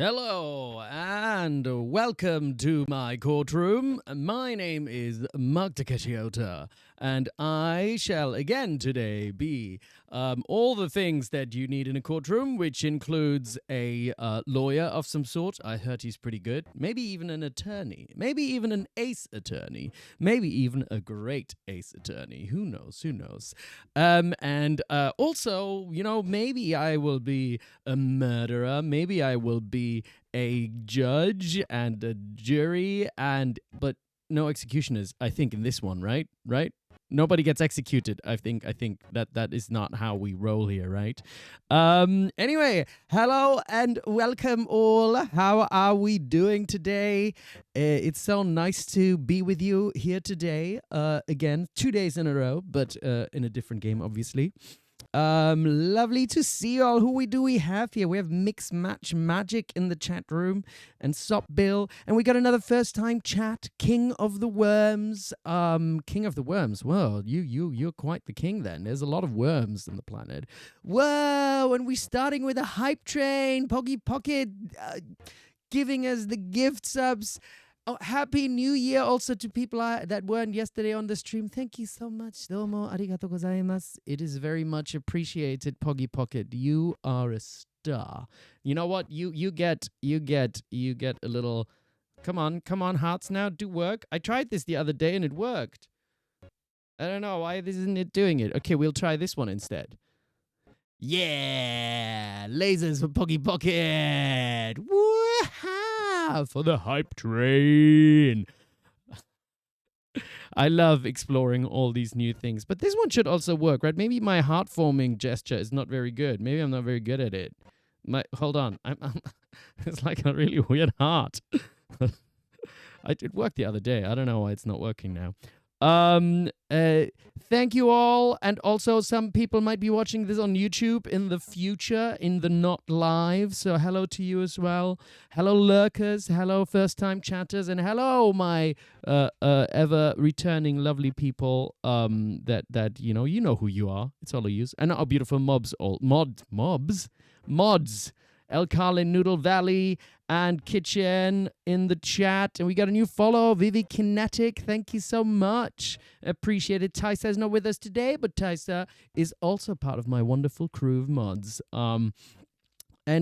Hello and welcome to my courtroom. My name is Mark Takeshi Ota, and I shall again today be all the things that you need in a courtroom, which includes a lawyer of some sort. I heard he's pretty good. Maybe even an attorney. Maybe even an ace attorney. Maybe even a great ace attorney. Who knows? Who knows? And also, maybe I will be a murderer. Maybe I will be a judge and a jury but no executioners, I think, in this one, right? Nobody gets executed. I think that is not how we roll here, right? Anyway, hello and welcome all. How are we doing today? It's so nice to be with you here today. Again, 2 days in a row, but in a different game, obviously. Lovely to see you all. Who do we have here? We have Mix Match Magic in the chat room and Sop Bill. And we got another first time chat, King of the Worms. King of the Worms. Well, you're quite the king then. There's a lot of worms on the planet. Whoa, and we're starting with a hype train. Poggy Pocket giving us the gift subs. Oh, Happy New Year also to people that weren't yesterday on the stream. Thank you so much. Domo arigatou gozaimasu. It is very much appreciated, Poggy Pocket. You are a star. You know what? You get a little. Come on, hearts now. Do work. I tried this the other day and it worked. I don't know why this isn't it doing it. Okay, we'll try this one instead. Yeah, lasers for Poggy Pocket. Woo-ha! For the hype train. I love exploring all these new things, but this one should also work, right? Maybe my heart forming gesture is not very good. Maybe I'm not very good at it. Hold on, it's like a really weird heart. It worked the other day. I don't know why it's not working now. Thank you all, and also some people might be watching this on YouTube in the future, in the not live, so hello to you as well. Hello lurkers, hello first time chatters, and hello my ever returning lovely people that you know who you are. It's all of you, and our beautiful mods, El Carlin Noodle Valley and Kitchen in the chat. And we got a new follow, Vivi Kinetic. Thank you so much. Appreciate it. Taisa is not with us today, but Taisa is also part of my wonderful crew of mods. And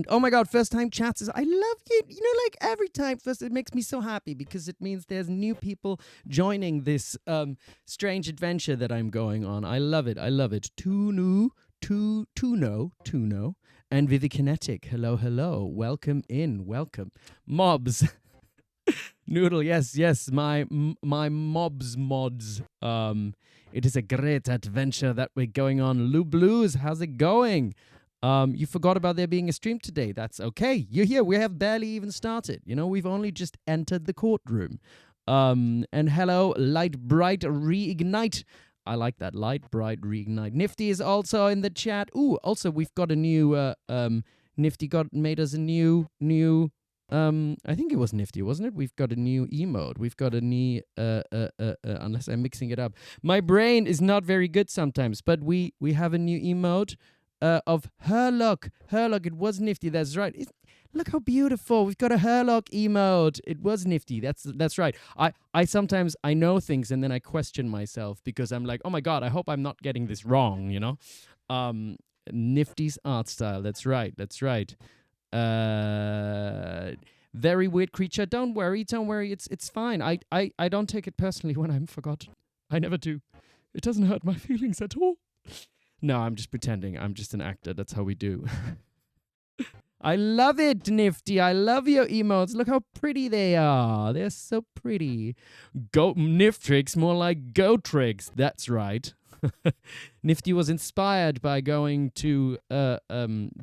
oh my God, first time chatters. I love you. Like every time first, it makes me so happy because it means there's new people joining this strange adventure that I'm going on. I love it. Tuno. And Vivikinetic, hello, welcome in, welcome. Mobs, Noodle, yes, my mobs mods. It is a great adventure that we're going on. Lou Blues, how's it going? You forgot about there being a stream today. That's okay. You're here. We have barely even started. We've only just entered the courtroom. And hello, Light Bright Reignite. I like that. Light, bright, reignite. Nifty is also in the chat. Ooh, also we've got a new Nifty made us a new I think it was Nifty, wasn't it? We've got a new emote. We've got a new unless I'm mixing it up. My brain is not very good sometimes, but we have a new emote of Herlock. It was Nifty, that's right. Look how beautiful. We've got a Herlock emote. It was Nifty. That's right. I sometimes I know things and then I question myself because I'm like, oh my God, I hope I'm not getting this wrong, Nifty's art style. That's right. Very weird creature. Don't worry. It's fine. I don't take it personally when I'm forgotten. I never do. It doesn't hurt my feelings at all. No, I'm just pretending. I'm just an actor. That's how we do. I love it, Nifty. I love your emotes. Look how pretty they are. They're so pretty. Niftrix, more like Gotrix. That's right. Nifty was inspired by going to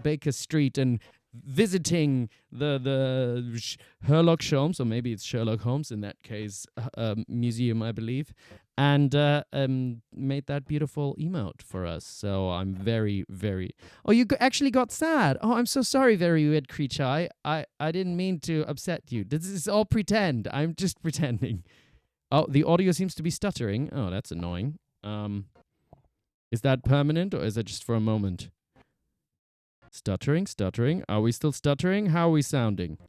Baker Street and visiting the Sherlock Holmes, or maybe it's Sherlock Holmes in that case, museum, I believe, and made that beautiful emote for us. So I'm very, very... Oh, you actually got sad. Oh, I'm so sorry, very weird creature. I didn't mean to upset you. This is all pretend. I'm just pretending. Oh, the audio seems to be stuttering. Oh, that's annoying. Is that permanent or is that just for a moment? Stuttering. Are we still stuttering? How are we sounding?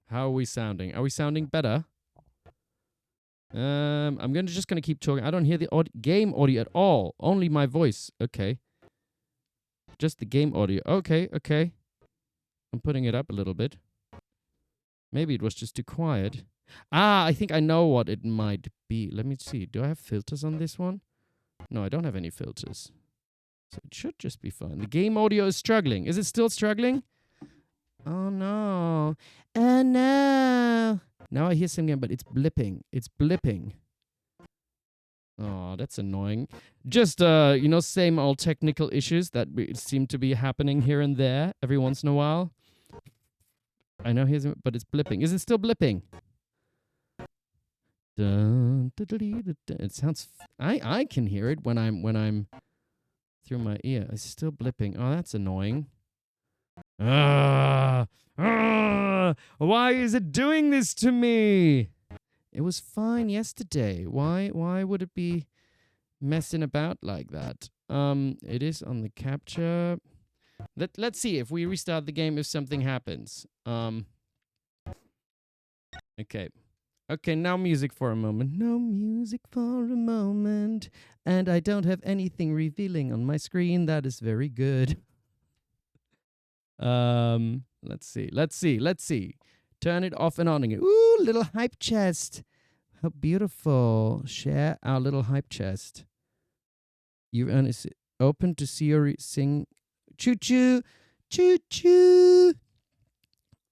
Are we sounding better? I'm just gonna keep talking. I don't hear the game audio at all. Only my voice. Okay. Just the game audio. Okay. I'm putting it up a little bit. Maybe it was just too quiet. I think I know what it might be. Let me see. Do I have filters on this one? No, I don't have any filters. So it should just be fine. The game audio is struggling. Is it still struggling? Oh, no. Oh, no. Now I hear something again, but it's blipping. Oh, that's annoying. Just, same old technical issues that seem to be happening here and there every once in a while. I know but it's blipping. Is it still blipping? It sounds. I can hear it when I'm through my ear. It's still blipping. Oh, that's annoying. Why is it doing this to me? It was fine yesterday. Why would it be messing about like that? It is on the capture. Let's see if we restart the game if something happens. Okay. Okay, now music for a moment. No music for a moment. And I don't have anything revealing on my screen. That is very good. Let's see. Turn it off and on again. Ooh, little hype chest. How beautiful. Share our little hype chest. You is open to see or sing. Choo choo. Choo choo.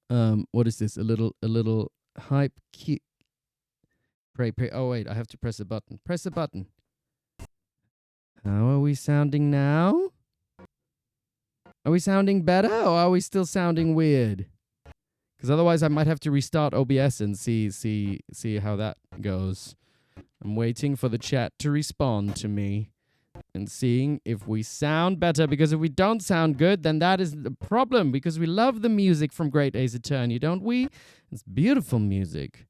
What is this? A little hype cute. Pray. Oh, wait, I have to press a button. Press a button. How are we sounding now? Are we sounding better or are we still sounding weird? Because otherwise I might have to restart OBS and see how that goes. I'm waiting for the chat to respond to me and seeing if we sound better. Because if we don't sound good, then that is the problem. Because we love the music from Great Ace Attorney, don't we? It's beautiful music,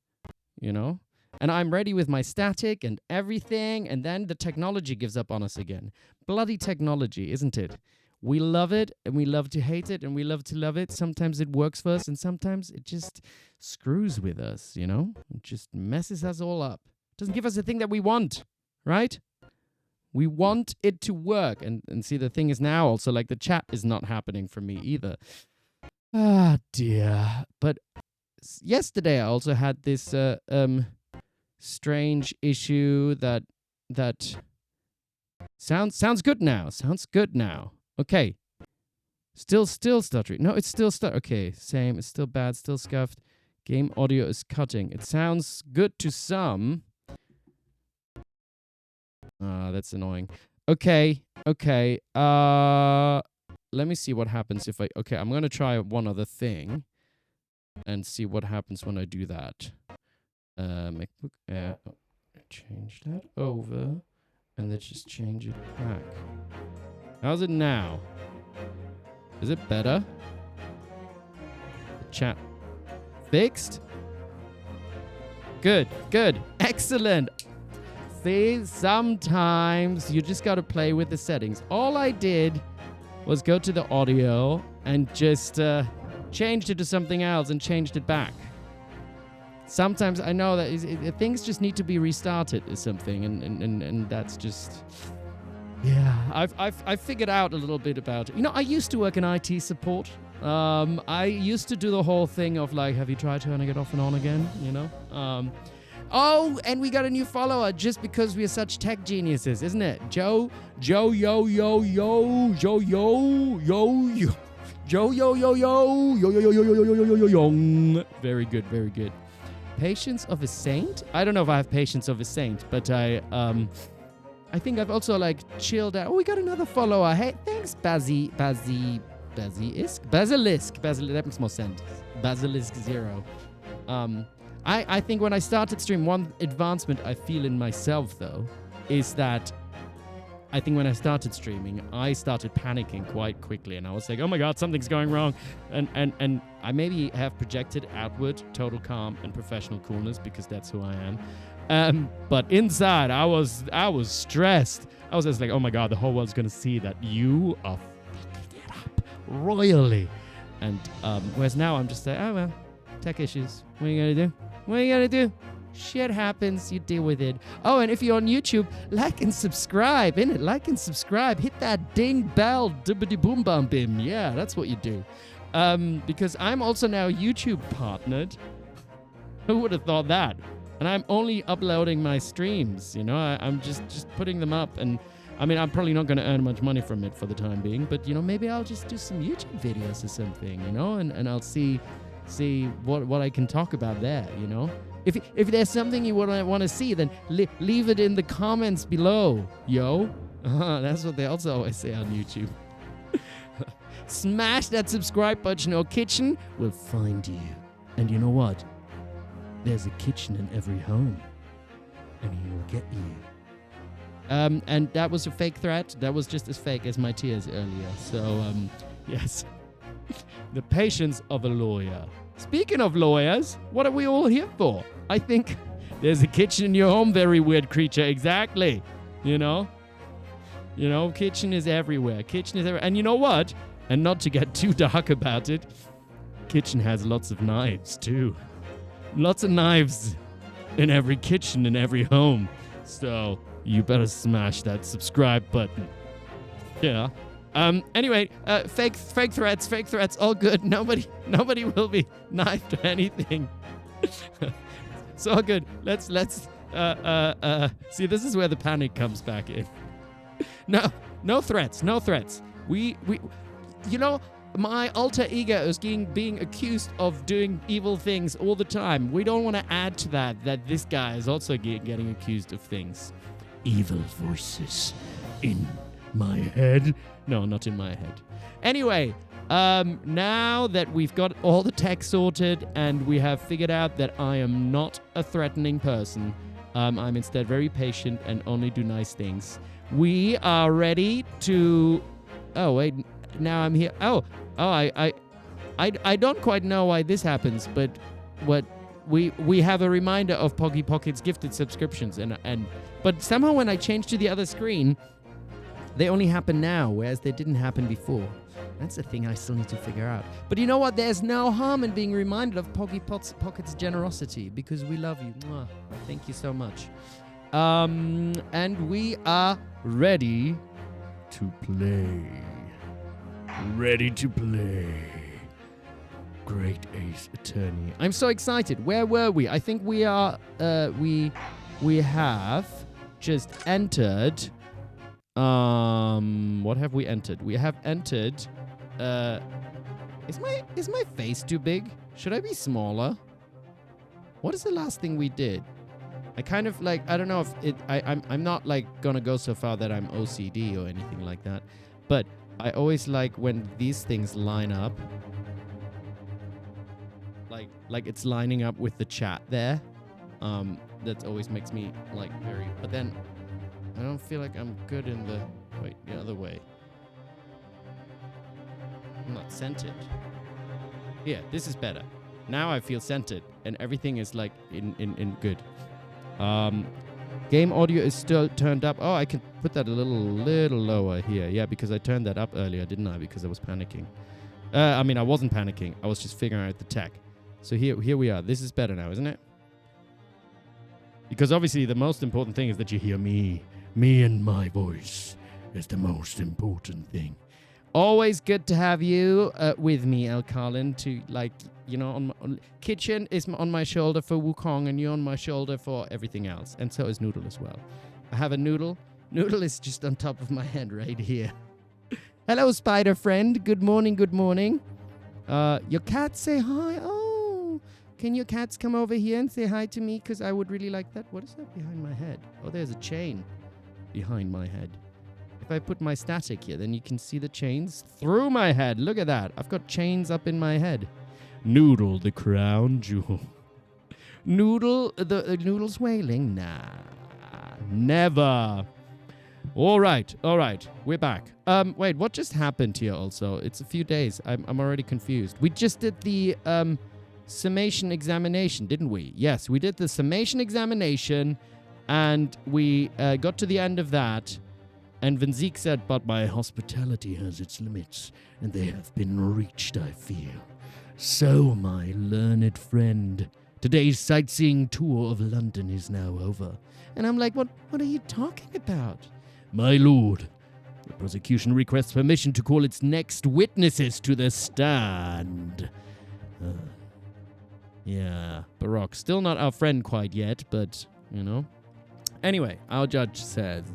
you know? And I'm ready with my static and everything, and then the technology gives up on us again. Bloody technology, isn't it? We love it, and we love to hate it, and we love to love it. Sometimes it works for us, and sometimes it just screws with us, you know? It just messes us all up. It doesn't give us the thing that we want, right? We want it to work. And see, the thing is now also, like, the chat is not happening for me either. Ah, dear. But yesterday I also had this strange issue that sounds good now. Sounds good now. Okay. Still stuttering. No, it's still stuttering. Okay, same. It's still bad, still scuffed. Game audio is cutting. It sounds good to some. That's annoying. Okay. Let me see what happens if okay, I'm going to try one other thing and see what happens when I do that. MacBook Air. Change that over and let's just change it back. How's it now? Is it better? The chat fixed? Good. Excellent. See, sometimes you just got to play with the settings. All I did was go to the audio and just changed it to something else and changed it back. Sometimes I know that things just need to be restarted or something, and that's just, yeah. I've figured out a little bit about it. You know, I used to work in IT support. I used to do the whole thing of like, have you tried turning it off and on again? You know. Oh, and we got a new follower just because we are such tech geniuses, isn't it? Joe, yo. Very good. Patience of a Saint? I don't know if I have patience of a saint, but I think I've also like chilled out. Oh, we got another follower. Hey, thanks, Basilisk. That makes more sense. Basilisk 0. I think when I started stream, one advancement I feel in myself though is that I think when I started streaming, I started panicking quite quickly, and I was like, "Oh my God, something's going wrong," and I maybe have projected outward total calm and professional coolness because that's who I am. But inside, I was stressed. I was just like, "Oh my God, the whole world's gonna see that you are fucking it up. royally. And whereas now I'm just like, oh well, tech issues. What are you gonna do? What are you gonna do? Shit happens, you deal with it. Oh, and if you're on YouTube, like and subscribe, innit? Like and subscribe. Hit that ding bell, dibbity boom bum bim. Yeah, that's what you do. Because I'm also now YouTube partnered. Who would have thought that? And I'm only uploading my streams, you know? I'm just putting them up. And I mean, I'm probably not going to earn much money from it for the time being. But, you know, maybe I'll just do some YouTube videos or something, you know? And I'll see what I can talk about there, you know? If there's something you want to see, then leave it in the comments below, yo. That's what they also always say on YouTube. Smash that subscribe button or kitchen will find you. And you know what? There's a kitchen in every home. And he will get you. And that was a fake threat. That was just as fake as my tears earlier. So, yes. The patience of a lawyer. Speaking of lawyers, what are we all here for? I think there's a kitchen in your home, very weird creature. Exactly. You know, kitchen is everywhere. Kitchen is everywhere. And you know what? And not to get too dark about it, kitchen has lots of knives too. Lots of knives in every kitchen, in every home. So you better smash that subscribe button. Yeah. Anyway, fake threats, all good. Nobody will be knifed or anything. It's all good. Let's see, this is where the panic comes back in. No threats. We you know, my alter ego is being accused of doing evil things all the time. We don't want to add to that this guy is also getting accused of things. Evil voices in my head. No, not in my head. Anyway, now that we've got all the tech sorted and we have figured out that I am not a threatening person, I'm instead very patient and only do nice things. We are ready to... Oh, wait. Now I'm here. I don't quite know why this happens, but what we have a reminder of Poggy Pocket's gifted subscriptions, but somehow when I change to the other screen, they only happen now, whereas they didn't happen before. That's the thing I still need to figure out. But you know what? There's no harm in being reminded of Poggy Pocket's generosity, because we love you. Mwah. Thank you so much. And we are ready to play. Ready to play. Great Ace Attorney. I'm so excited. Where were we? I think we are, we have just entered, what have we entered? We have entered, is my face too big? Should I be smaller? What is the last thing we did? I kind of like, I don't know if I'm not like gonna go so far that I'm OCD or anything like that, but I always like when these things line up, like it's lining up with the chat there. That always makes me like very, but then I don't feel like I'm good in the, wait, the other way. I'm not centered. Yeah, this is better. Now I feel centered and everything is like in good. Game audio is still turned up. Oh, I can put that a little lower here. Yeah, because I turned that up earlier, didn't I? Because I was panicking. I mean, I wasn't panicking. I was just figuring out the tech. So here we are. This is better now, isn't it? Because obviously the most important thing is that you hear me. Me and my voice is the most important thing. Always good to have you with me, El Carlin, to like, you know, Kitchen is on my shoulder for Wukong and you're on my shoulder for everything else. And so is Noodle as well. I have a Noodle. Noodle is just on top of my head right here. Hello, spider friend. Good morning, good morning. Your cats say hi. Oh, can your cats come over here and say hi to me? Because I would really like that. What is that behind my head? Oh, there's a chain behind my head. If I put my static here, then you can see the chains through my head. Look at that. I've got chains up in my head. Noodle, the crown jewel. Noodle, the Noodle's wailing? Nah, never. All right. We're back. Wait, what just happened here also? It's a few days. I'm already confused. We just did the summation examination, didn't we? Yes, we did the summation examination, and we got to the end of that. And Van Ziek said, but my hospitality has its limits, and they have been reached, I feel. So, my learned friend, today's sightseeing tour of London is now over. And I'm like, what are you talking about? My lord, the prosecution requests permission to call its next witnesses to the stand. Yeah, Baroque, still not our friend quite yet, but, you know. Anyway, our judge says,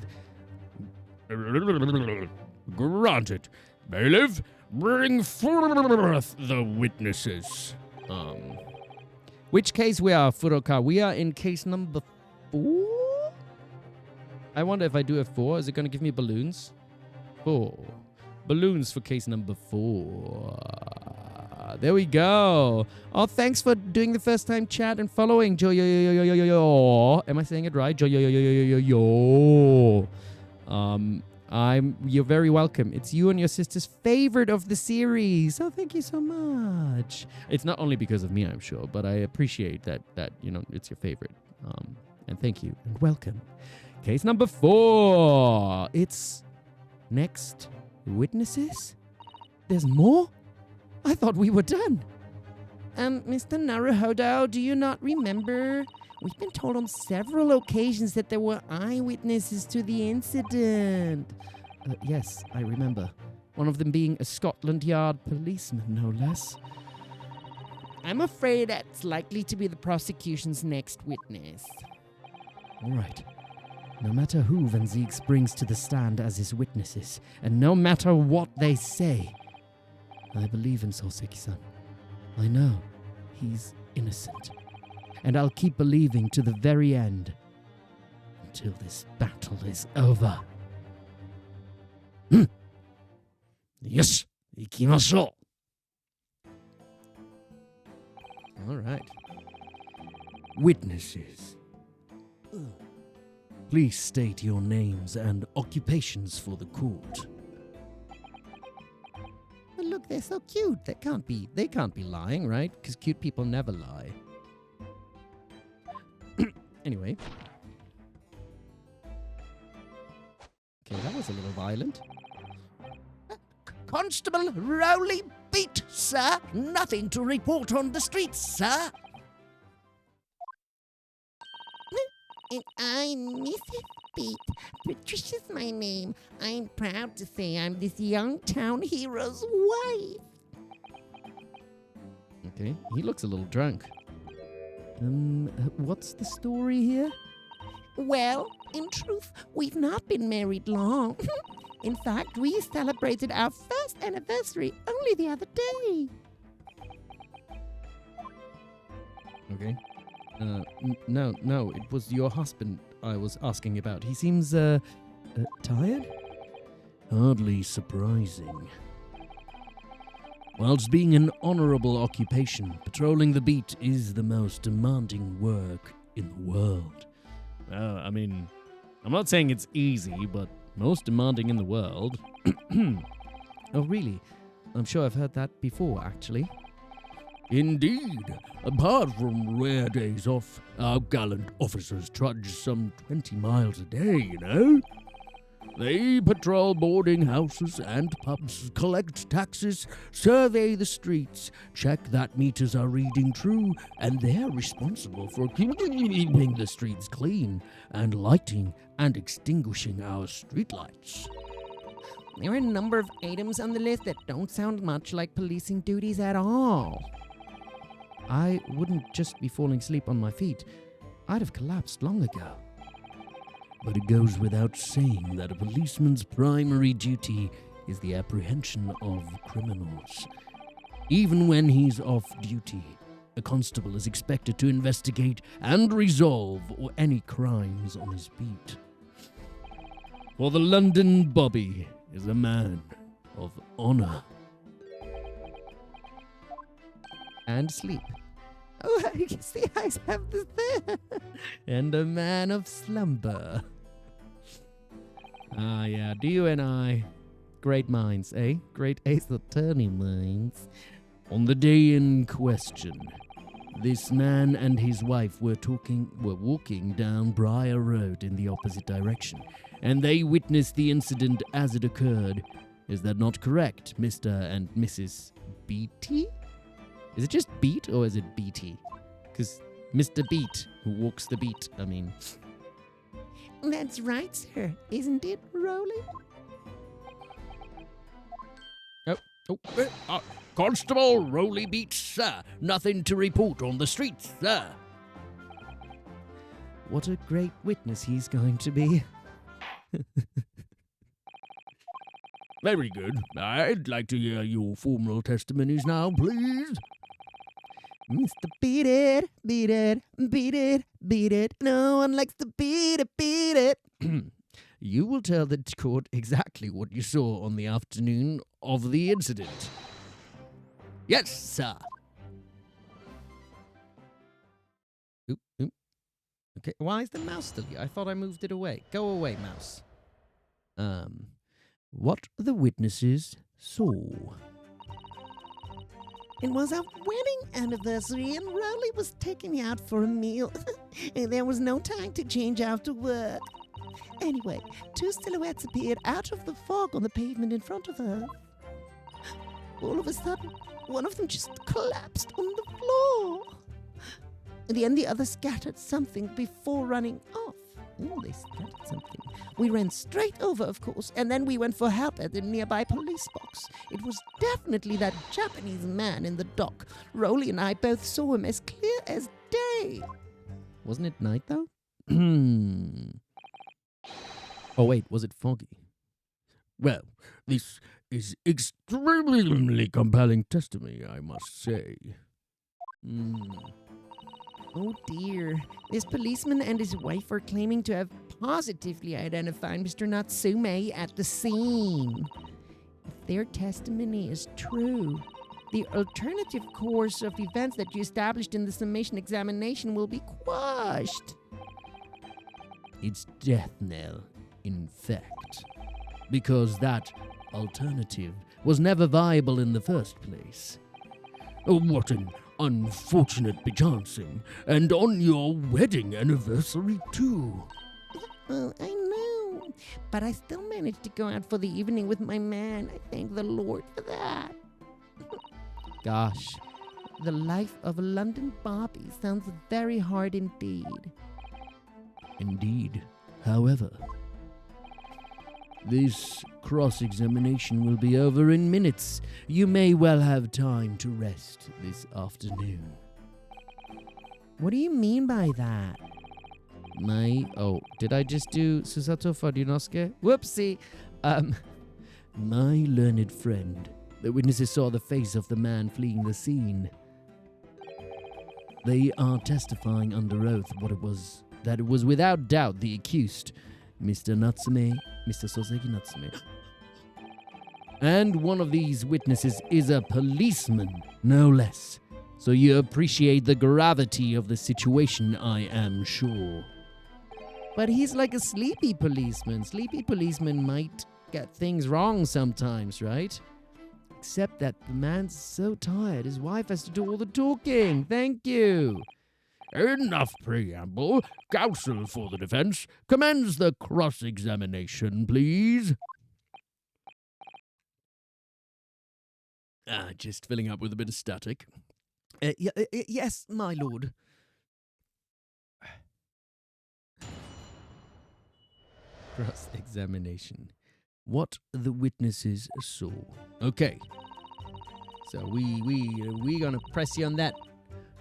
granted. Bailiff, bring forth the witnesses. Which case we are, Furuka? We are in case number 4? I wonder if I do a 4, is it going to give me balloons? 4. Balloons for case number 4. There we go. Oh, thanks for doing the first time chat and following. Am I saying it right? You're very welcome. It's you and your sister's favorite of the series. Oh, thank you so much. It's not only because of me, I'm sure, but I appreciate that it's your favorite. And thank you and welcome. Case number 4. It's next witnesses. There's more? I thought we were done. Mr. Naruhodo, do you not remember? We've been told on several occasions that there were eyewitnesses to the incident. Yes, I remember. One of them being a Scotland Yard policeman, no less. I'm afraid that's likely to be the prosecution's next witness. All right. No matter who Van Zieks brings to the stand as his witnesses, and no matter what they say, I believe in Soseki-San. I know he's innocent. And I'll keep believing to the very end. Until this battle is over. Yes! Ikimashou! All right. Witnesses. Please state your names and occupations for the court. But look, they're so cute. They can't be lying, right? Because cute people never lie. Anyway. Okay, that was a little violent. Constable Rowley beat, sir. Nothing to report on the streets, sir. And I'm Mrs. Beat. Patricia's my name. I'm proud to say I'm this young town hero's wife. Okay, he looks a little drunk. What's the story here? Well, in truth, we've not been married long. In fact, we celebrated our first anniversary only the other day. Okay. No, it was your husband I was asking about. He seems, tired? Hardly surprising. Whilst being an honourable occupation, patrolling the beat is the most demanding work in the world. I mean, I'm not saying it's easy, but most demanding in the world. Oh, really? I'm sure I've heard that before, actually. Indeed. Apart from rare days off, our gallant officers trudge some 20 miles a day, you know? They patrol boarding houses and pubs, collect taxes, survey the streets, check that meters are reading true, and they're responsible for keeping the streets clean and lighting and extinguishing our streetlights. There are a number of items on the list that don't sound much like policing duties at all. I wouldn't just be falling asleep on my feet. I'd have collapsed long ago. But it goes without saying that a policeman's primary duty is the apprehension of criminals. Even when he's off duty, a constable is expected to investigate and resolve any crimes on his beat. For the London Bobby is a man of honor. And sleep. Oh, I guess the eyes have this there. And a man of slumber. Ah, yeah, you and I. Great minds, eh? Great ace attorney minds. On the day in question, this man and his wife were walking down Briar Road in the opposite direction, and they witnessed the incident as it occurred. Is that not correct, Mr. and Mrs. Beatty? Is it just Beat or is it Beatty? Because Mr. Beat, who walks the beat, I mean. That's right, sir. Isn't it, Rolly? Constable Rolly Beat, sir. Nothing to report on the streets, sir. What a great witness he's going to be. Very good. I'd like to hear your formal testimonies now, please. Mr. Beat it, beat it, beat it, beat it. No one likes to beat it, beat it. You will tell the court exactly what you saw on the afternoon of the incident. Yes, sir. Oop. Okay, why is the mouse still here? I thought I moved it away. Go away, mouse. What the witnesses saw. It was our wedding anniversary and Rolly was taking me out for a meal. And there was no time to change after work. Anyway, two silhouettes appeared out of the fog on the pavement in front of her. All of a sudden, one of them just collapsed on the floor. Then the other scattered something before running off. Oh, they scattered something. We ran straight over, of course, and then we went for help at the nearby police box. It was definitely that Japanese man in the dock. Rolly and I both saw him as clear as day. Wasn't it night, though? Oh, wait, was it foggy? Well, this is extremely compelling testimony, I must say. Oh dear. This policeman and his wife are claiming to have positively identified Mr. Natsume at the scene. If their testimony is true, the alternative course of events that you established in the summation examination will be quashed. It's death knell, in fact. Because that alternative was never viable in the first place. Oh, what an unfortunate bechancing, and on your wedding anniversary, too. Well, I know, but I still managed to go out for the evening with my man. I thank the Lord for that. Gosh. The life of a London Barbie sounds very hard indeed. Indeed. However, this cross-examination will be over in minutes. You may well have time to rest this afternoon. What do you mean by that? Did I just do Susato for Ryunosuke? Whoopsie. My learned friend. The witnesses saw the face of the man fleeing the scene. They are testifying under oath that it was without doubt the accused, Mr. Natsume, Mr. Soseki Natsume. And one of these witnesses is a policeman, no less. So you appreciate the gravity of the situation, I am sure. But he's like a sleepy policeman. Sleepy policemen might get things wrong sometimes, right? Except that the man's so tired, his wife has to do all the talking. Thank you. Enough preamble. Counsel for the defense, commence the cross-examination, please. Just filling up with a bit of static. Yes, my lord. Cross-examination. What the witnesses saw. Okay. So we gonna press you on that.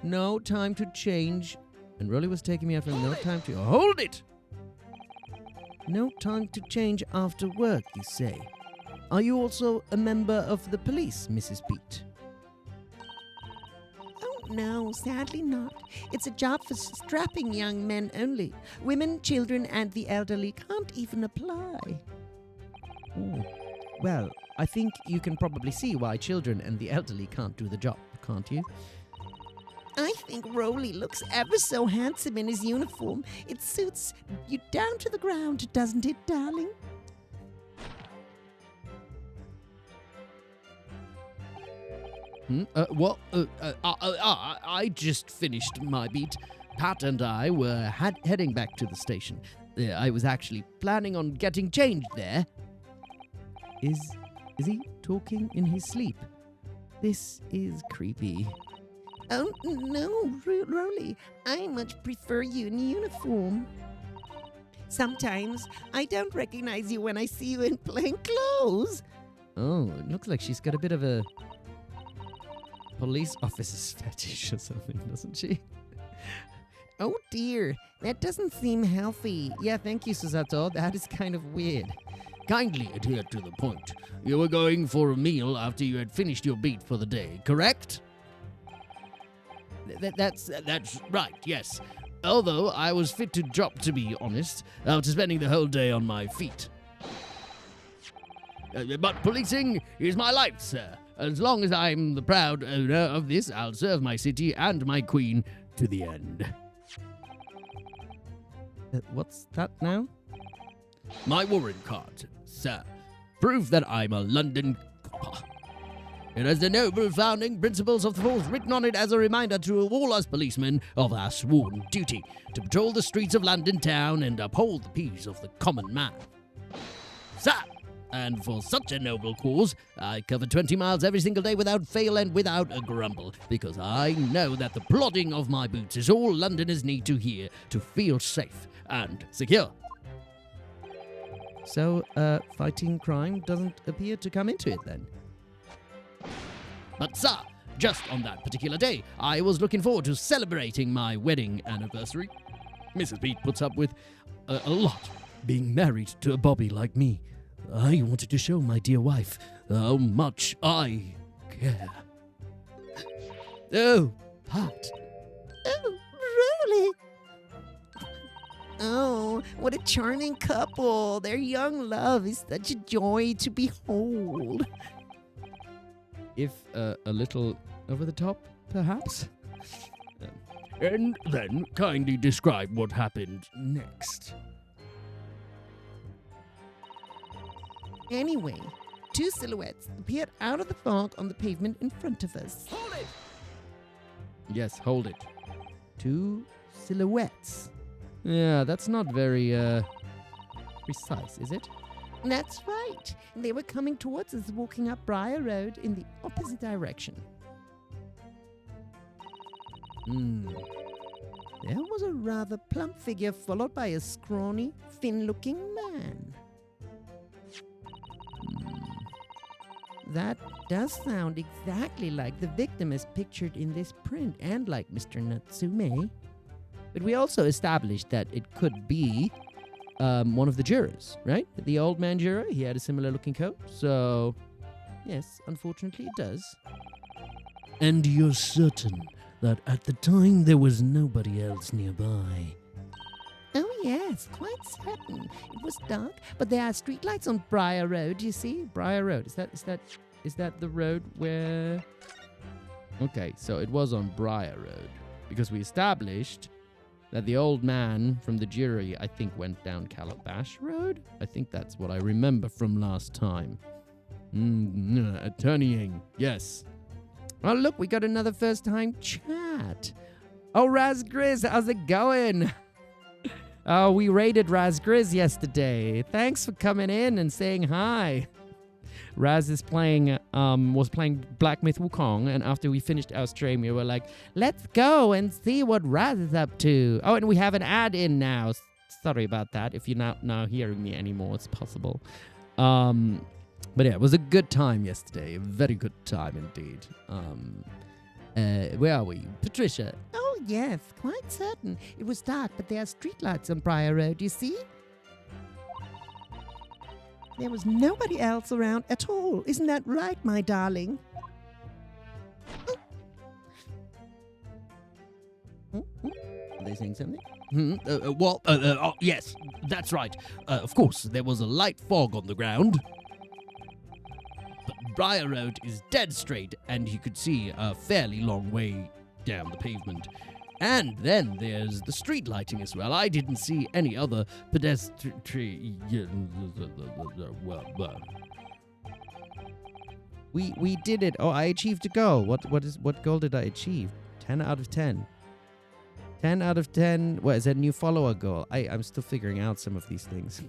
No time to change. And Rolly was taking me out from no time to... Hold it! No time to change after work, you say. Are you also a member of the police, Mrs. Beat? Oh, no, sadly not. It's a job for strapping young men only. Women, children, and the elderly can't even apply. Oh. Well, I think you can probably see why children and the elderly can't do the job, can't you? I think Rolly looks ever so handsome in his uniform. It suits you down to the ground, doesn't it, darling? I just finished my beat. Pat and I were heading back to the station. I was actually planning on getting changed there. Is he talking in his sleep? This is creepy. Oh, no, Rolly. I much prefer you in uniform. Sometimes I don't recognize you when I see you in plain clothes. Oh, it looks like she's got a bit of a police officer's fetish or something, doesn't she? Oh dear, that doesn't seem healthy. Yeah, thank you, Susato. That is kind of weird. Kindly adhere to the point. You were going for a meal after you had finished your beat for the day, correct? That's right, yes. Although I was fit to drop, to be honest, after spending the whole day on my feet. But policing is my life, sir. As long as I'm the proud owner of this, I'll serve my city and my queen to the end. What's that now? My warrant card, sir. Proof that I'm a London copper. It has the noble founding principles of the force written on it as a reminder to all us policemen of our sworn duty to patrol the streets of London town and uphold the peace of the common man. Sir, and for such a noble cause, I cover 20 miles every single day without fail and without a grumble, because I know that the plodding of my boots is all Londoners need to hear to feel safe and secure. So, fighting crime doesn't appear to come into it then? But sir, just on that particular day, I was looking forward to celebrating my wedding anniversary. Mrs. Pete puts up with a lot being married to a bobby like me. I wanted to show my dear wife how much I care. Oh, Pat. Oh, really? Oh, what a charming couple. Their young love is such a joy to behold. If a little over the top, perhaps? And then kindly describe what happened next. Anyway, two silhouettes appeared out of the fog on the pavement in front of us. Hold it! Yes, hold it. Two silhouettes. Yeah, that's not very, precise, is it? That's right. They were coming towards us walking up Briar Road in the opposite direction. There was a rather plump figure followed by a scrawny, thin-looking man. That does sound exactly like the victim as pictured in this print and like Mr. Natsume. But we also established that it could be one of the jurors, right? The old man juror, he had a similar looking coat. So, yes, unfortunately it does. And you're certain that at the time there was nobody else nearby? Oh yes, quite certain. It was dark, but there are streetlights on Briar Road, you see? Briar Road, is that the road where... Okay, so it was on Briar Road. Because we established that the old man from the jury, I think, went down Calabash Road? I think that's what I remember from last time. Attorneying, yes. Oh, look, we got another first-time chat. Oh, Raz Grizz, how's it going? Oh, we raided Raz Grizz yesterday. Thanks for coming in and saying hi. Raz is was playing Black Myth Wukong, and after we finished our stream, we were like, let's go and see what Raz is up to. Oh, and we have an ad in now. Sorry about that. If you're not now hearing me anymore, it's possible. But yeah, it was a good time yesterday. A very good time indeed. Where are we? Patricia. Oh yes, quite certain. It was dark, but there are streetlights on Briar Road, you see? There was nobody else around at all. Isn't that right, my darling? Are they saying something? Yes, that's right. Of course, there was a light fog on the ground. But Briar Road is dead straight, and you could see a fairly long way down the pavement. And then there's the street lighting as well. I didn't see any other pedestrian... We did it. Oh, I achieved a goal. What goal did I achieve? 10 out of 10. 10 out of 10. What is that new follower goal? I'm still figuring out some of these things.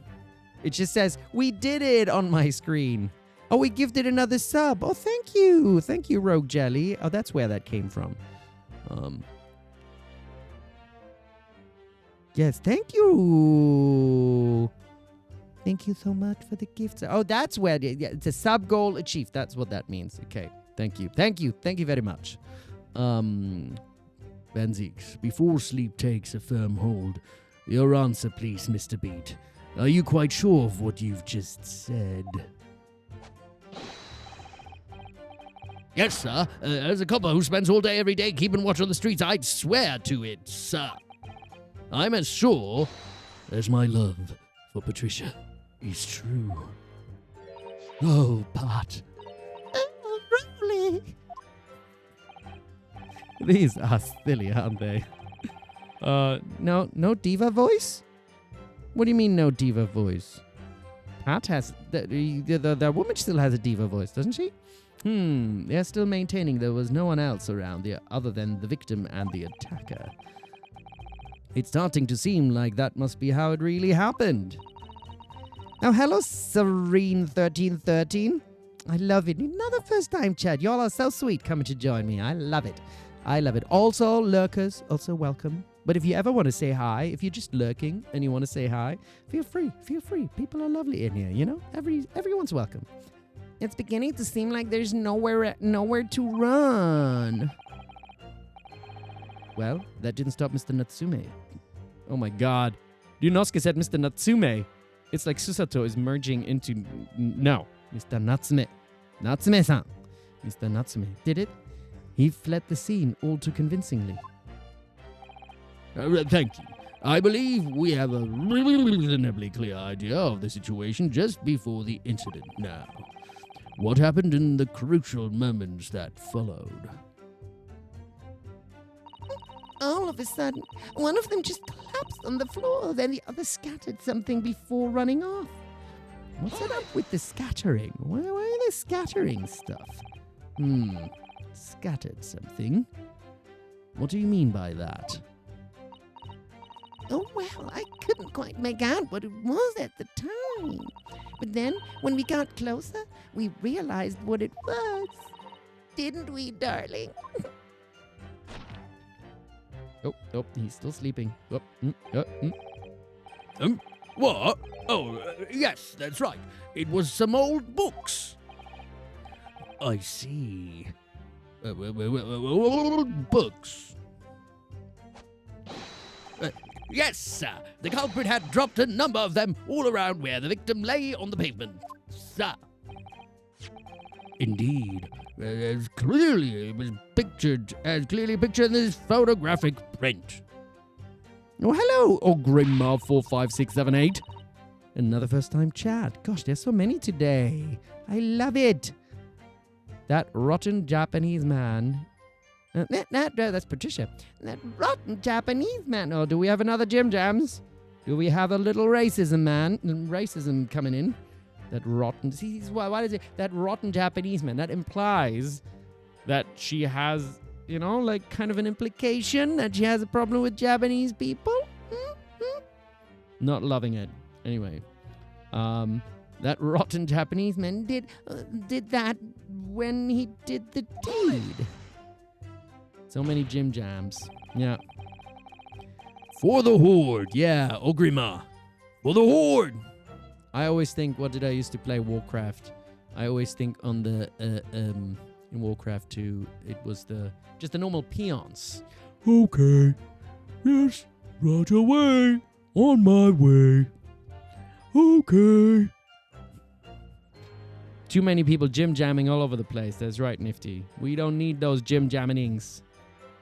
It just says, we did it on my screen. Oh, we gifted another sub. Oh, thank you. Thank you, Rogue Jelly. Oh, that's where that came from. Yes, thank you. Thank you so much for the gifts. Oh, that's where it's a sub goal achieved. That's what that means. Okay. Thank you. Thank you. Thank you very much. Banzix, before sleep takes a firm hold, your answer, please, Mr. Beat. Are you quite sure of what you've just said? Yes, sir. As a copper who spends all day every day keeping watch on the streets, I'd swear to it, sir. I'm as sure as my love for Patricia is true. Oh, Pat. Rowley. These are silly, aren't they? No diva voice? What do you mean no diva voice? Pat has... The woman still has a diva voice, doesn't she? They're still maintaining there was no one else around other than the victim and the attacker. It's starting to seem like that must be how it really happened. Now, hello, Serene1313. I love it. Another first time chat. Y'all are so sweet coming to join me. I love it. I love it. Also, lurkers, also welcome. But if you ever want to say hi, if you're just lurking and you want to say hi, feel free. Feel free. People are lovely in here, you know? Everyone's welcome. It's beginning to seem like there's nowhere to run. Well, that didn't stop Mr. Natsume. Oh my god. Ryunosuke said Mr. Natsume. It's like Susato is merging into... No. Mr. Natsume. Natsume-san. Mr. Natsume did it. He fled the scene all too convincingly. Thank you. I believe we have a reasonably clear idea of the situation just before the incident now. What happened in the crucial moments that followed? All of a sudden, one of them just collapsed on the floor, then the other scattered something before running off. What's it up with the scattering? Why are they scattering stuff? Scattered something? What do you mean by that? Oh, well, I couldn't quite make out what it was at the time. But then, when we got closer, we realized what it was. Didn't we, darling? Oh, he's still sleeping. What? Oh, yes, that's right. It was some old books. I see. Books. Yes, sir. The culprit had dropped a number of them all around where the victim lay on the pavement, sir. Indeed. As clearly pictured in this photographic print. Oh, hello, Grandma 45678. Another first time chat. Gosh, there's so many today. I love it. That rotten Japanese man. That's Patricia. That rotten Japanese man. Oh, do we have another Jim Jams? Do we have a little racism coming in? That rotten... See, why is it? That rotten Japanese man. That implies that she has, like kind of an implication that she has a problem with Japanese people. Not loving it. Anyway. That rotten Japanese man did that when he did the deed. So many Jim Jams. Yeah. For the Horde. Yeah, Ogrima. For the Horde. I always think, what did I used to play? Warcraft. I always think on the, in Warcraft 2, it was just the normal peons. Okay. Yes, right away. On my way. Okay. Too many people Jim jamming all over the place. That's right, Nifty. We don't need those Jim jammings.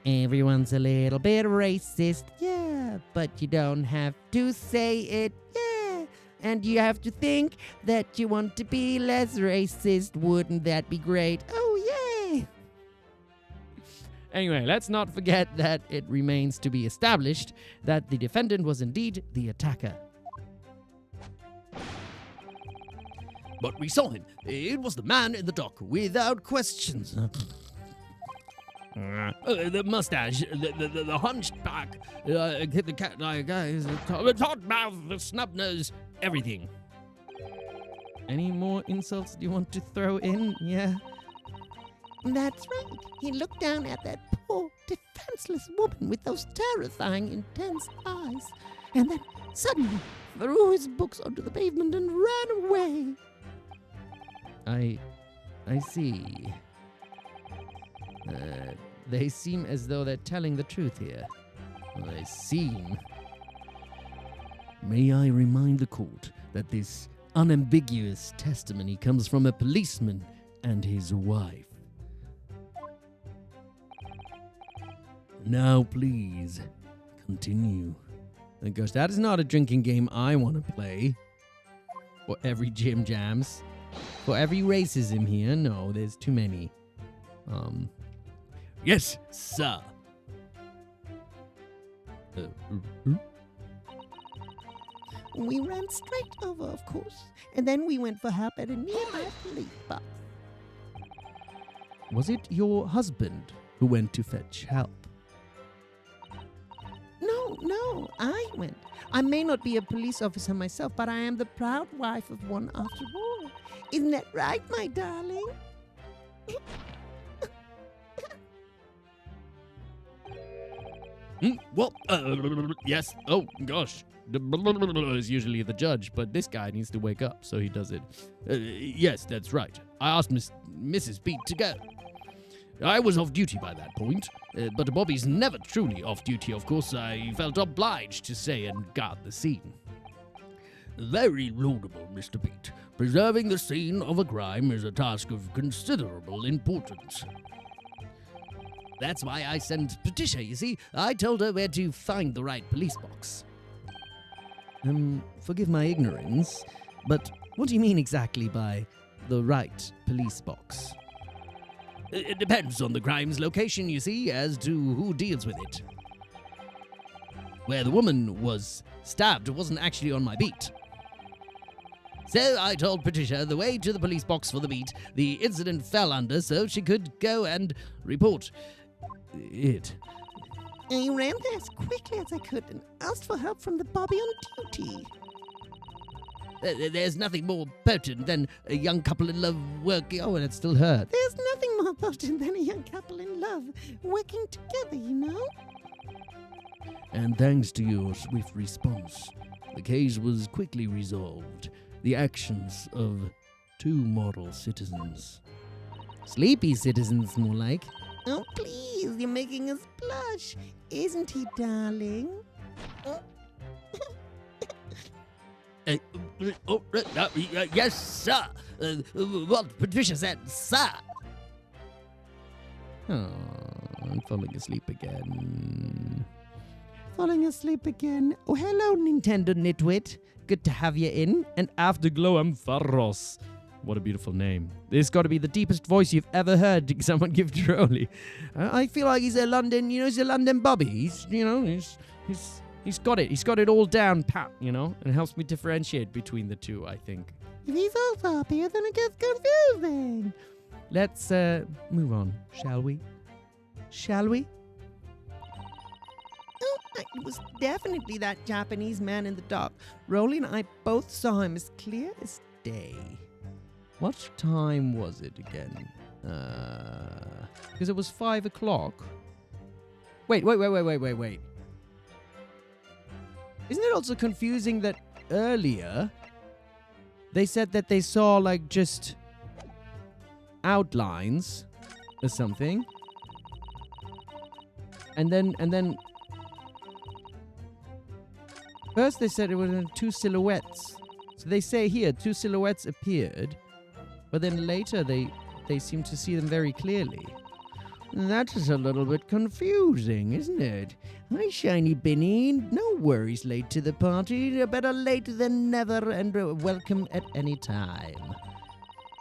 Everyone's a little bit racist, yeah, but you don't have to say it, yeah. And you have to think that you want to be less racist. Wouldn't that be great? Oh, yay! Anyway, let's not forget that it remains to be established that the defendant was indeed the attacker. But we saw him. It was the man in the dock, without questions. The mustache, the hunched back, the cat-like eyes, the hot mouth, the snub nose, everything. Any more insults you want to throw in? Yeah. That's right. He looked down at that poor, defenseless woman with those terrifying, intense eyes, and then suddenly threw his books onto the pavement and ran away. I see. They seem as though they're telling the truth here. Well, they seem. May I remind the court that this unambiguous testimony comes from a policeman and his wife. Now, please, continue. Oh gosh, that is not a drinking game I want to play. For every Jim Jams. For every racism here. No, there's too many. Yes, sir. We ran straight over, of course, and then we went for help at a nearby police box. Was it your husband who went to fetch help? No, I went. I may not be a police officer myself, but I am the proud wife of one after all. Isn't that right, my darling? Well, yes. Oh, gosh. Is usually the judge, but this guy needs to wake up, so he does it. Yes, that's right. I asked Mrs. Beat to go. I was off duty by that point, but Bobby's never truly off duty, of course. I felt obliged to stay and guard the scene. Very laudable, Mr. Beat. Preserving the scene of a crime is a task of considerable importance. That's why I sent Patricia, you see. I told her where to find the right police box. Forgive my ignorance, but what do you mean exactly by the right police box? It depends on the crime's location, you see, as to who deals with it. Where the woman was stabbed wasn't actually on my beat. So I told Patricia the way to the police box for the beat the incident fell under so she could go and report it. I ran there as quickly as I could and asked for help from the Bobby on duty. There's nothing more potent than a young couple in love working. Oh, and it still hurt. There's nothing more potent than a young couple in love working together, you know? And thanks to your swift response, the case was quickly resolved. The actions of two model citizens. Sleepy citizens, more like. Oh, please, you're making us blush. Isn't he, darling? Yes, sir. What Patricia said, sir. Oh, I'm falling asleep again. Falling asleep again. Oh, hello, Nintendo nitwit. Good to have you in. And Afterglow Ampharos. What a beautiful name. This got to be the deepest voice you've ever heard someone give Trolley. I feel like he's a London, he's a London Bobby. He's got it. He's got it all down pat, and it helps me differentiate between the two, I think. If he's all Bobby, then it gets confusing. Let's move on, shall we? Shall we? Oh, it was definitely that Japanese man in the dock. Rolly and I both saw him as clear as day. What time was it again? Because it was 5 o'clock. Wait. Isn't it also confusing that earlier they said that they saw just outlines or something? And then first they said it was two silhouettes. So they say here 2 silhouettes appeared. But then later they seem to see them very clearly. That is a little bit confusing, isn't it? Hi, Shiny Binny. No worries late to the party. Better late than never and welcome at any time.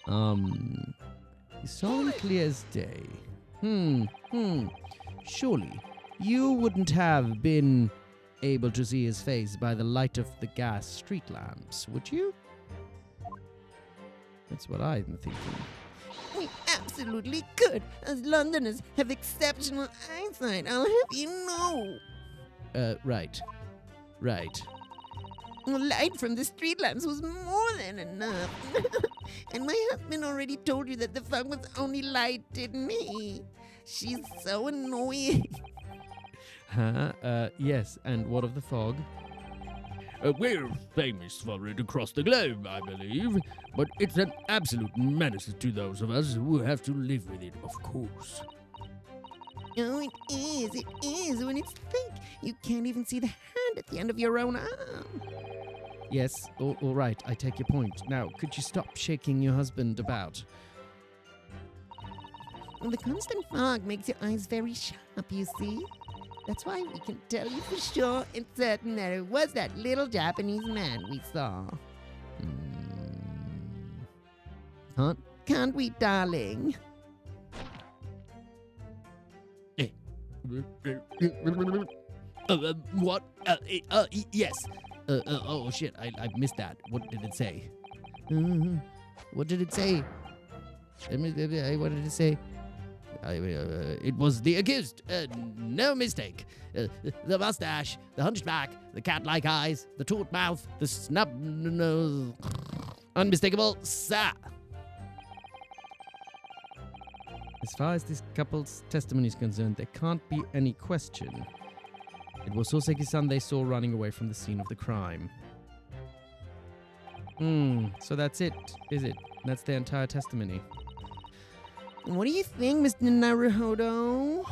You saw him clear as day. Surely you wouldn't have been able to see his face by the light of the gas street lamps, would you? That's what I'm thinking. Wait, absolutely could. Us Londoners have exceptional eyesight, I'll have you know. Right. Light from the street lamps was more than enough. And my husband already told you that the fog was only lighted me. She's so annoying. Yes, and what of the fog? We're famous for it across the globe, I believe, but it's an absolute menace to those of us who have to live with it, of course. Oh, it is. When it's thick, you can't even see the hand at the end of your own arm. Yes, all right, I take your point. Now, could you stop shaking your husband about? Well, the constant fog makes your eyes very sharp, you see. That's why we can tell you for sure and certain that it was that little Japanese man we saw. Can't we, darling? What? Yes. Oh, shit, I missed that. What did it say? What did it say? What did it say? It was the accused. No mistake. The mustache, the hunchback, the cat-like eyes, the taut mouth, the snub nose. Unmistakable, sir. As far as this couple's testimony is concerned, there can't be any question. It was Soseki-San they saw running away from the scene of the crime. So that's it, is it? That's the entire testimony. What do you think, Mr. Naruhodo?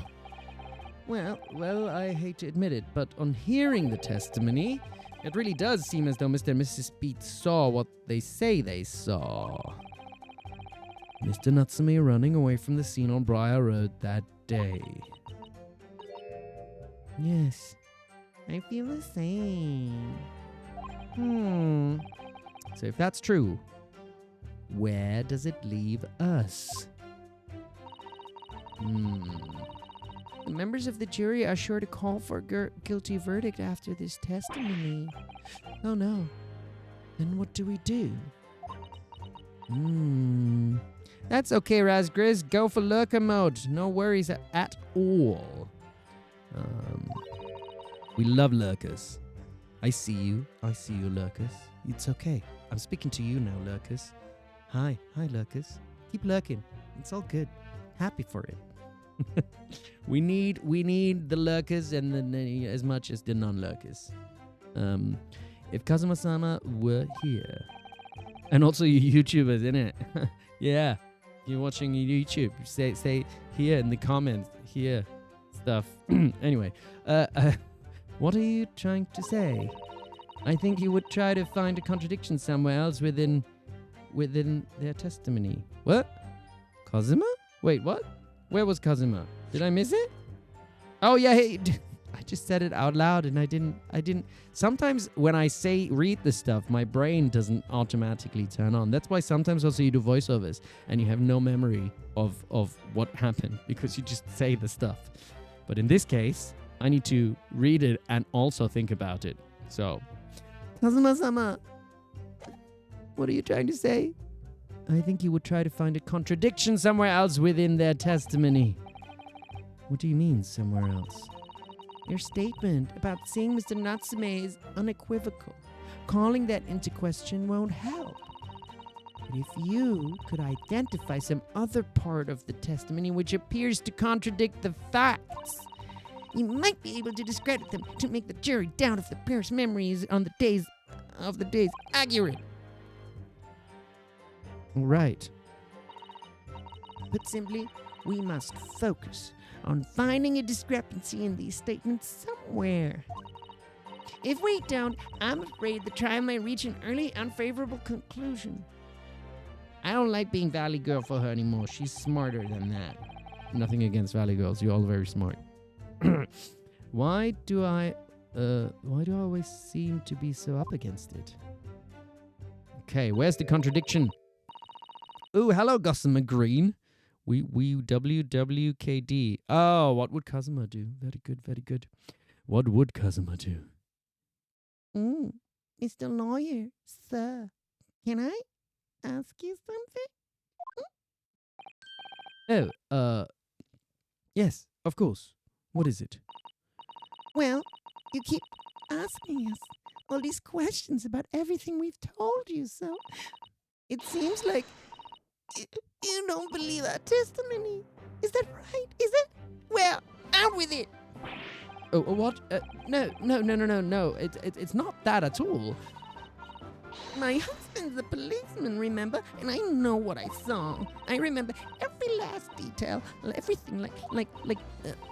Well, I hate to admit it, but on hearing the testimony, it really does seem as though Mr. and Mrs. Beat saw what they say they saw. Mr. Natsume running away from the scene on Briar Road that day. Yes, I feel the same. So if that's true, where does it leave us? The members of the jury are sure to call for a guilty verdict after this testimony. Oh no. Then what do we do? That's okay, Razgriz. Go for lurker mode. No worries at all. We love lurkers. I see you, lurkers. It's okay. I'm speaking to you now, lurkers. Hi, lurkers. Keep lurking. It's all good. Happy for it. we need the lurkers and as much as the non-lurkers. If Kazuma-sama were here, and also you YouTubers, innit? Yeah, you're watching YouTube. Say here in the comments. Here, stuff. Anyway, what are you trying to say? I think you would try to find a contradiction somewhere else within their testimony. What? Kazuma? Wait, what? Where was Kazuma? Did I miss it? Oh yeah, I just said it out loud and I didn't. Sometimes when I read the stuff, my brain doesn't automatically turn on. That's why sometimes also you do voiceovers and you have no memory of what happened because you just say the stuff. But in this case, I need to read it and also think about it. So, Kazuma-sama, what are you trying to say? I think you would try to find a contradiction somewhere else within their testimony. What do you mean, somewhere else? Your statement about seeing Mr. Natsume is unequivocal. Calling that into question won't help. But if you could identify some other part of the testimony which appears to contradict the facts, you might be able to discredit them to make the jury doubt if the pair's memories on the days accurate. Right. Put simply, we must focus on finding a discrepancy in these statements somewhere. If we don't, I'm afraid the trial may reach an early unfavorable conclusion. I don't like being Valley Girl for her anymore. She's smarter than that. Nothing against Valley Girls. You're all very smart. Why do I always seem to be so up against it? Okay, where's the contradiction? Ooh, hello, Gossamer Green. We WWKD. Oh, what would Kazuma do? Very good, very good. What would Kazuma do? Mr. Lawyer, sir, can I ask you something? Oh, yes, of course. What is it? Well, you keep asking us all these questions about everything we've told you, so it seems like you don't believe our testimony. Is that right? Is it? Well, out with it. Oh, what? No. It's not that at all. My husband's a policeman, remember? And I know what I saw. I remember every last detail, everything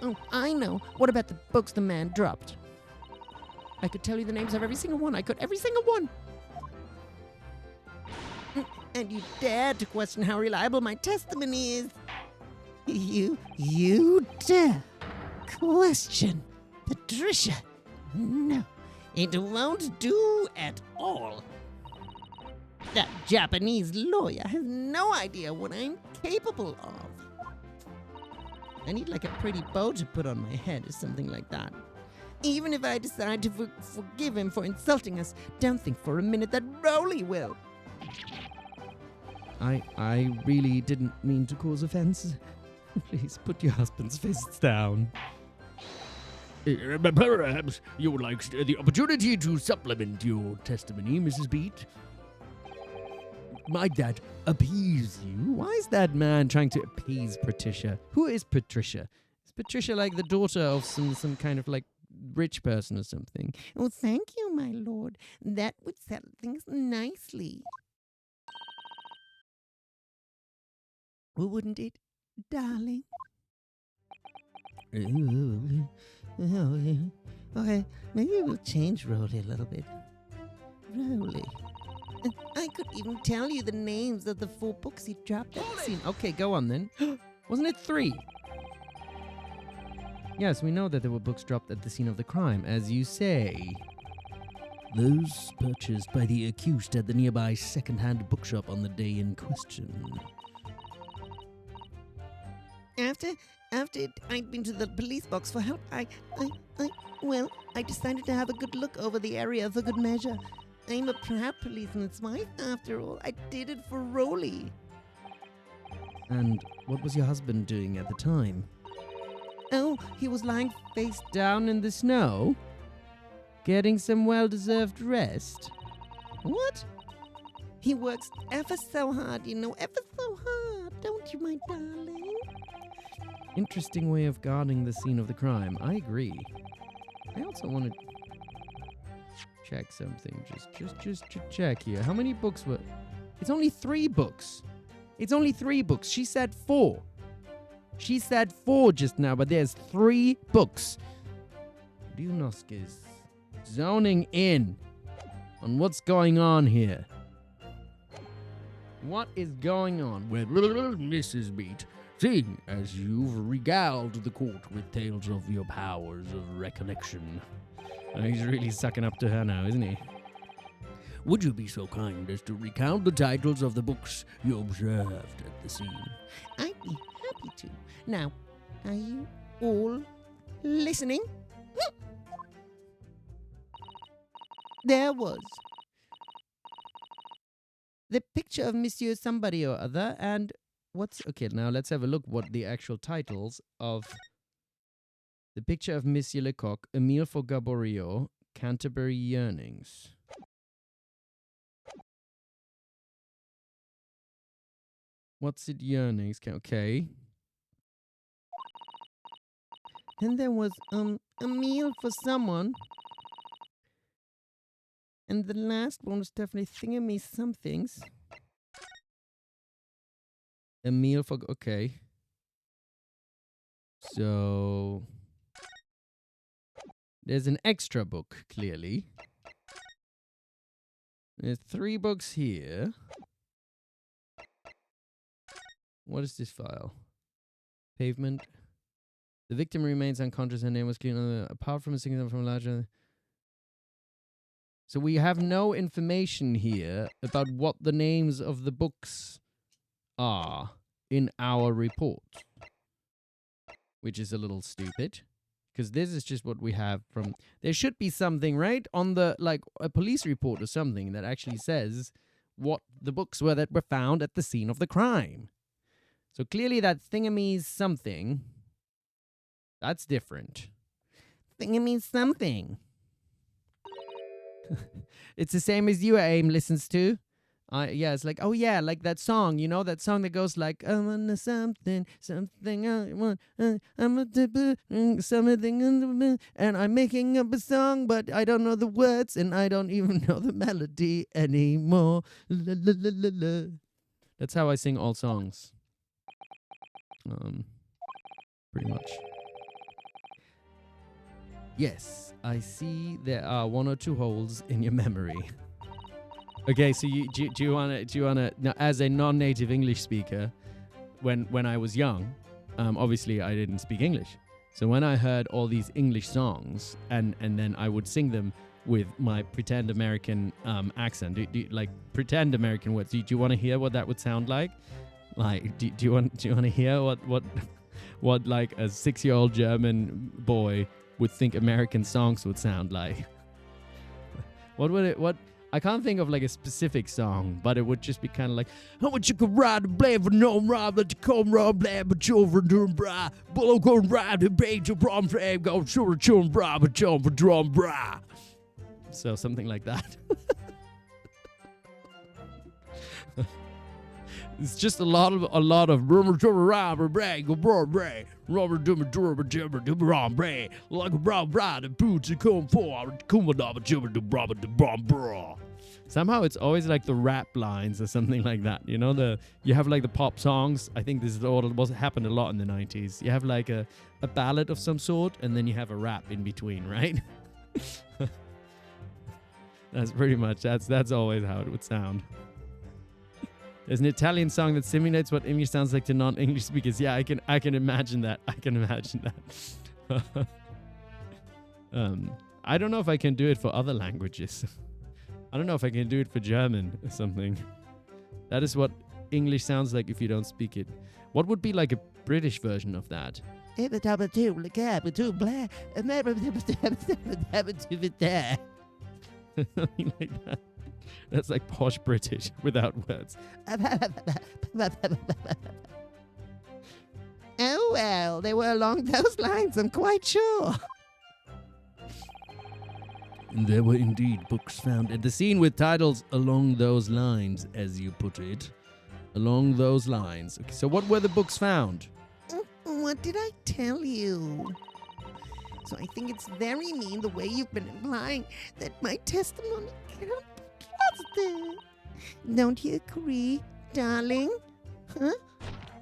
oh, I know. What about the books the man dropped? I could tell you the names of every single one. Every single one. And you dare to question how reliable my testimony is. You dare question Patricia? No, it won't do at all. That Japanese lawyer has no idea what I'm capable of. I need like a pretty bow to put on my head or something like that. Even if I decide to forgive him for insulting us, don't think for a minute that Rowley will. I really didn't mean to cause offense. Please put your husband's fists down. Perhaps you would like the opportunity to supplement your testimony, Mrs. Beat. Might that appease you? Why is that man trying to appease Patricia? Who is Patricia? Is Patricia like the daughter of some kind of like rich person or something? Oh, thank you, my lord. That would settle things nicely. Well, wouldn't it, darling? Okay, maybe we'll change Rowley a little bit. Rowley. I could even tell you the names of the 4 books he dropped at the scene. Okay, go on then. Wasn't it 3? Yes, we know that there were books dropped at the scene of the crime, as you say. Those purchased by the accused at the nearby second-hand bookshop on the day in question. After I'd been to the police box for help, I decided to have a good look over the area for good measure. I'm a proud policeman's wife, after all. I did it for Rowley. And what was your husband doing at the time? Oh, he was lying face Down in the snow? Getting some well-deserved rest? What? He works ever so hard, ever so hard, don't you, my darling? Interesting way of guarding the scene of the crime. I agree. I also want to check something. Just to check here. How many books were... It's only 3 books. It's only 3 books. She said 4. She said 4 just now, but there's 3 books. Ryunosuke is zoning in on what's going on here. What is going on? Well, Mrs. Beat, seeing as you've regaled the court with tales of your powers of recollection, He's really sucking up to her now, isn't he? would you be so kind as to recount the titles of the books you observed at the scene? I'd be happy to. Now, are you all listening? There was the picture of Monsieur somebody or other, and Okay, now let's have a look what the actual titles of the picture of Monsieur Lecoq, Emile for Gaboriot, Canterbury Yearnings. What's it, Yearnings? Okay. then there was a meal for someone, and the last one was definitely Thingamy somethings. Emile for... Okay. So... There's an extra book, clearly. There's 3 books here. What is this file? Pavement. The victim remains unconscious. Her name was clean. Apart from a signal from a larger... So we have no information here about what the names of the books are in our report. Which is a little stupid. Because this is just what we have from... There should be something, right? On the, like, a police report or something that actually says what the books were that were found at the scene of the crime. So clearly that thingamy's something. That's different. Thingamy's something. It's the same as you, AIM listens to. Yeah, it's like, oh yeah, like that song, you know, that song that goes like, I want something, something I want, I'm a something, and I'm making up a song, but I don't know the words, and I don't even know the melody anymore. La, la, la, la, la. That's how I sing all songs. Pretty much. Yes, I see there are 1 or 2 holes in your memory. Okay, so do you wanna now, as a non-native English speaker, when I was young, obviously I didn't speak English. So when I heard all these English songs and then I would sing them with my pretend American accent, like pretend American words. Do you want to hear what that would sound like? Like, do you want to hear what like a 6-year-old German boy would think American songs would sound like? What I can't think of like a specific song, but it would just be kind of like, how much you could ride the blade for no ride, but you come run blade, but you're for doing bra, bull go ride the braid, your prom frame, go sure chum bra, but jump for drum bra. So something like that. It's just a lot of rumor to robber brag bro bray rubber dummer durber jibber do brom bray like a brown bride and boots to come for kumadaba jibber do brabber do brom bra. Somehow it's always like the rap lines or something like that. You know, you have like the pop songs. I think this is what happened a lot in the 90s. You have like a ballad of some sort and then you have a rap in between, right? That's pretty much that's always how it would sound. There's an Italian song that simulates what English sounds like to non-English speakers. Yeah, I can imagine that. I can imagine that. I don't know if I can do it for other languages. I don't know if I can do it for German or something. That is what English sounds like if you don't speak it. What would be like a British version of that? Something like that. That's like posh British without words. Oh, well, they were along those lines, I'm quite sure. There were indeed books found. And the scene with titles along those lines, as you put it. Along those lines. Okay, so what were the books found? What did I tell you? So I think it's very mean the way you've been implying that my testimony cannot be trusted. Don't you agree, darling? Huh?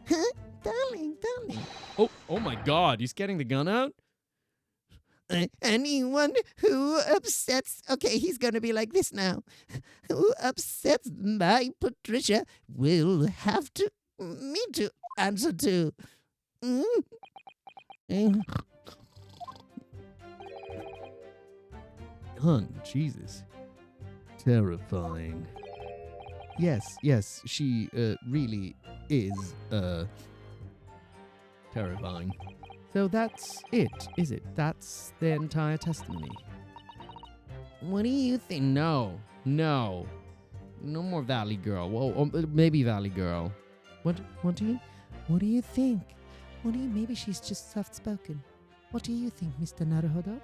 Huh? Darling. Oh my God, he's getting the gun out? Anyone who upsets... Okay, he's going to be like this now. Who upsets my Patricia will have me to answer to. Hun, Jesus. Terrifying. Yes, she really is terrifying. So that's it, is it? That's the entire testimony. What do you think? No more Valley Girl. Well, maybe Valley Girl. What do you think? Maybe she's just soft-spoken. What do you think, Mr. Naruhodo?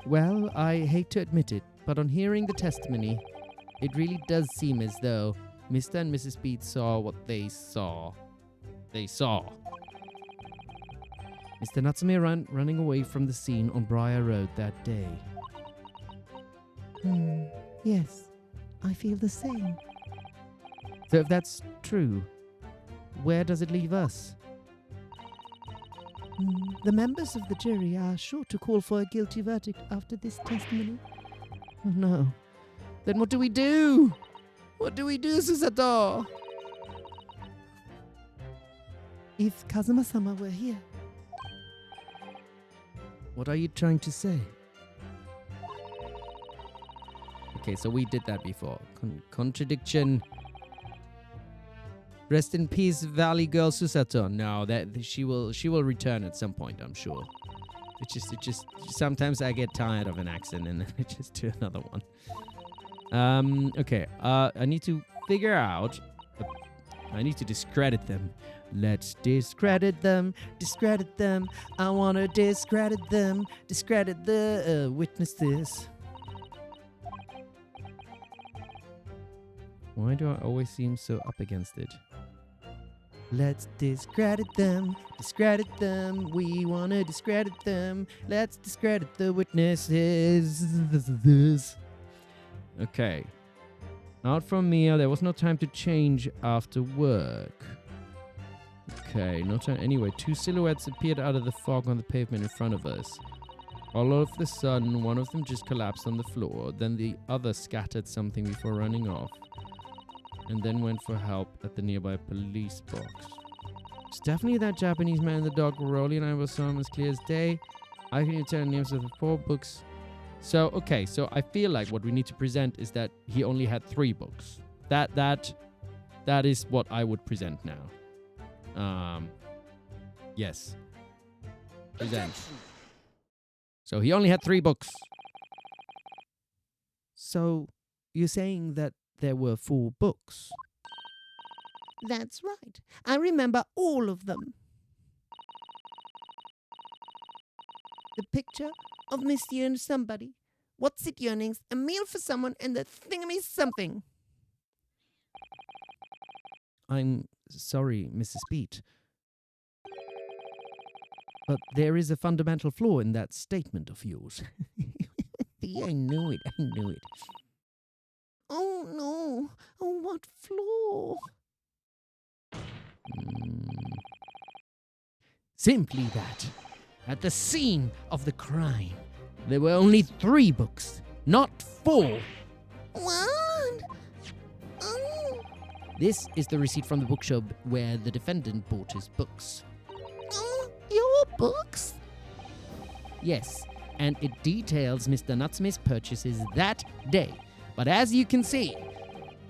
Well, I hate to admit it, but on hearing the testimony, it really does seem as though Mr. and Mrs. Beat saw what they saw. They saw Mr. Natsume running away from the scene on Briar Road that day. Yes, I feel the same. So if that's true, where does it leave us? The members of the jury are sure to call for a guilty verdict after this testimony. Oh no. Then what do we do? What do we do, Susato? If Kazuma-sama were here. What are you trying to say? Okay, so we did that before. Contradiction. Rest in peace, Valley Girl Susato. No, that she will return at some point, I'm sure. It just sometimes I get tired of an accent and then I just do another one. Okay. I need to figure out I need to discredit them. Let's discredit them. Discredit them. I want to discredit them. Discredit the witnesses. Why do I always seem so up against it? Let's discredit them. Discredit them. We want to discredit them. Let's discredit the witnesses. Okay. Out from Mia. There was no time to change after work. Okay, no time. Anyway, two silhouettes appeared out of the fog on the pavement in front of us. All of a sudden, one of them just collapsed on the floor. Then the other scattered something before running off. And then went for help at the nearby police box. It's definitely that Japanese man in the dog. Rolly and I saw him as clear as day. I can tell names of the 4 books. So, okay, so I feel like what we need to present is that he only had 3 books. That is what I would present now. Yes. Present. So he only had 3 books. So, you're saying that there were 4 books? That's right. I remember all of them. The picture of Monsieur and somebody. What's it yearnings? A meal for someone and the thingamy something. I'm sorry, Mrs. Beat. But there is a fundamental flaw in that statement of yours. I knew it. Oh no. Oh, what flaw? Simply that, at the scene of the crime, there were only 3 books, not 4. What? Oh. This is the receipt from the bookshop where the defendant bought his books. Oh, your books? Yes, and it details Mr. Natsume's purchases that day. But as you can see,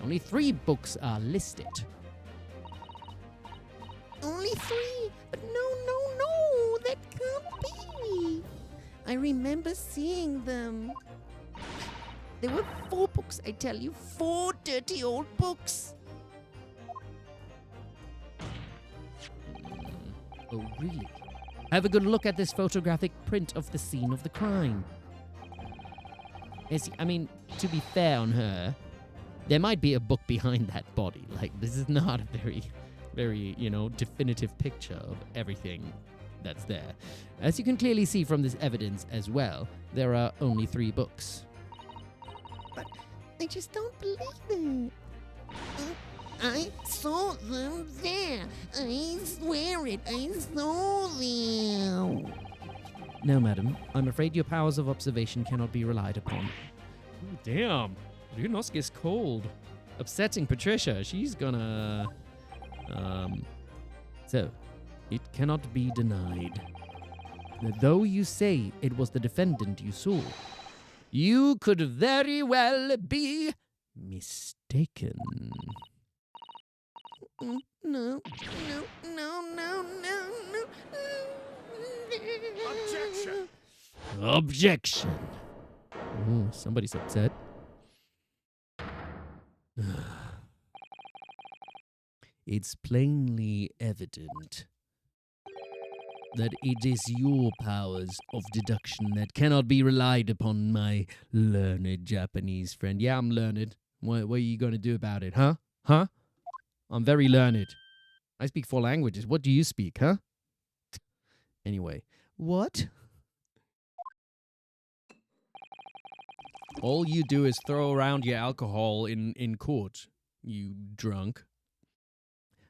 only 3 books are listed. Only 3? But no, that can't be. I remember seeing them. There were 4 books, I tell you. 4 dirty old books. Oh, really? Have a good look at this photographic print of the scene of the crime. Yes, I mean, to be fair on her, there might be a book behind that body. Like, this is not a very, definitive picture of everything that's there. As you can clearly see from this evidence as well, there are only 3 books. But I just don't believe it. I saw them there. I swear it. I saw them. No, madam. I'm afraid your powers of observation cannot be relied upon. Ooh, damn. Ryunosuke's cold. Upsetting Patricia. She's gonna... So, it cannot be denied that though you say it was the defendant you saw, you could very well be mistaken. No. Objection! Objection! Ooh, somebody's upset. It's plainly evident that it is your powers of deduction that cannot be relied upon, my learned Japanese friend. Yeah, I'm learned. What are you going to do about it, huh? Huh? I'm very learned. I speak 4 languages. What do you speak, huh? Anyway. What? All you do is throw around your alcohol in court, you drunk.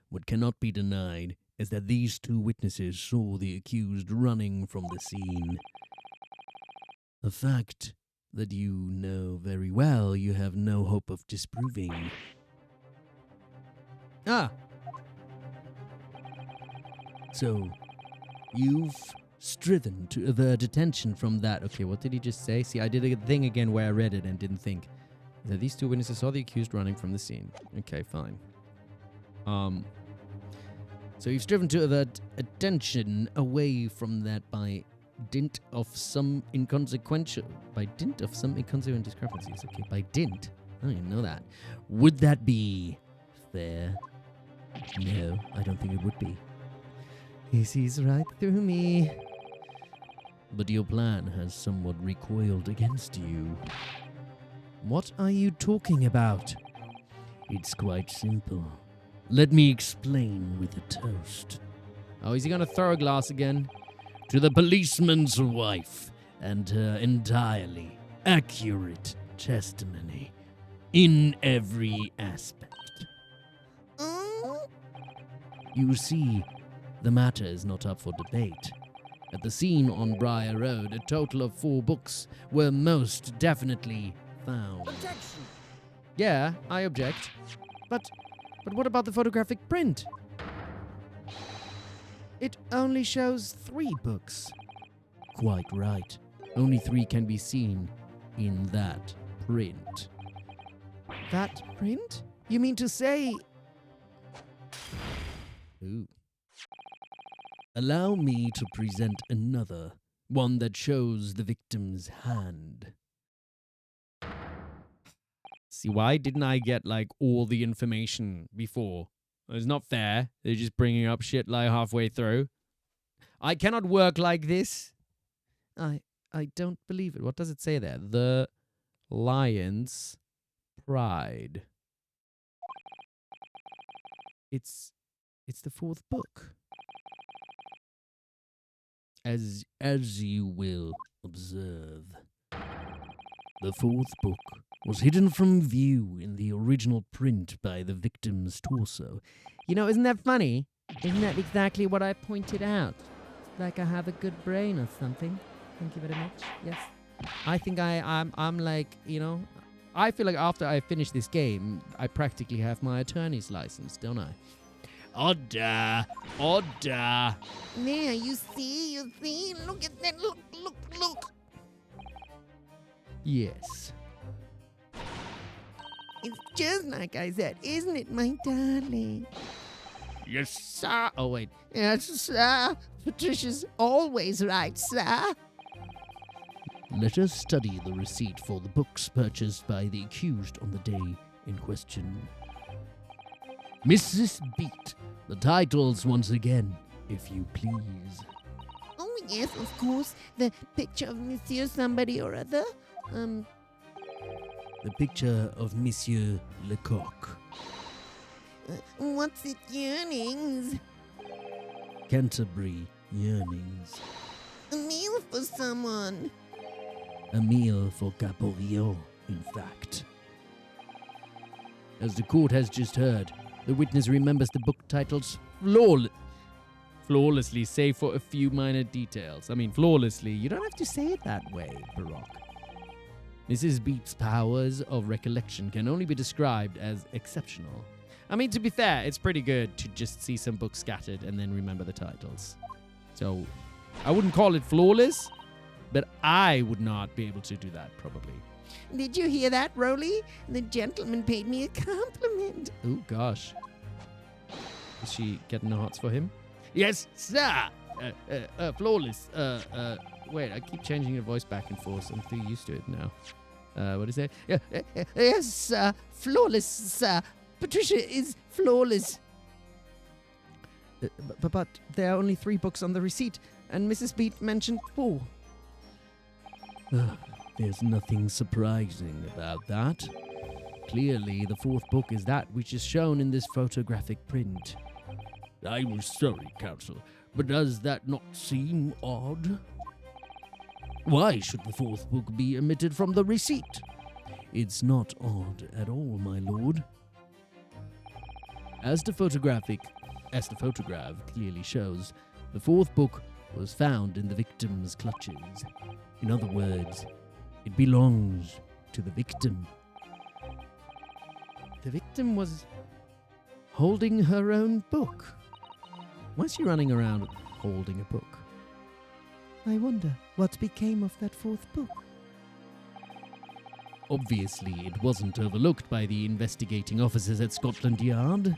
What cannot be denied is that these 2 witnesses saw the accused running from the scene. A fact that you know very well you have no hope of disproving. Ah. So, you've striven to avert attention from that. Okay, what did he just say? See, I did a thing again where I read it and didn't think. That these 2 witnesses saw the accused running from the scene. Okay, fine. So you've striven to avert attention away from that by dint of some inconsequent discrepancies. Okay, by dint. I don't even know that. Would that be fair? No, I don't think it would be. He sees right through me. But your plan has somewhat recoiled against you. What are you talking about? It's quite simple. Let me explain with a toast. Oh, is he gonna throw a glass again? To the policeman's wife and her entirely accurate testimony in every aspect. You see, the matter is not up for debate. At the scene on Briar Road, a total of 4 books were most definitely found. Objection! Yeah, I object. But what about the photographic print? It only shows 3 books. Quite right. Only 3 can be seen in that print. That print? You mean to say... Ooh. Allow me to present another, one that shows the victim's hand. See, why didn't I get, like, all the information before? It's not fair. They're just bringing up shit, like, halfway through. I cannot work like this. I don't believe it. What does it say there? The Lion's Pride. It's the 4th book. As you will observe, the 4th book was hidden from view in the original print by the victim's torso. You know, isn't that funny? Isn't that exactly what I pointed out? It's like I have a good brain or something. Thank you very much. Yes. I think I'm like, you know, I feel like after I finish this game, I practically have my attorney's license, don't I? Order! Order! There, you see, look at that, look. Yes. It's just like I said, isn't it, my darling? Yes, sir. Oh, wait. Yes, sir. Patricia's always right, sir. Let us study the receipt for the books purchased by the accused on the day in question. Mrs. Beat, the titles once again, if you please. Oh, yes, of course. The picture of Monsieur somebody or other. The picture of Monsieur Lecoq. What's it, yearnings? Canterbury Yearnings. A meal for someone. A meal for Caporion, in fact. As the court has just heard, the witness remembers the book titles Flawlessly, save for a few minor details. I mean, flawlessly. You don't have to say it that way, Baroque. Mrs. Beat's powers of recollection can only be described as exceptional. I mean, to be fair, it's pretty good to just see some books scattered and then remember the titles. So, I wouldn't call it flawless, but I would not be able to do that, probably. Did you hear that, Rolly? The gentleman paid me a compliment. Oh, gosh. Is she getting the hots for him? Yes, sir! Flawless. Wait, I keep changing your voice back and forth. I'm too used to it now. What is it? Yes, sir. Flawless, sir. Patricia is flawless. But there are only 3 books on the receipt, and Mrs. Beat mentioned 4. There's nothing surprising about that. Clearly, the 4th book is that which is shown in this photographic print. I'm sorry, counsel, but does that not seem odd? Why should the 4th book be omitted from the receipt? It's not odd at all, my lord. As the photograph clearly shows, the 4th book was found in the victim's clutches. In other words, it belongs to the victim. The victim was holding her own book. Why is she running around holding a book? I wonder what became of that 4th book. Obviously, it wasn't overlooked by the investigating officers at Scotland Yard.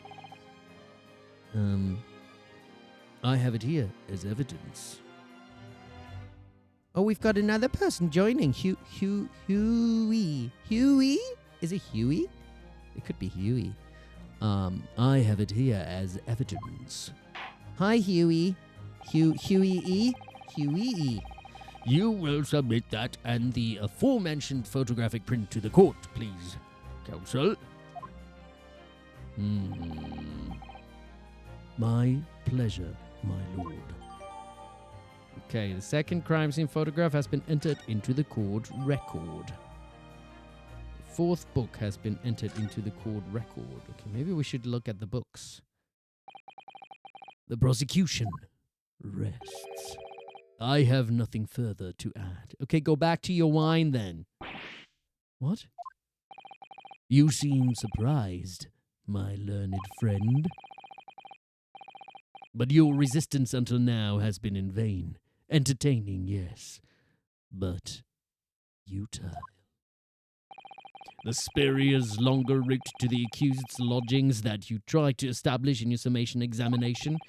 I have it here as evidence. Oh, we've got another person joining. Huey. Huey? Is it Huey? It could be Huey. I have it here as evidence. Hi, Huey. Huey. You will submit that and the aforementioned photographic print to the court, please, counsel. My pleasure, my lord. Okay, the second crime scene photograph has been entered into the court record. The fourth book has been entered into the court record. Okay, maybe we should look at the books. The prosecution rests. I have nothing further to add. Okay, go back to your wine then. What? You seem surprised, my learned friend. But your resistance until now has been in vain. Entertaining, yes, but futile. The spurious longer route to the accused's lodgings that you tried to establish in your summation examination,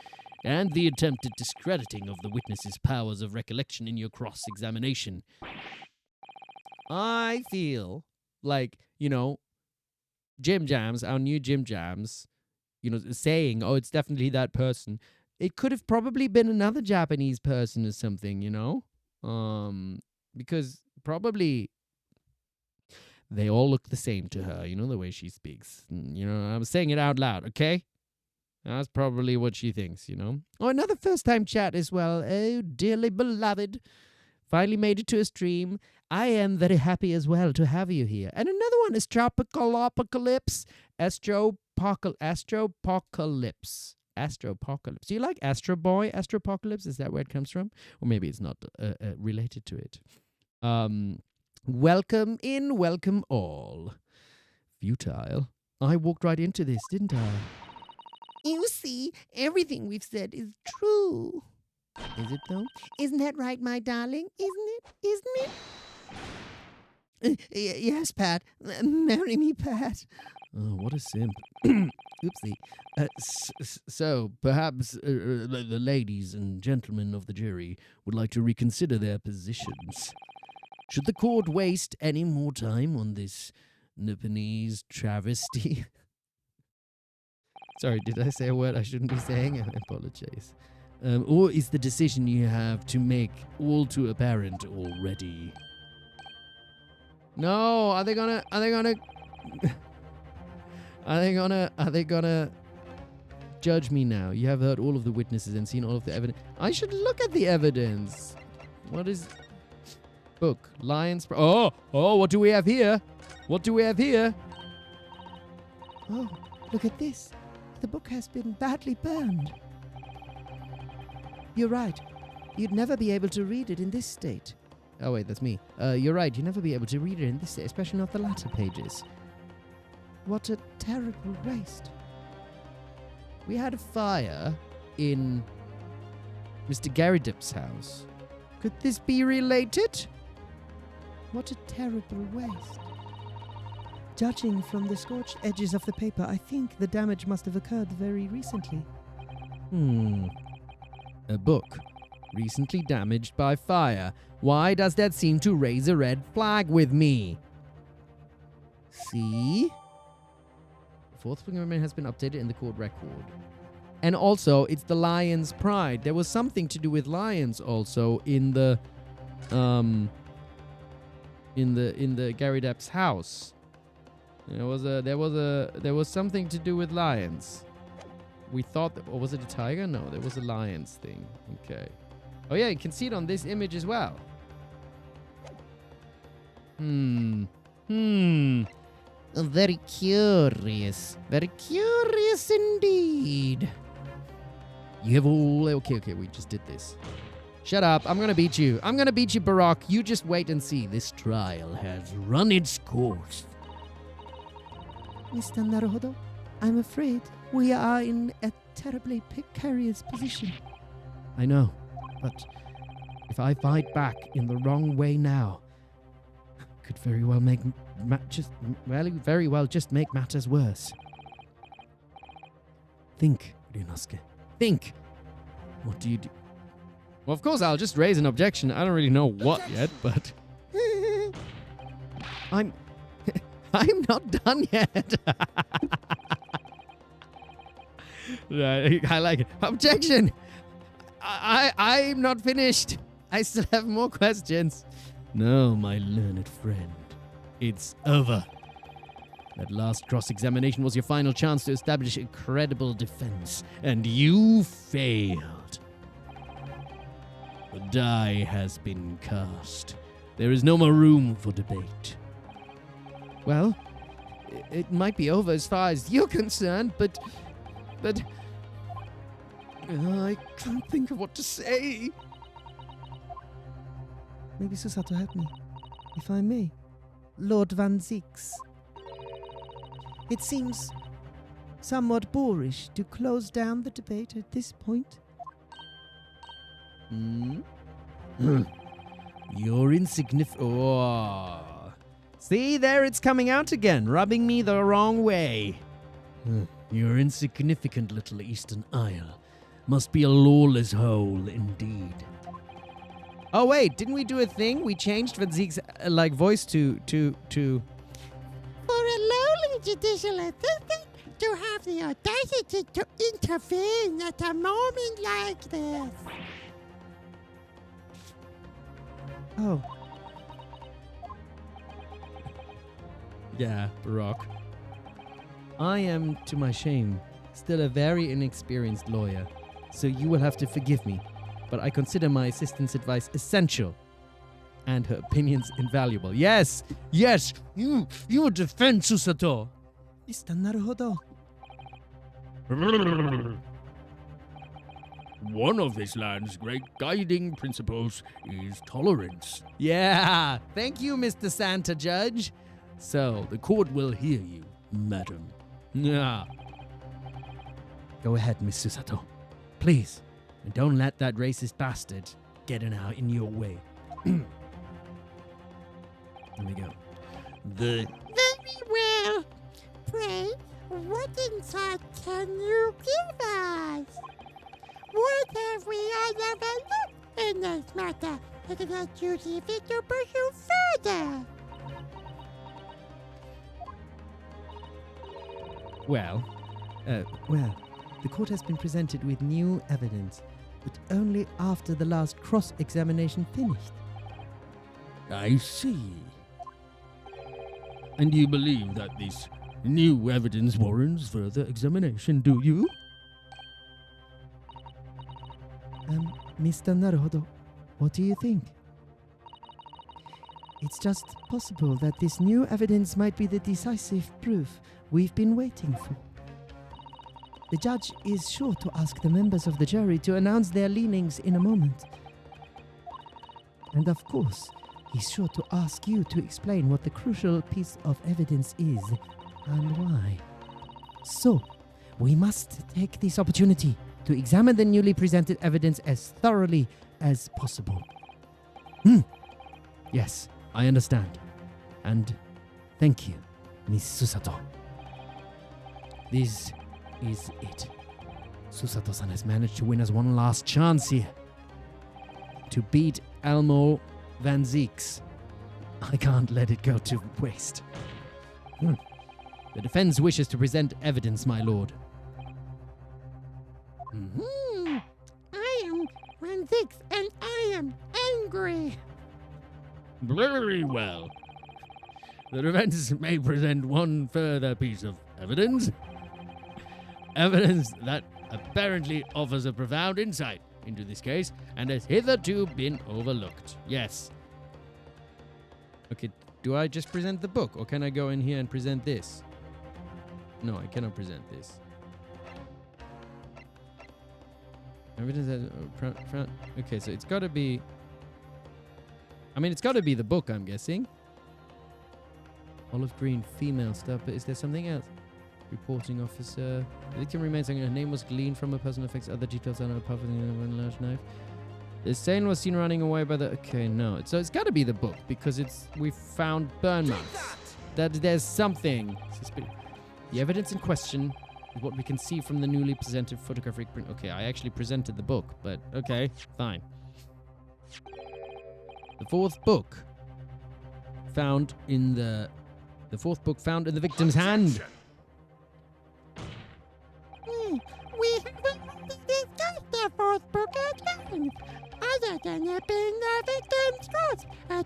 and the attempted discrediting of the witness's powers of recollection in your cross-examination. I feel like, Jim Jams, our new Jim Jams, saying, oh, it's definitely that person. It could have probably been another Japanese person or something, because probably they all look the same to her, the way she speaks. I'm saying it out loud, okay? That's probably what she thinks, Oh, another first-time chat as well. Oh, dearly beloved. Finally made it to a stream. I am very happy as well to have you here. And another one is Tropical-apocalypse. Astropocalypse. Astropocalypse. Do you like Astro Boy? Astropocalypse? Is that where it comes from? Or maybe it's not related to it. Welcome in, welcome all. Futile. I walked right into this, didn't I? You see, everything we've said is true. Is it though? Isn't that right, my darling? Isn't it? Yes, Pat. Marry me, Pat. Oh, what a simp. Oopsie. So, perhaps the ladies and gentlemen of the jury would like to reconsider their positions. Should the court waste any more time on this Nipponese travesty? Sorry, did I say a word I shouldn't be saying? I apologize. Or is the decision you have to make all too apparent already? No, are they gonna judge me now? You have heard all of the witnesses and seen all of the evidence. I should look at the evidence. What is book? Lions. Oh, what do we have here? What do we have here? Oh, look at this. The book has been badly burned. You're right. You'd never be able to read it in this state. Oh, wait, that's me. You're right. You'd never be able to read it in this state, especially not the latter pages. What a terrible waste. We had a fire in Mr. Garridip's house. Could this be related? What a terrible waste. Judging from the scorched edges of the paper, I think the damage must have occurred very recently. A book. Recently damaged by fire. Why does that seem to raise a red flag with me? See? The fourth agreement has been updated in the court record. And also, it's the lion's pride. There was something to do with lions also in the Gary Depp's house. There was something to do with lions. We thought or was it a tiger? No, there was a lions thing. Okay. Oh yeah, you can see it on this image as well. Very curious. Very curious indeed. You have all... Okay, we just did this. Shut up. I'm going to beat you. I'm going to beat you, Barack. You just wait and see. This trial has run its course. Mr. Naruhodo, I'm afraid we are in a terribly precarious position. I know, but if I fight back in the wrong way now, could very well make just make matters worse. Think, Ryunosuke. Think. What do you do? Well, of course, I'll just raise an objection. I don't really know what yet, but I'm not done yet. I like it. Objection! I'm not finished. I still have more questions. No, my learned friend. It's over. That last cross-examination was your final chance to establish a credible defense, and you failed. The die has been cast. There is no more room for debate. Well, it might be over as far as you're concerned, but I can't think of what to say. Maybe Susato help me, if I may. Lord Van Zix. It seems somewhat boorish to close down the debate at this point. You're insignificant. Oh. See, there it's coming out again, rubbing me the wrong way. Your insignificant little Eastern Isle must be a lawless hole indeed. Oh wait, didn't we do a thing? We changed Van Zieg's voice to. For a lowly judicial assistant to have the audacity to intervene at a moment like this. Oh. Yeah, Baroque. I am, to my shame, still a very inexperienced lawyer, so you will have to forgive me, but I consider my assistant's advice essential and her opinions invaluable. Yes, you defend Susato. Mr. Naruhodo. One of this land's great guiding principles is tolerance. Yeah, thank you, Mr. Santa Judge. So, The court will hear you, madam. yeah. Go ahead, Miss Susato. Please, and don't let that racist bastard get in your way. There we go. The Very well. Pray, what insight can you give us? What have we all overlooked in this matter that is our duty fit to pursue further? Well, the court has been presented with new evidence, but only after the last cross-examination finished. I see. And you believe that this new evidence warrants further examination, do you? Mr. Naruhodo, what do you think? It's just possible that this new evidence might be the decisive proof we've been waiting for. The judge is sure to ask the members of the jury to announce their leanings in a moment. And of course, he's sure to ask you to explain what the crucial piece of evidence is and why. So, we must take this opportunity to examine the newly presented evidence as thoroughly as possible. Yes, I understand. And thank you, Miss Susato. This is it. Susato-san has managed to win us one last chance here. To beat Elmo Van Zieks. I can't let it go to waste. The defense wishes to present evidence, my lord. I am Van Zix and I am angry. Very well. The defense may present one further piece of evidence. Evidence that apparently offers a profound insight into this case and has hitherto been overlooked. Yes. Okay, do I just present the book, or can I go in here and present this? No, I cannot present this. Evidence that... okay, so it's got to be... I mean, it's got to be the book, I'm guessing. Olive green female stuff, but is there something else? Reporting officer. The victim remains unknown. Her name was gleaned from a person affects other details on a puff of a large knife. The stain was seen running away by the... Okay, no. So it's got to be the book, because we found burn marks. That there's something. The evidence in question is what we can see from the newly presented photographic print. Okay, I actually presented the book, but okay, fine. The fourth book found in the victim's hand.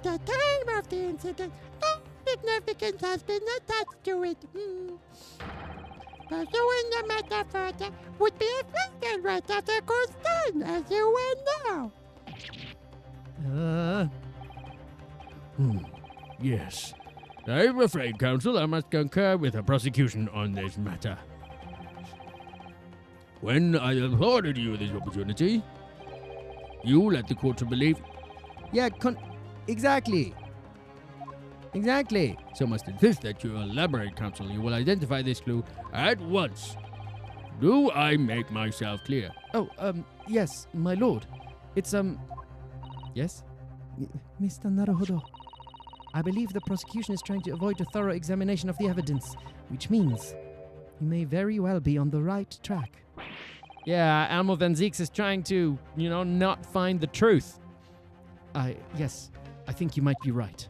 At the time of the incident, no significance has been attached to it. Pursuing the metaphor would be a flagrant right of the course done, as you well know. Yes. I'm afraid, counsel, I must concur with the prosecution on this matter. When I afforded you this opportunity, you led the court to believe. Yeah, exactly. Exactly. So must insist that you elaborate, counsel. You will identify this clue at once. Do I make myself clear? Oh, yes, my lord. It's, yes? Mr. Naruhodo, I believe the prosecution is trying to avoid a thorough examination of the evidence, which means you may very well be on the right track. Yeah, Elmo Van Zeeks is trying to, not find the truth. Yes, I think you might be right.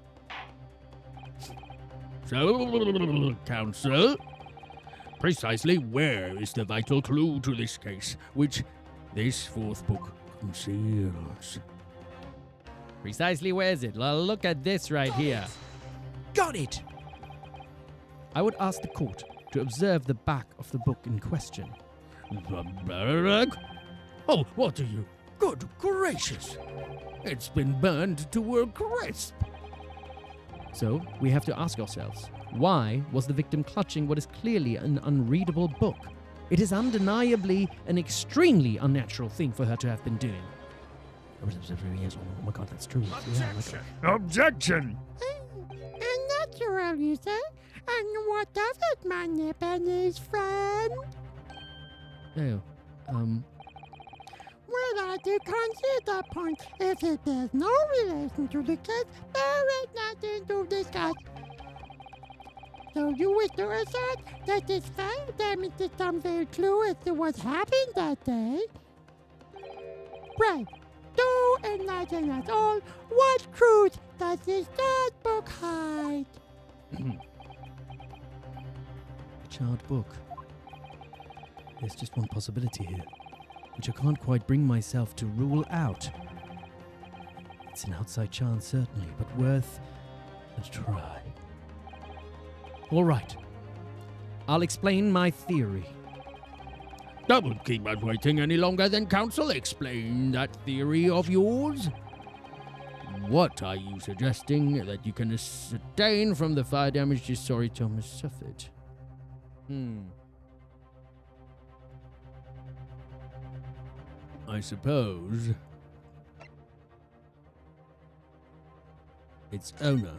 So, counsel, precisely where is the vital clue to this case, which this fourth book conceals? Precisely where is it? Look at this right here. Got it! I would ask the court to observe the back of the book in question. The back? Oh, what are you? Good gracious! It's been burned to a crisp. So, we have to ask ourselves, why was the victim clutching what is clearly an unreadable book? It is undeniably an extremely unnatural thing for her to have been doing. Oh my god, that's true. Objection! Objection! Unnatural, you say? And what of it, my Japanese friend? Oh, Well, I do concede that point. If it bears no relation to the case, there is nothing to discuss. So you wish to assert that this fire damages some very clue as to what happened that day? Right. Do enlighten us all. What truth does this third book hide? charred book. There's just one possibility here, which I can't quite bring myself to rule out. It's an outside chance, certainly, but worth a try. All right. I'll explain my theory. Don't keep us waiting any longer then, counsel. Explain that theory of yours. What are you suggesting that you can ascertain from the fire damage this sorry Thomas suffered? I suppose its owner.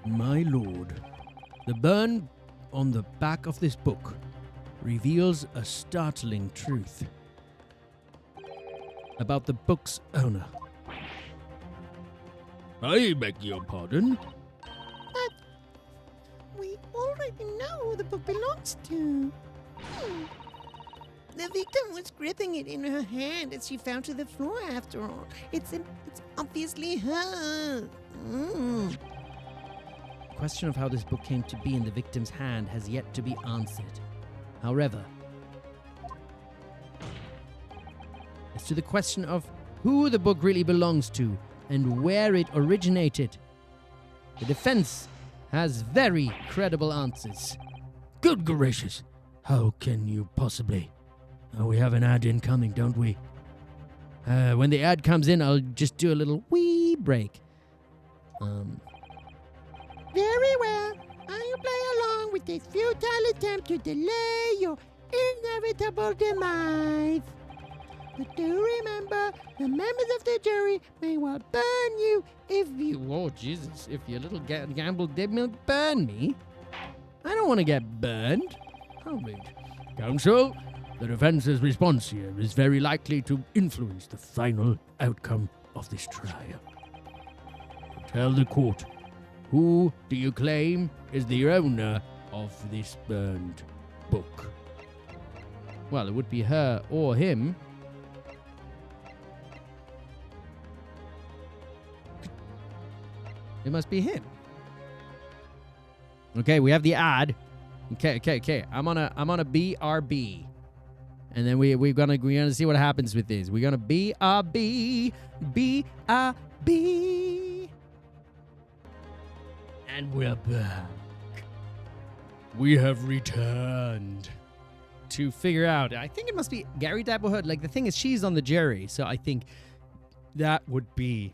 My lord, the burn on the back of this book reveals a startling truth about the book's owner. I beg your pardon? But we already know who the book belongs to. The victim was gripping it in her hand as she fell to the floor after all. It's obviously her. The question of how this book came to be in the victim's hand has yet to be answered. However, as to the question of who the book really belongs to and where it originated, the defense has very credible answers. Good gracious! How can you possibly? Oh, we have an ad incoming, don't we? When the ad comes in, I'll just do a little wee break. Very well. I'll play along with this futile attempt to delay your inevitable demise. But do remember, the members of the jury may well burn you if you... Oh, Jesus, if your little gamble did burn me. I don't want to get burned. How rude. Counsel, the defense's response here is very likely to influence the final outcome of this trial. Tell the court, who do you claim is the owner of this burned book? Well, it would be her or him. It must be him. Okay, we have the ad. Okay. I'm on a BRB. And then we're gonna see what happens with this. We're gonna BRB. And we're back. We have returned. To figure out, I think it must be Gary Deb or her. Like, the thing is, she's on the jury, so I think that would be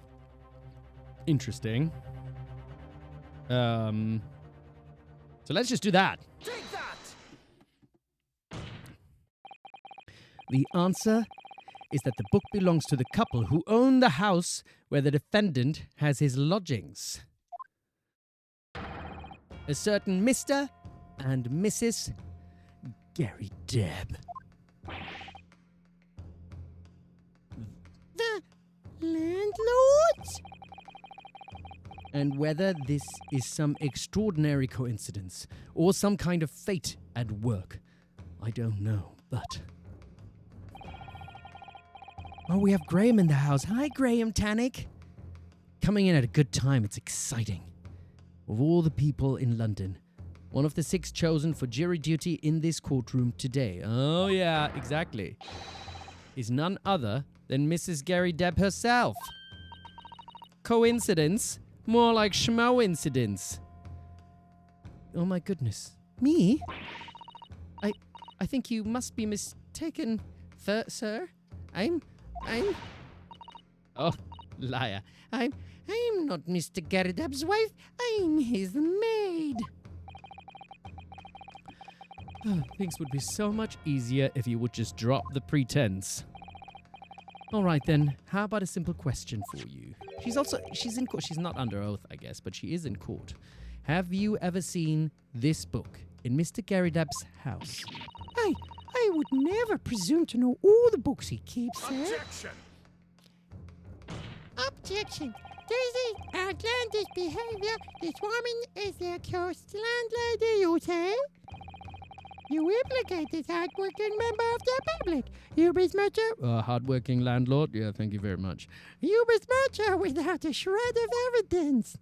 interesting. So let's just do that. Take that! The answer is that the book belongs to the couple who own the house where the defendant has his lodgings. A certain Mr. and Mrs. Gary Deb. The landlords? And whether this is some extraordinary coincidence or some kind of fate at work, I don't know, but... Oh, we have Graham in the house. Hi, Graham Tannick. Coming in at a good time. It's exciting. Of all the people in London, one of the 6 chosen for jury duty in this courtroom today. Oh, yeah, exactly. Is none other than Mrs. Gary Deb herself. Coincidence? More like schmo-incidence. Oh, my goodness. Me? I think you must be mistaken, sir. I'm... Oh, liar. I'm not Mr. Gary Deb's wife. I'm his maid. Oh, things would be so much easier if you would just drop the pretense. All right, then. How about a simple question for you? She's in court. She's not under oath, I guess, but she is in court. Have you ever seen this book in Mr. Gary Deb's house? I would never presume to know all the books he keeps, sir. Objection! Objection! This is outlandish behavior. This woman is the accused landlady, you say? You implicate this hard-working member of the public. You besmirch her. Hard-working landlord? Yeah, thank you very much. You besmirch her without a shred of evidence.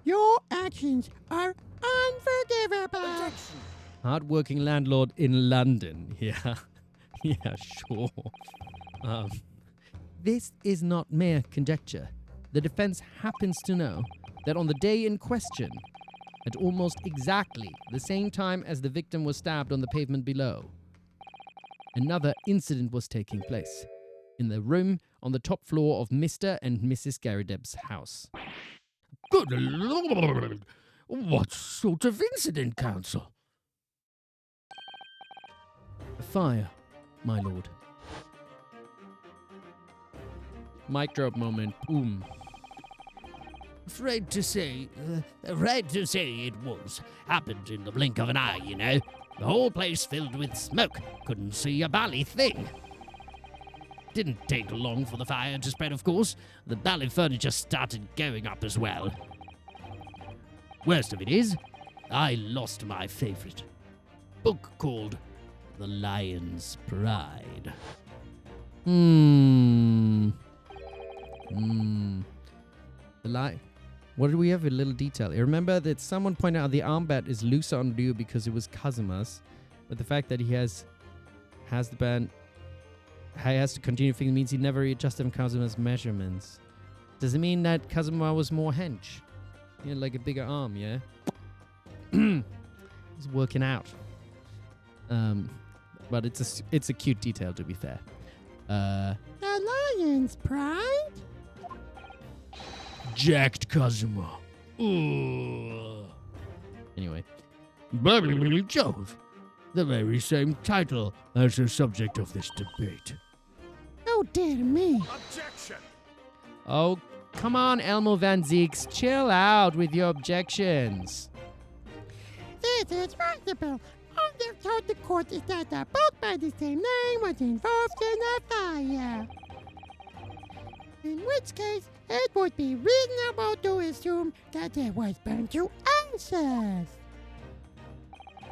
Your actions are unforgivable. Objection! Hard-working landlord in London. Yeah. Yeah, sure. This is not mere conjecture. The defense happens to know that on the day in question, at almost exactly the same time as the victim was stabbed on the pavement below, another incident was taking place in the room on the top floor of Mr. and Mrs. Gary Deb's house. Good Lord! What sort of incident, counsel? A fire, my lord. Mic drop moment. Boom. Afraid to say it was. Happened in the blink of an eye, you know. The whole place filled with smoke. Couldn't see a bally thing. Didn't take long for the fire to spread, of course. The bally furniture started going up as well. Worst of it is, I lost my favorite book called The Lion's Pride. What do we have? A little detail. I remember that someone pointed out the armband is looser on Ryu because it was Kazuma's, but the fact that he has the band, he has to continue fixing means he never adjusted Kazuma's measurements. Does it mean that Kazuma was more hench? He had like a bigger arm, yeah? He's working out. But it's a cute detail, to be fair. The Lion's Pride? Jacked Kazuma. Ooh. Anyway. By Jove. The very same title as the subject of this debate. Oh, dear me. Objection! Oh, come on, Elmo Van Zeeks. Chill out with your objections. This is possible. All they've told the court is that a book by the same name was involved in a fire. In which case, it would be reasonable to assume that it was burned to ashes.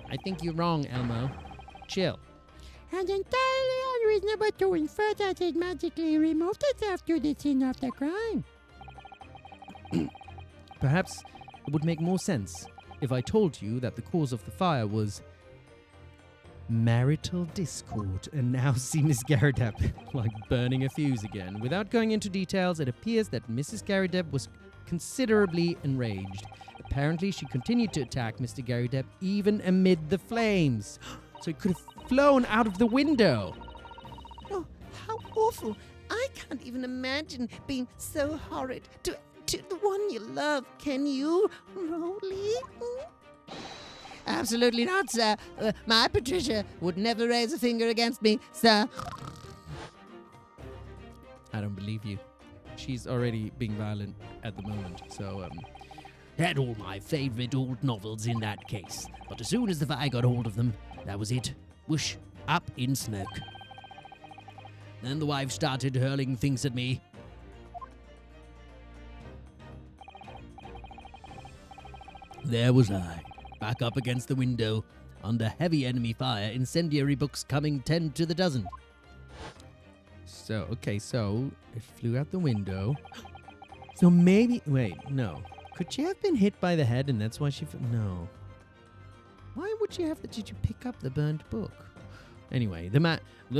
I think you're wrong, Elmo. Chill. And entirely unreasonable to infer that it magically removed itself to the scene of the crime. Perhaps it would make more sense if I told you that the cause of the fire was marital discord, and now see Miss Garrideb like burning a fuse again. Without going into details, it appears that Mrs. Garrideb was considerably enraged. Apparently, she continued to attack Mr. Garrideb even amid the flames. So it could have flown out of the window. Oh, how awful. I can't even imagine being so horrid to the one you love. Can you, Rolly? Absolutely not, sir. My Patricia would never raise a finger against me, sir. I don't believe you. She's already being violent at the moment, so, Had all my favourite old novels in that case, but as soon as the fire got hold of them, that was it. Whoosh, up in smoke. Then the wife started hurling things at me. There was I, back up against the window, under heavy enemy fire, incendiary books coming 10 to the dozen. so it flew out the window. So maybe, wait, no. Could she have been hit by the head and that's why she, no. Why would she have, did you pick up the burnt book? Anyway, the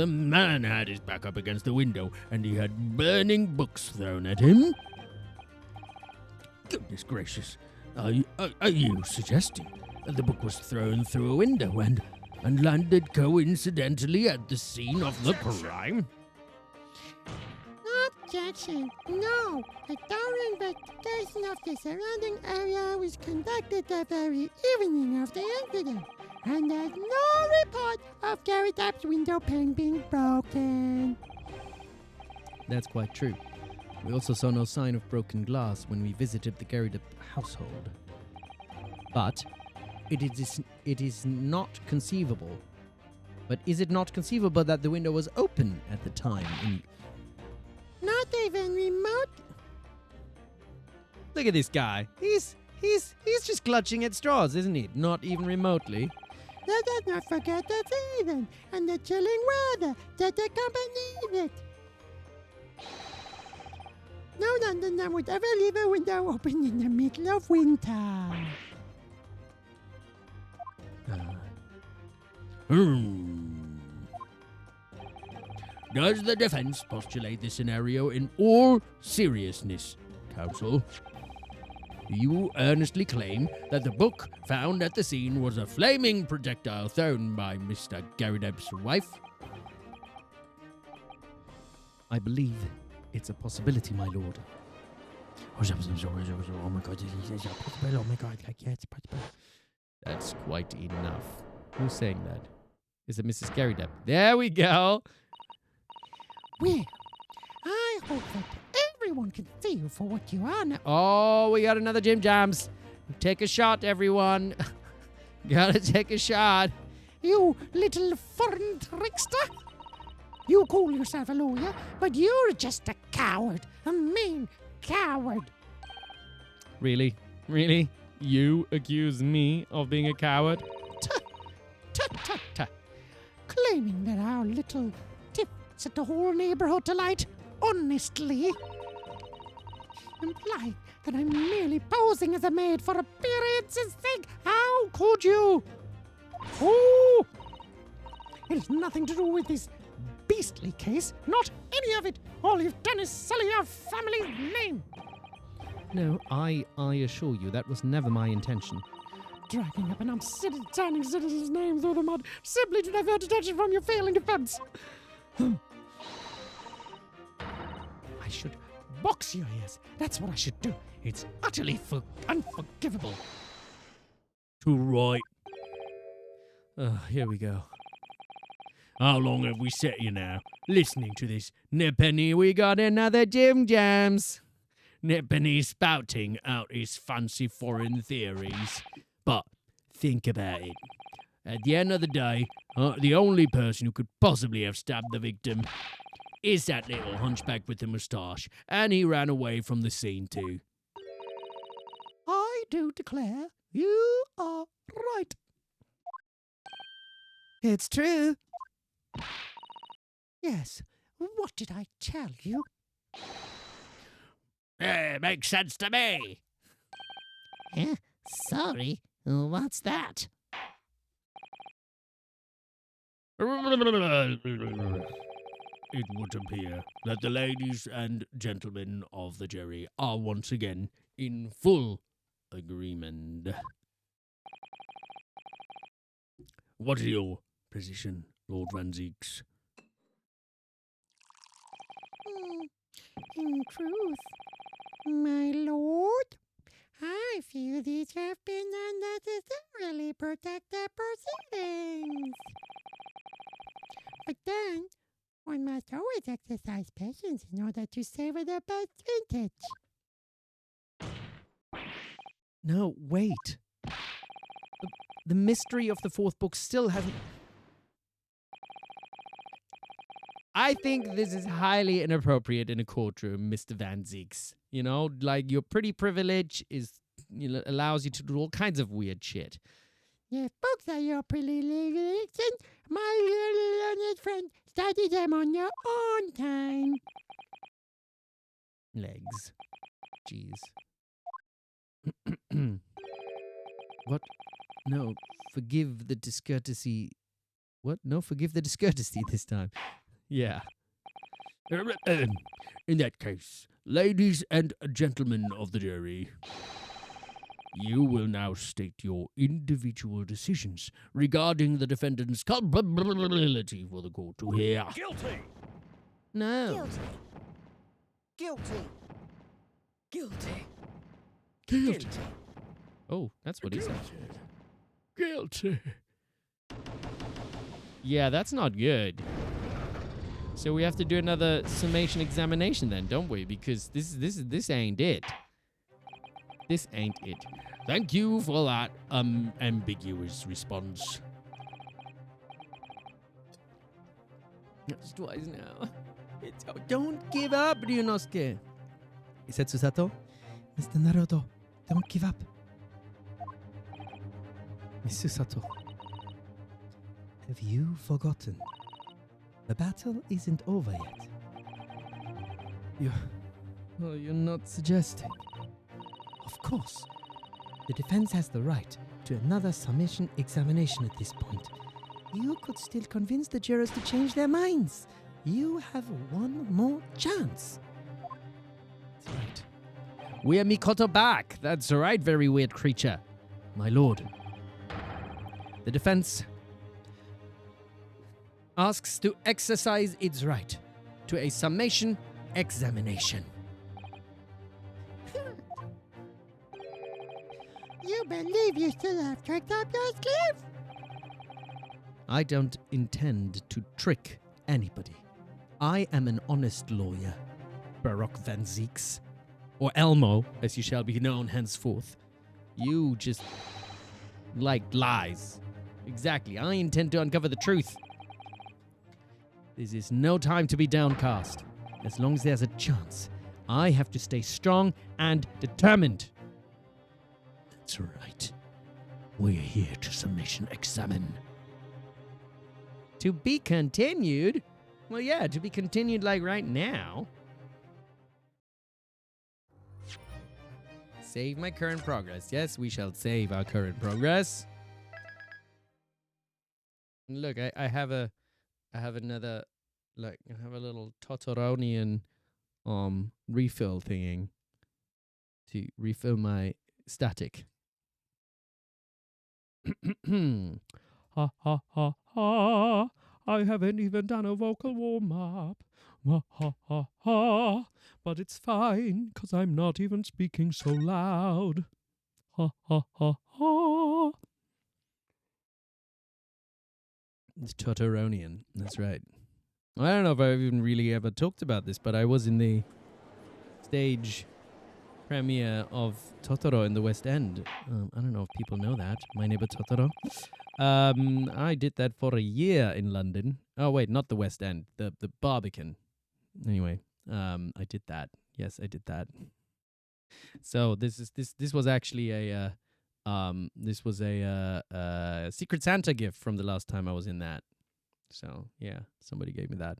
man had his back up against the window and he had burning books thrown at him. Goodness gracious. Are you suggesting that the book was thrown through a window and landed coincidentally at the scene of the crime? Objection. No. A thorough investigation of the surrounding area was conducted the very evening of the incident, and there's no report of Garrideb's window pane being broken. That's quite true. We also saw no sign of broken glass when we visited the Garrideb household. But it is not conceivable. But is it not conceivable that the window was open at the time? Not even remote. Look at this guy. He's just clutching at straws, isn't he? Not even remotely. Let us not forget the season and the chilling weather that accompanied it. No Londoner would ever leave a window open in the middle of winter. Does the defense postulate this scenario in all seriousness, counsel? Do you earnestly claim that the book found at the scene was a flaming projectile thrown by Mr. Garrideb's wife? I believe it's a possibility, my lord. Oh my god, oh my god, it's possible. That's quite enough. Who's saying that? Is it Mrs. Garrideb? There we go. Well, I hope that everyone can see you for what you are now. Oh, we got another Jim Jams. Take a shot, everyone. Gotta take a shot. You little foreign trickster. You call yourself a lawyer, but you're just a coward. A mean coward. Really? Really? You accuse me of being a coward? Tut. Claiming that our little tip set the whole neighborhood to light, honestly. Implying that I'm merely posing as a maid for appearance's sake. How could you? Oh! It has nothing to do with this beastly case. Not any of it. All you've done is sully our family's name. No, I assure you that was never my intention. Dragging up an outstanding citizen's name through the mud simply to divert attention from your failing defense. I should box your ears. That's what I should do. It's utterly unforgivable. Too right. Here we go. How long have we sat here now, listening to this Nippenny, we got another Jim Jams. Nippenny spouting out his fancy foreign theories? But think about it. At the end of the day, the only person who could possibly have stabbed the victim is that little hunchback with the moustache, and he ran away from the scene too. I do declare you are right. It's true. Yes. What did I tell you? Makes sense to me. Sorry. What's that? It would appear that the ladies and gentlemen of the jury are once again in full agreement. What is your position, Lord Van Zeeks? In truth, my lord, I feel these have been unnecessarily protected proceedings. But then, one must always exercise patience in order to savor the best vintage. No, wait. The mystery of the fourth book still hasn't... I think this is highly inappropriate in a courtroom, Mr. Van Zeeks. You know, like your pretty privilege allows you to do all kinds of weird shit. If books are your predilection, my learned friend, study them on your own time. Legs. Jeez. What? No, forgive the discourtesy. What? No, forgive the discourtesy this time. Yeah. In that case, ladies and gentlemen of the jury, you will now state your individual decisions regarding the defendant's culpability for the court to hear. Guilty! No. Guilty! Guilty! Guilty. Oh, that's what he said. Guilty. Yeah, that's not good. So we have to do another summation examination then, don't we? Because this ain't it. This ain't it. Thank you for that ambiguous response. It's twice now. Don't give up, Ryunosuke. Is that Susato? Mr. Naruhodo, don't give up. Miss Susato. Have you forgotten? The battle isn't over yet. You're not suggesting. Of course. The defense has the right to another summation examination at this point. You could still convince the jurors to change their minds. You have one more chance. That's right. We are Mikoto back. That's right, very weird creature. My lord. The defense asks to exercise its right to a summation examination. You believe you still have tricked up your sleeve? I don't intend to trick anybody. I am an honest lawyer, Baroque Van Zeeks. Or Elmo, as you shall be known henceforth. You just like lies. Exactly. I intend to uncover the truth. This is no time to be downcast. As long as there's a chance, I have to stay strong and determined. That's right. We're here to summation examine. To be continued? Well, yeah, to be continued like right now. Save my current progress. Yes, we shall save our current progress. Look, I have another, like, I have a little Totoroonian refill thingy to refill my static. Ha ha ha ha. I haven't even done a vocal warm-up. Ha ha ha ha. But it's fine, 'cause I'm not even speaking so loud. Ha ha ha ha. It's Totoroonian. That's right. I don't know if I've even really ever talked about this, but I was in the stage premiere of Totoro in the West End. I don't know if people know that. My Neighbor Totoro. I did that for a year in London. Oh, wait, not the West End. The Barbican. Anyway, I did that. Yes, I did that. So this was actually a Secret Santa gift from the last time I was in that. So yeah, somebody gave me that.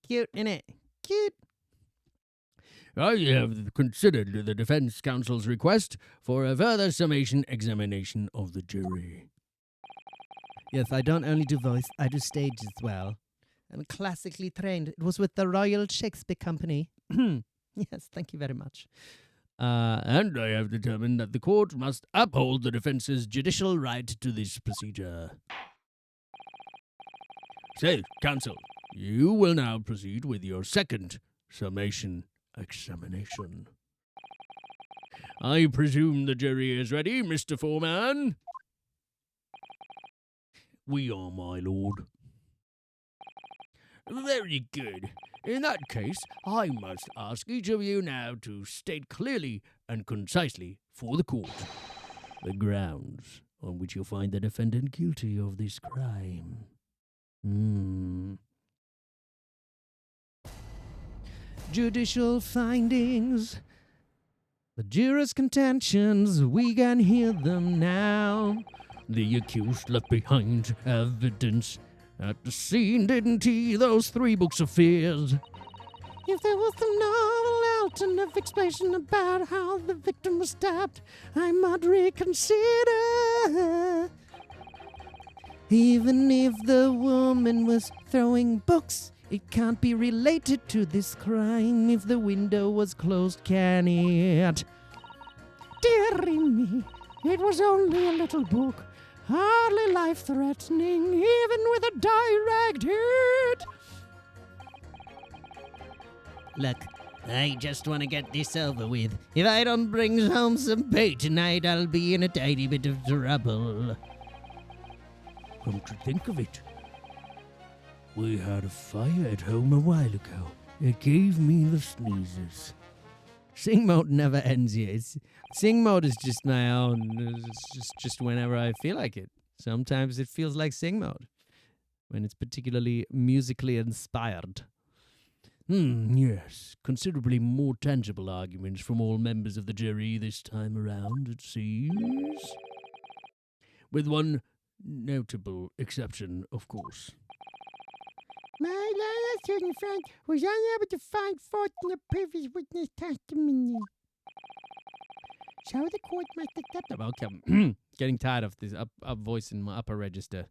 Cute, innit? Cute. I have considered the defense counsel's request for a further summation examination of the jury. Yes, I don't only do voice, I do stage as well. I'm classically trained. It was with the Royal Shakespeare Company. Yes, thank you very much. And I have determined that the court must uphold the defense's judicial right to this procedure. So, counsel, you will now proceed with your second summation examination. I presume the jury is ready, Mr. Foreman? We are, my lord. Very good. In that case, I must ask each of you now to state clearly and concisely for the court the grounds on which you find the defendant guilty of this crime. Judicial findings. The jurors' contentions, we can hear them now. The accused left behind evidence at the scene, didn't he? Those 3 books of fears. If there was some novel alternative explanation about how the victim was stabbed, I might reconsider. Even if the woman was throwing books, it can't be related to this crime. If the window was closed, can it? Dearie me, it was only a little book, hardly life-threatening, even with a direct hit. Look, I just want to get this over with. If I don't bring home some pay tonight, I'll be in a tiny bit of trouble. Come to think of it, we had a fire at home a while ago. It gave me the sneezes. Sing mode never ends here. Sing mode is just my own. It's just whenever I feel like it. Sometimes it feels like sing mode when it's particularly musically inspired. Yes. Considerably more tangible arguments from all members of the jury this time around, it seems. With one notable exception, of course. My lawyer student friend was unable to find fault in the previous witness testimony. So the court must accept it. Okay, getting tired of this up voice in my upper register.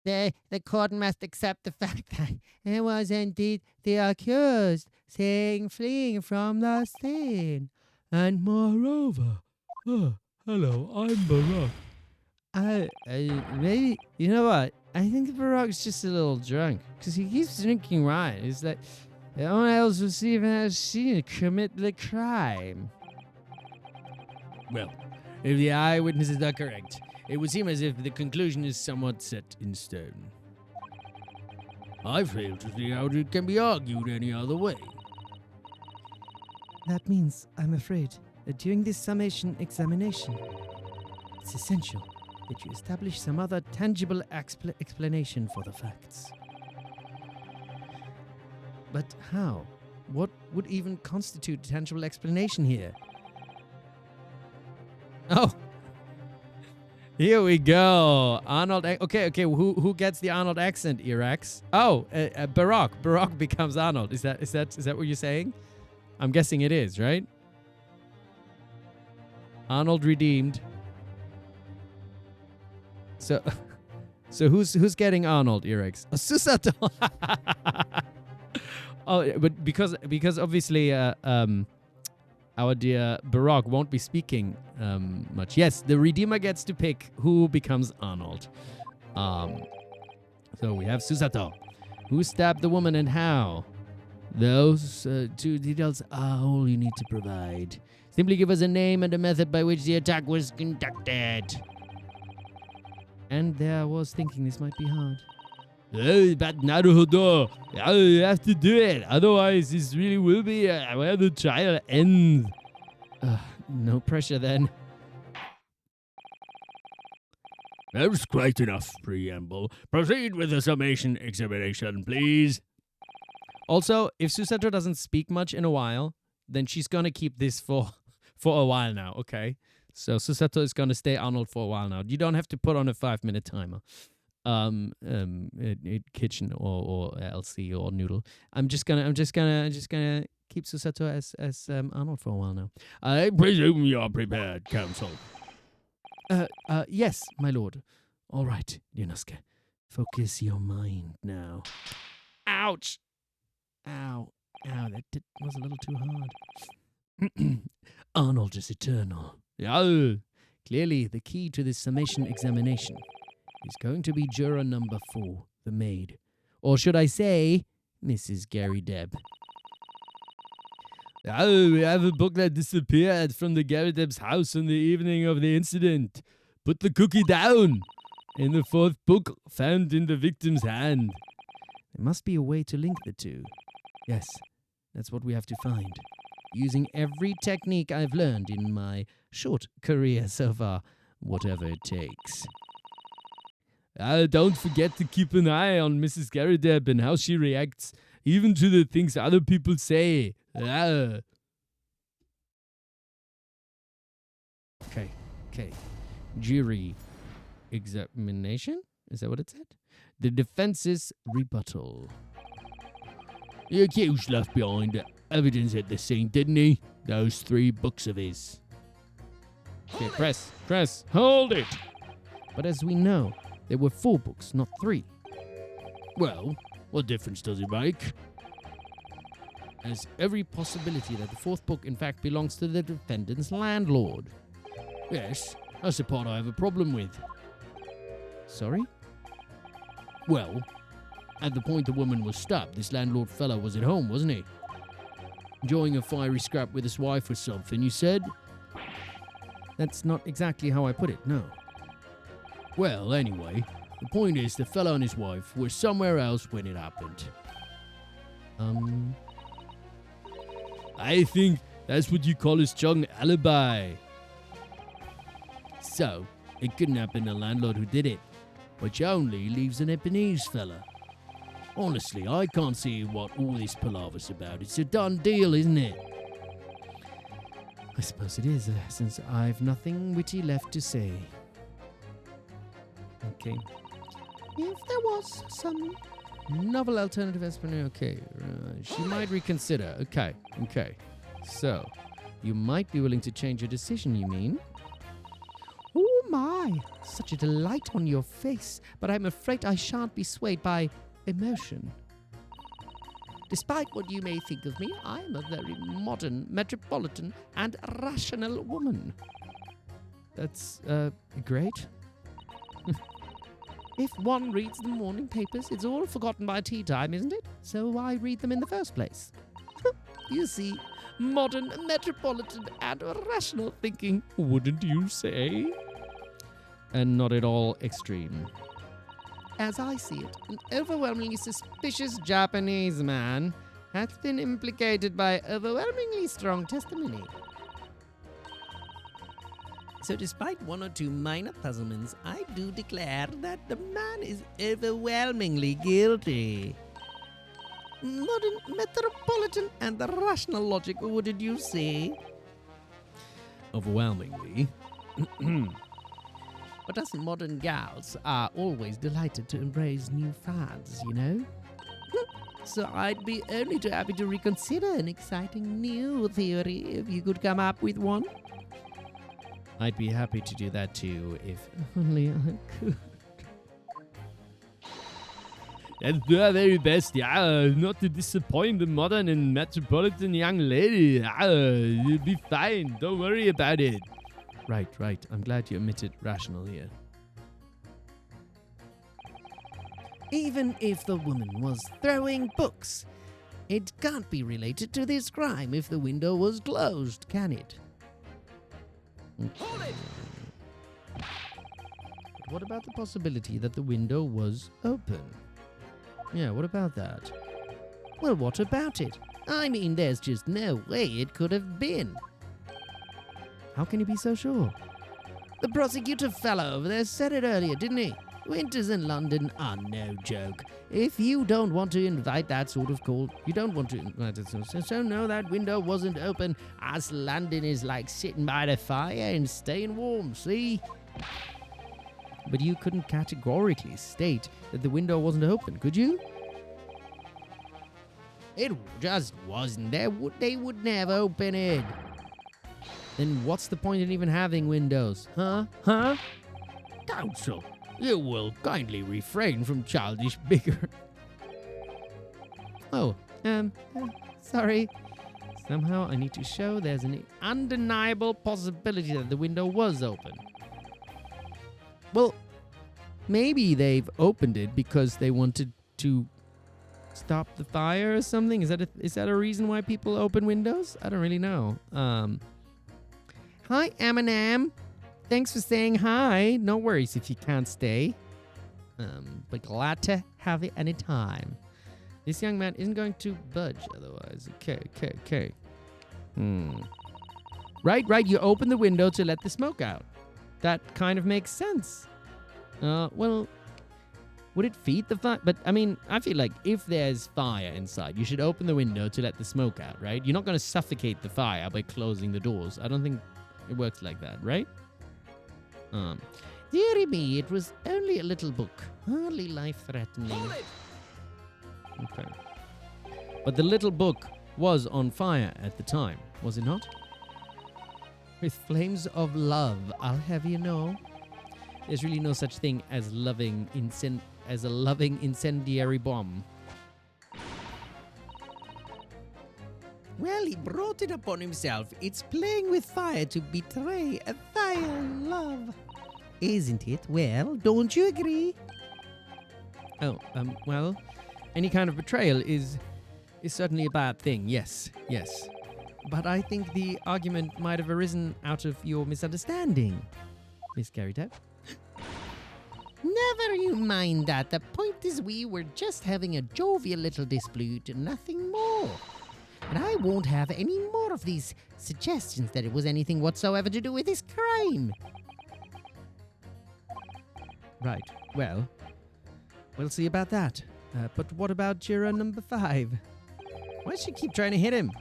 The court must accept the fact that it was indeed the accused fleeing from the scene. And moreover, hello, I'm Barack. Maybe, you know what? I think Barack's just a little drunk because he keeps drinking wine. It's like no one else was even seen him commit the crime. Well, if the eyewitnesses are correct, it would seem as if the conclusion is somewhat set in stone. I fail to see how it can be argued any other way. That means, I'm afraid, that during this summation examination, it's essential that you establish some other tangible explanation for the facts. But how? What would even constitute tangible explanation here? Oh! Here we go. Arnold. Okay. Who gets the Arnold accent, Irax? Oh, Barack. Barack becomes Arnold. Is that what you're saying? I'm guessing it is, right? Arnold redeemed. So who's getting Arnold, Irax? Oh, Susato. Oh, but because obviously our dear Barack won't be speaking much. Yes, the Redeemer gets to pick who becomes Arnold. So we have Susato. Who stabbed the woman and how? Those 2 details are all you need to provide. Simply give us a name and a method by which the attack was conducted. And there I was thinking this might be hard. Oh, but Naruhodo, you have to do it. Otherwise, this really will be where the trial ends. No pressure then. That's quite enough preamble. Proceed with the summation examination, please. Also, if Susato doesn't speak much in a while, then she's gonna keep this for a while now, okay? So Susato is gonna stay Arnold for a while now. You don't have to put on a 5-minute timer. Kitchen or LC or Noodle. I'm just gonna keep Susato as Arnold for a while now. I presume you're prepared, counsel. Yes, my lord. All right, Ryunosuke. Focus your mind now. Ouch! Ow. Ow, that was a little too hard. Arnold is eternal. Oh, clearly the key to this summation examination is going to be juror number 4, the maid. Or should I say, Mrs. Gary Deb. Oh, we have a book that disappeared from the Gary Deb's house on the evening of the incident. Put the cookie down. In the 4th book found in the victim's hand. There must be a way to link the two. Yes, that's what we have to find. Using every technique I've learned in my short career so far, whatever it takes. Don't forget to keep an eye on Mrs. Garrideb and how she reacts, even to the things other people say. Okay. Jury examination? Is that what it said? The defense's rebuttal. The accused left behind evidence at the scene, didn't he? Those 3 books of his. Okay, press, hold it! But as we know, there were 4 books, not 3. Well, what difference does it make? There's every possibility that the 4th book in fact belongs to the defendant's landlord. Yes, that's the part I have a problem with. Sorry? Well, at the point the woman was stabbed, this landlord fellow was at home, wasn't he? Enjoying a fiery scrap with his wife or something, you said? That's not exactly how I put it, no. Well, anyway, the point is the fellow and his wife were somewhere else when it happened. I think that's what you call a strong alibi. So, it couldn't have been the landlord who did it, which only leaves an Ebenezer fella. Honestly, I can't see what all this palaver's about. It's a done deal, isn't it? I suppose it is, since I've nothing witty left to say. Okay. If there was some... Novel alternative explanation. Okay. She might reconsider. Okay. So, you might be willing to change your decision, you mean? Oh my, such a delight on your face, but I'm afraid I shan't be swayed by emotion. Despite what you may think of me, I'm a very modern, metropolitan, and rational woman. That's, great. If one reads the morning papers, it's all forgotten by tea time, isn't it? So why read them in the first place? You see, modern, metropolitan, and rational thinking, wouldn't you say? And not at all extreme. As I see it, an overwhelmingly suspicious Japanese man hath been implicated by overwhelmingly strong testimony. So despite 1 or 2 minor puzzlements, I do declare that the man is overwhelmingly guilty. Modern, metropolitan, and rational logic, wouldn't you say? Overwhelmingly. But us modern gals are always delighted to embrace new fads, you know? So I'd be only too happy to reconsider an exciting new theory if you could come up with one. I'd be happy to do that too, if only I could. That's the very best, not to disappoint the modern and metropolitan young lady. You'll be fine, don't worry about it. Right. I'm glad you omitted rational here. Even if the woman was throwing books, it can't be related to this crime if the window was closed, can it? Hold it! But what about the possibility that the window was open? Yeah, what about that? Well, what about it? I mean, there's just no way it could have been. How can you be so sure? The prosecutor fellow over there said it earlier, didn't he? Winters in London are no joke. If you don't want to invite that sort of call, you don't want to invite it. So no, that window wasn't open. Us London is like sitting by the fire and staying warm, see? But you couldn't categorically state that the window wasn't open, could you? It just wasn't. They would never open it. Then what's the point in even having windows? Huh? Counsel, You will kindly refrain from childish bigger. Oh, sorry. Somehow I need to show there's an undeniable possibility that the window was open. Well, maybe they've opened it because they wanted to stop the fire or something. Is that a reason why people open windows? I don't really know. Hi, Eminem. Thanks for saying hi. No worries if you can't stay. But glad to have you anytime. This young man isn't going to budge otherwise. Okay. Right. You open the window to let the smoke out. That kind of makes sense. Well, would it feed the fire? But, I mean, I feel like if there's fire inside, you should open the window to let the smoke out, right? You're not going to suffocate the fire by closing the doors. I don't think it works like that, right? Dearie me, it was only a little book. Hardly life-threatening. Okay. But the little book was on fire at the time, was it not? With flames of love, I'll have you know. There's really no such thing as a loving incendiary bomb. Well, he brought it upon himself. It's playing with fire to betray a fire love. Isn't it? Well, don't you agree? Oh, well, any kind of betrayal is certainly a bad thing, yes. But I think the argument might have arisen out of your misunderstanding, Miss Garrydeb. Never you mind that. The point is we were just having a jovial little dispute, nothing more. And I won't have any more of these suggestions that it was anything whatsoever to do with this crime. Right, well, we'll see about that. But what about juror number 5? Why does she keep trying to hit him?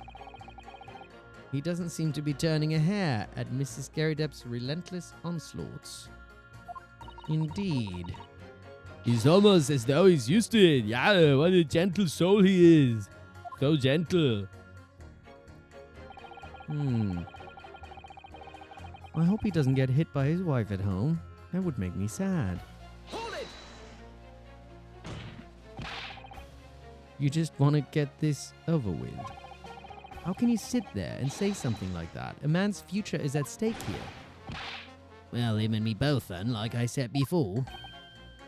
He doesn't seem to be turning a hair at Mrs. Garrydeb's relentless onslaughts. Indeed. He's almost as though he's used to it. Yeah, what a gentle soul he is. So gentle. I hope he doesn't get hit by his wife at home. That would make me sad. Hold it! You just want to get this over with. How can you sit there and say something like that? A man's future is at stake here. Well, him and me both then, like I said before.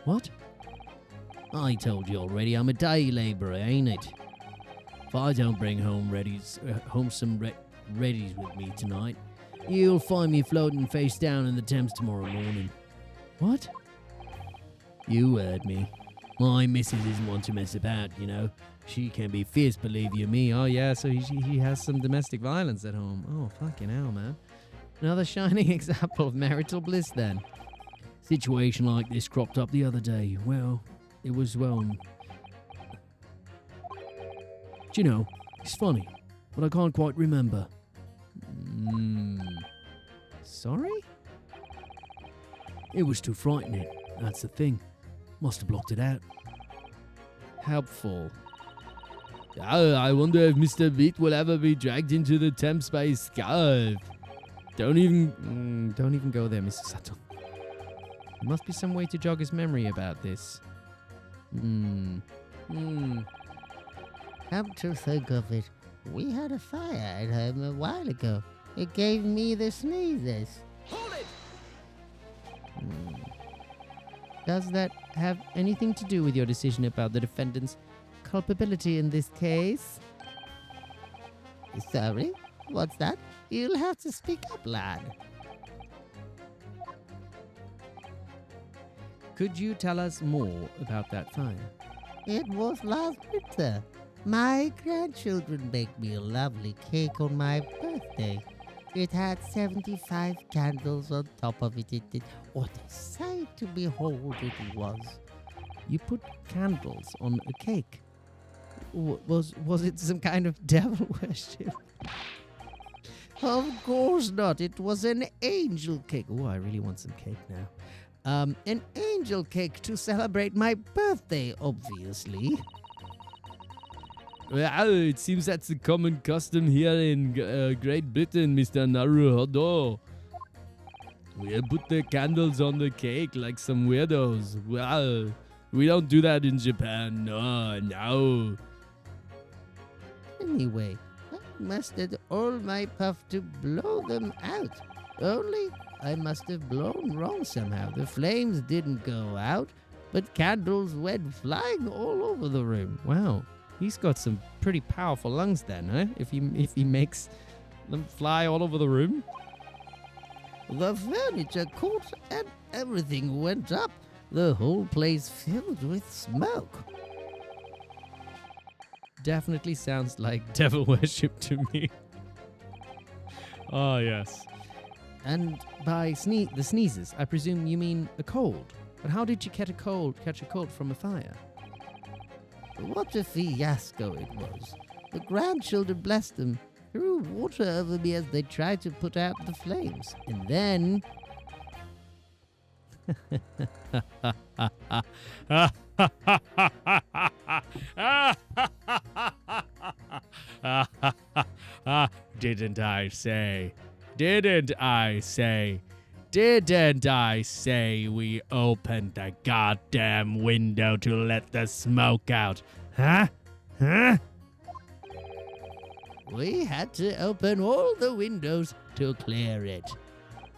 What? I told you already, I'm a day labourer, ain't it? If I don't bring home some readies with me tonight, you'll find me floating face down in the Thames tomorrow morning. What? You heard me. My missus isn't one to mess about, you know. She can be fierce, believe you me. Oh, yeah, so he has some domestic violence at home. Oh, fucking hell, man. Another shining example of marital bliss, then. Situation like this cropped up the other day. Well, it was, do you know, it's funny, but I can't quite remember. Sorry? It was too frightening. That's the thing. Must have blocked it out. Helpful. I wonder if Mr. Beat will ever be dragged into the Thames by Scarf. Don't even go there, Mr. Sutton. There must be some way to jog his memory about this. Come to think of it, we had a fire at home a while ago. It gave me the sneezes. Hold it! Does that have anything to do with your decision about the defendant's culpability in this case? Sorry? What's that? You'll have to speak up, lad. Could you tell us more about that fire? It was last winter. My grandchildren baked me a lovely cake on my birthday. It had 75 candles on top of it. What a sight to behold it was. You put candles on a cake. Was it some kind of devil worship? Of course not. It was an angel cake. Oh, I really want some cake now. An angel cake to celebrate my birthday, obviously. Well, it seems that's a common custom here in Great Britain, Mr. Naruhodo. We'll put the candles on the cake like some weirdos. Well, we don't do that in Japan. No, no. Anyway, I mustered all my puff to blow them out. Only I must have blown wrong somehow. The flames didn't go out, but candles went flying all over the room. Wow, he's got some pretty powerful lungs then, huh? If he makes them fly all over the room. The furniture caught and everything went up. The whole place filled with smoke. Definitely sounds like devil worship to me. Oh, yes. And by the sneezes, I presume you mean a cold. But how did you catch a cold from a fire? What a fiasco it was. The grandchildren, bless them, threw water over me as they tried to put out the flames. And then... Didn't I say? Didn't I say? Didn't I say we opened the goddamn window to let the smoke out? Huh? Huh? We had to open all the windows to clear it.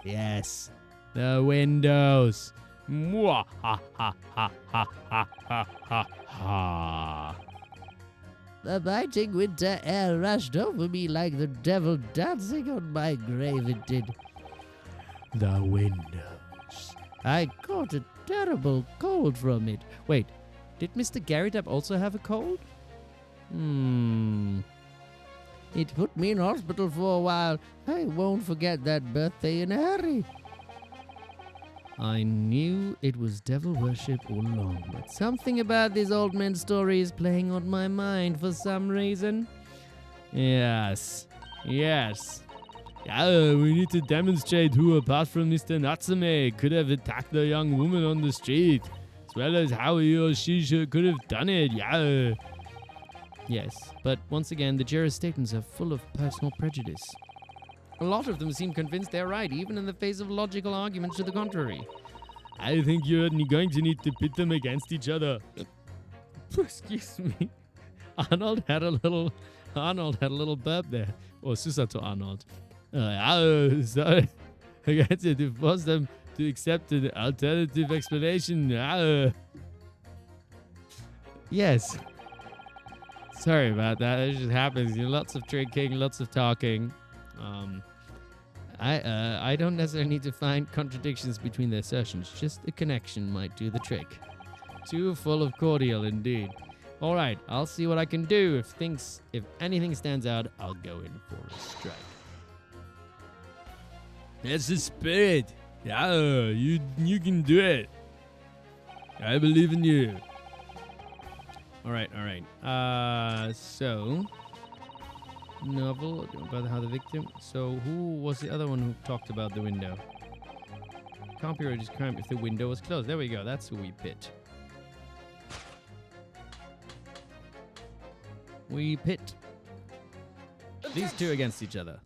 Yes. The windows. Mwah, ha, ha, ha, ha, ha, ha, ha, ha. The biting winter air rushed over me like the devil dancing on my grave, it did. The windows. I caught a terrible cold from it. Wait, did Mr. Garritup also have a cold? It put me in hospital for a while. I won't forget that birthday in a hurry. I knew it was devil worship all along, but something about this old man's story is playing on my mind for some reason. Yes. Yes. Yeah, we need to demonstrate who, apart from Mr. Natsume, could have attacked the young woman on the street, as well as how he or she could have done it. Yeah. Yes, but once again, the jurors' statements are full of personal prejudice. A lot of them seem convinced they're right, even in the face of logical arguments to the contrary. I think you're going to need to pit them against each other. Excuse me. Arnold had a little burp there. Or Susato Arnold. Sorry. I got to force them to accept an alternative explanation. Yes. Sorry about that. It just happens. Lots of drinking, lots of talking. I don't necessarily need to find contradictions between the assertions. Just a connection might do the trick. Too full of cordial, indeed. All right, I'll see what I can do. If anything stands out, I'll go in for a strike. That's the spirit. Yeah, you can do it. I believe in you. All right. So, novel about how the victim. So, who was the other one who talked about the window? Can't be religious crime if the window was closed. There we go. That's who we pit. We pit these two against each other.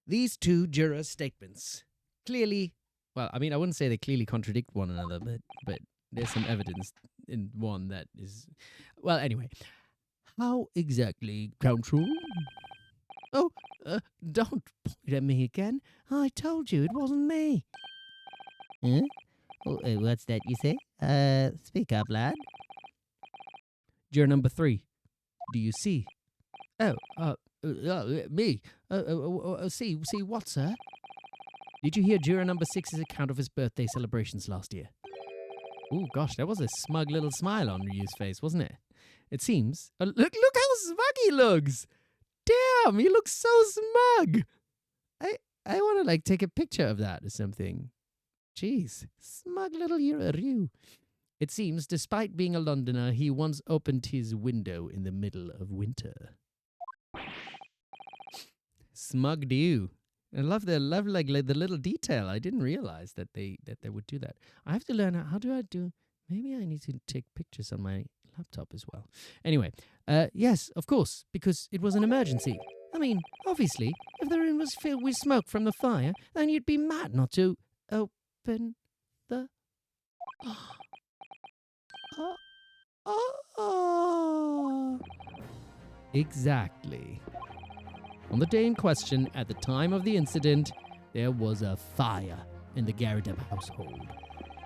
These two jurors' statements clearly, well, I mean, I wouldn't say they clearly contradict one another, but there's some evidence in one that is, well, anyway. How exactly, Counsel? Oh, don't point at me again. I told you it wasn't me. Huh? Oh, what's that you say? Speak up, lad. Juror number 3. Do you see? Oh, me. See what, sir? Did you hear juror number 6's account of his birthday celebrations last year? Oh gosh, there was a smug little smile on Ryu's face, wasn't it? It seems. Look how smug he looks! Damn, he looks so smug! I want to take a picture of that or something. Jeez, smug little Ryu. It seems, despite being a Londoner, he once opened his window in the middle of winter. Smug Ryu. I love the little detail. I didn't realize that they would do that. I have to learn how do I do. Maybe I need to take pictures on my laptop as well. Anyway, yes, of course, because it was an emergency. I mean, obviously, if the room was filled with smoke from the fire, then you'd be mad not to open the... Oh. Exactly. On the day in question, at the time of the incident, there was a fire in the Garideb household.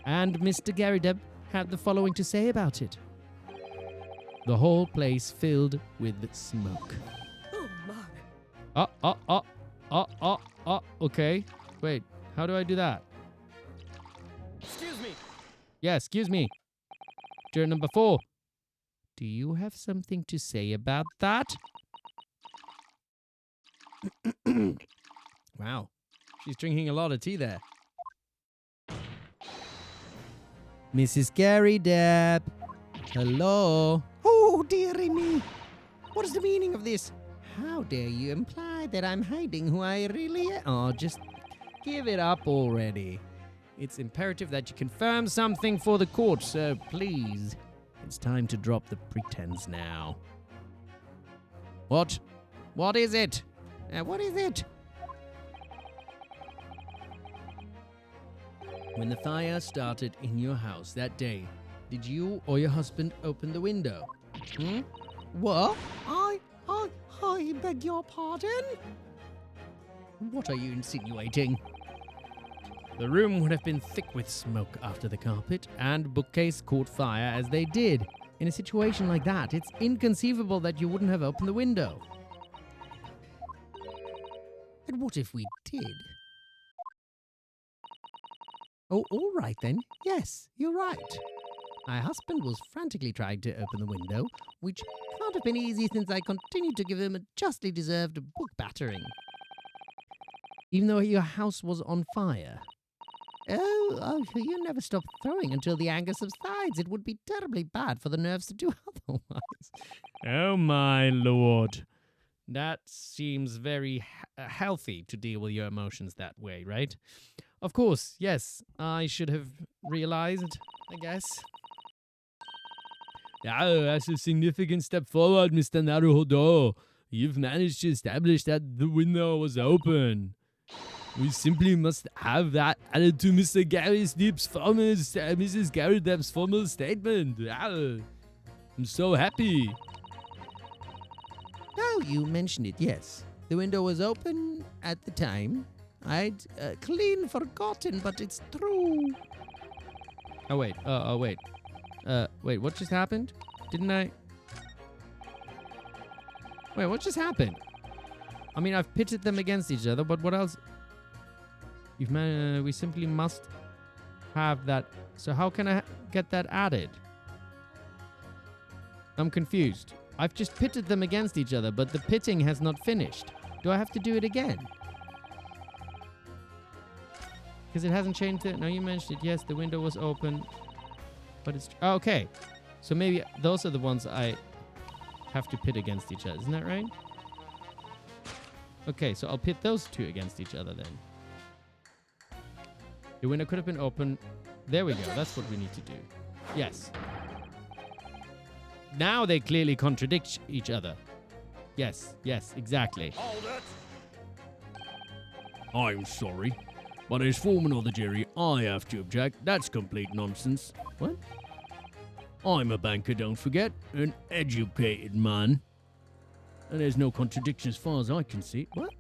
And Mr. Garideb had the following to say about it. The whole place filled with smoke. Oh, Mark. Okay. Wait, how do I do that? Excuse me. Yeah, excuse me. Juror number 4. Do you have something to say about that? Wow. She's drinking a lot of tea there. Mrs. Garideb. Hello. Oh, dearie me. What is the meaning of this? How dare you imply that I'm hiding who I really am? Oh, just give it up already. It's imperative that you confirm something for the court, so please. It's time to drop the pretense now. What? What is it? What is it? When the fire started in your house that day, did you or your husband open the window? What? I beg your pardon? What are you insinuating? The room would have been thick with smoke after the carpet and bookcase caught fire as they did. In a situation like that, it's inconceivable that you wouldn't have opened the window. And what if we did? Oh, all right then. Yes, you're right. My husband was frantically trying to open the window, which can't have been easy since I continued to give him a justly deserved book battering. Even though your house was on fire. Oh, you never stop throwing until the anger subsides. It would be terribly bad for the nerves to do otherwise. Oh, my lord. That seems very healthy to deal with your emotions that way, right? Of course, yes. I should have realized, I guess. Oh, that's a significant step forward, Mr. Naruhodo. You've managed to establish that the window was open. We simply must have that added to Mrs. Garideb's formal statement. I'm so happy. Now you mentioned it, yes. The window was open at the time. I'd clean forgotten, but it's true. Oh, wait. Wait, what just happened? Didn't I... Wait, what just happened? I mean, I've pitted them against each other, but what else? We simply must have that. So how can I get that added? I'm confused. I've just pitted them against each other, but the pitting has not finished. Do I have to do it again? Because it hasn't changed it. No, you mentioned it. Yes, the window was open. But it's... Oh, okay. So maybe those are the ones I have to pit against each other. Isn't that right? Okay, so I'll pit those two against each other then. The window could have been open. There we go. That's what we need to do. Yes. Now they clearly contradict each other. Yes, exactly. Hold it. I'm sorry, but as foreman of the jury, I have to object. That's complete nonsense. What? I'm a banker, don't forget. An educated man. And there's no contradiction as far as I can see. What?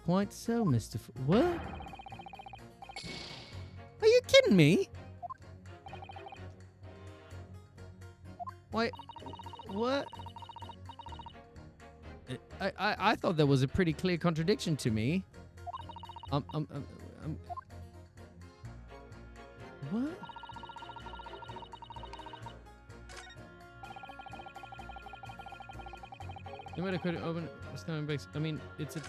Quite so, Mr. What? Are you kidding me? Wait, what? I thought there was a pretty clear contradiction to me. What? You might have could open stone base. I mean, it's a...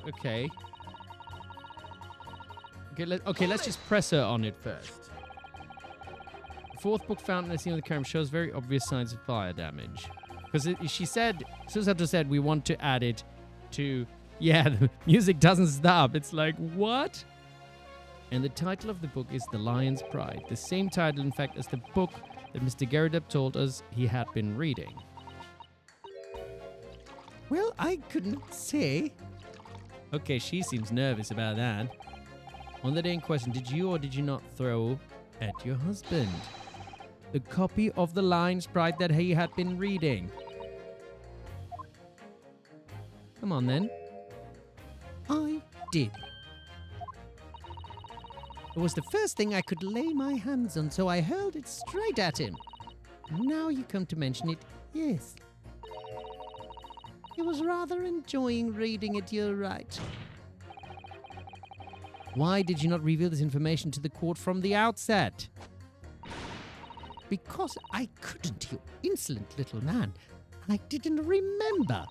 Okay. Okay, let's just press her on it first. The fourth book found in the scene of the crime shows very obvious signs of fire damage. Because she said, Susato said, we want to add it to... Yeah, the music doesn't stop. It's like, what? And the title of the book is The Lion's Pride. The same title, in fact, as the book that Mr. Garideb told us he had been reading. Well, I couldn't say. Okay, she seems nervous about that. On the day in question, did you or did you not throw at your husband the copy of the line sprite that he had been reading? Come on, then. I did. It was the first thing I could lay my hands on, so I hurled it straight at him. Now you come to mention it, yes. He was rather enjoying reading it, you're right. Why did you not reveal this information to the court from the outset? Because I couldn't, you insolent little man. I didn't remember.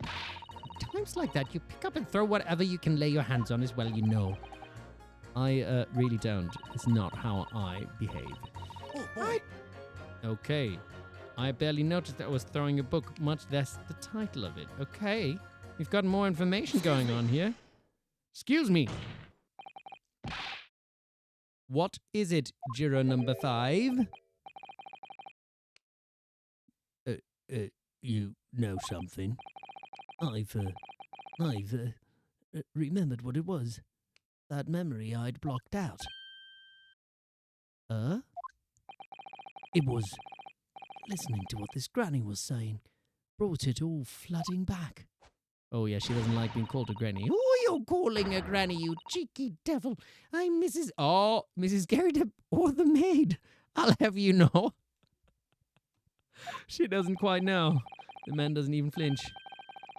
At times like that, you pick up and throw whatever you can lay your hands on as well, you know. I really don't. It's not how I behave. Oh, boy. Okay. I barely noticed that I was throwing a book, much less the title of it. Okay. We've got more information going on here. Excuse me. What is it, Juror number 5? You know something? I've remembered what it was. That memory I'd blocked out. It was listening to what this granny was saying. Brought it all flooding back. Oh, yeah, she doesn't like being called a granny. Who are you calling a granny, you cheeky devil? I'm Mrs. Oh, Mrs. Garrett or the maid. I'll have you know. She doesn't quite know. The man doesn't even flinch.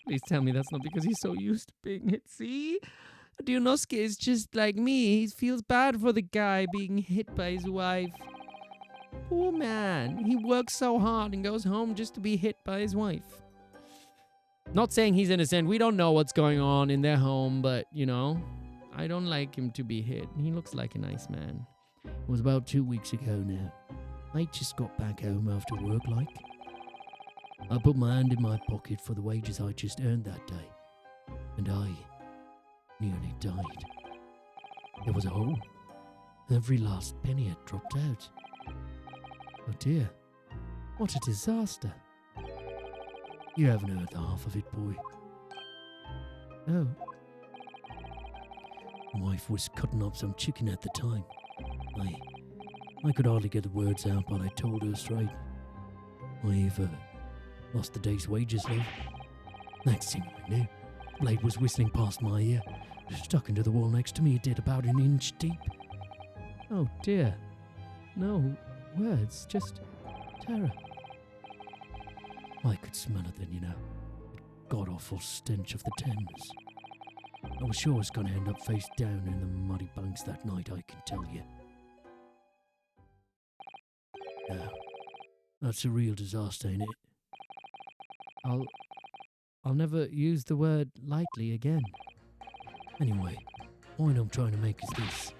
Please tell me that's not because he's so used to being hit. See? Ryunosuke is just like me. He feels bad for the guy being hit by his wife. Poor man. He works so hard and goes home just to be hit by his wife. Not saying he's innocent. We don't know what's going on in their home, but, you know, I don't like him to be hit. He looks like a nice man. It was about 2 weeks ago now. I just got back home after work, like. I put my hand in my pocket for the wages I just earned that day. And I nearly died. There was a hole. Every last penny had dropped out. Oh dear. What a disaster. You haven't heard the half of it, boy. Oh. My wife was cutting up some chicken at the time. I could hardly get the words out, but I told her straight. I've lost the day's wages, love. Next thing I knew, blade was whistling past my ear. Stuck into the wall next to me, it did about an inch deep. Oh dear. No words, just terror. I could smell it then, you know. The god-awful stench of the Thames. I was sure I was going to end up face down in the muddy banks that night, I can tell you. Now, that's a real disaster, ain't it? I'll never use the word lightly again. Anyway, point I'm trying to make is this.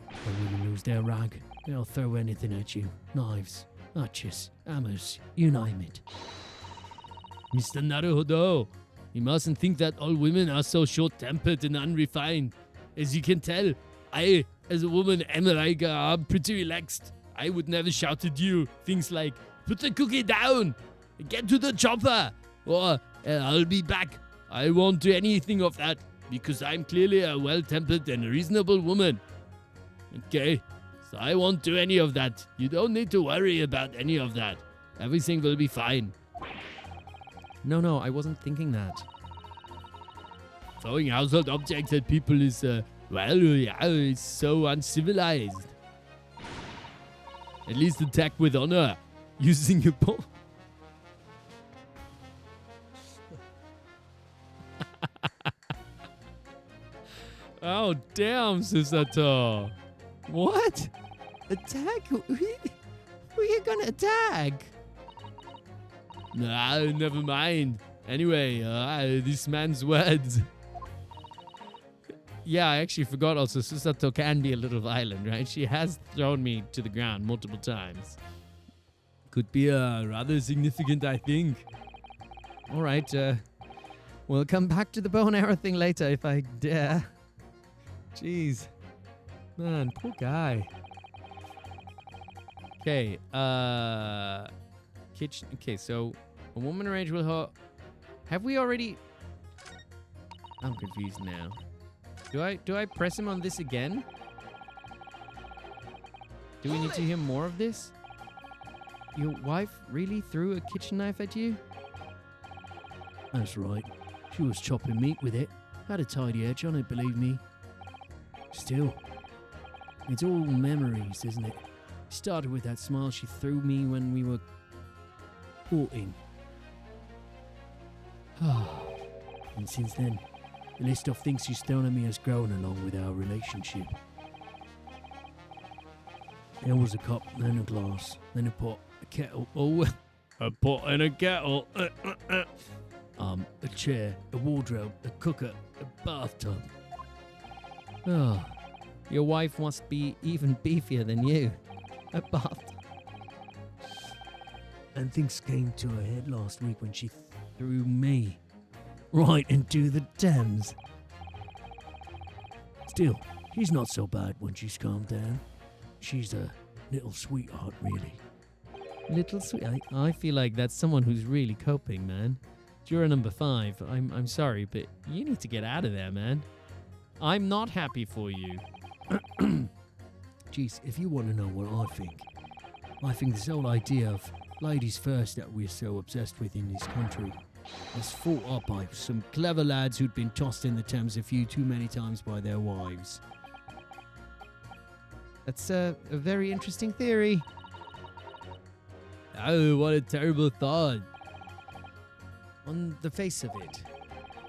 When women lose their rag, they'll throw anything at you. Knives, matches, hammers, you name it. Mr. Naruhodo, you mustn't think that all women are so short-tempered and unrefined. As you can tell, I, as a woman, am I'm pretty relaxed. I would never shout at you things like, put the cookie down, get to the chopper, or I'll be back. I won't do anything of that, because I'm clearly a well-tempered and reasonable woman. Okay, so I won't do any of that. You don't need to worry about any of that. Everything will be fine. No, I wasn't thinking that. Throwing household objects at people is, it's so uncivilized. At least attack with honor, using your ball. Oh, damn, Susato. What? Attack? Who are you gonna attack? Nah, never mind. Anyway, this man's words. Yeah, I actually forgot also Susato can be a little violent, right? She has thrown me to the ground multiple times. Could be rather significant, I think. All right, we'll come back to the bow and arrow thing later if I dare. Jeez. Man, poor guy. Okay, kitchen. Okay, so a woman rage will Have we already... I'm confused now. Do I press him on this again? Do we need to hear more of this? Your wife really threw a kitchen knife at you? That's right. She was chopping meat with it. Had a tidy edge on it, believe me. Still, it's all memories, isn't it? Started with that smile she threw me when we were courting. And since then, the list of things she's thrown at me has grown along with our relationship. There was a cup, then a glass, then a pot, a kettle. Oh, a pot and a kettle. A chair, a wardrobe, a cooker, a bathtub. Oh, your wife must be even beefier than you. A bath. And things came to a head last week when she threw me right into the Thames. Still, she's not so bad when she's calmed down. She's a little sweetheart, really. Little sweet. I feel like that's someone who's really coping, man. Juror number 5. I'm sorry, but you need to get out of there, man. I'm not happy for you. Jeez, if you want to know what I think this whole idea of ladies first that we're so obsessed with in this country was thought up by some clever lads who'd been tossed in the Thames a few too many times by their wives. That's a very interesting theory. Oh, what a terrible thought. On the face of it,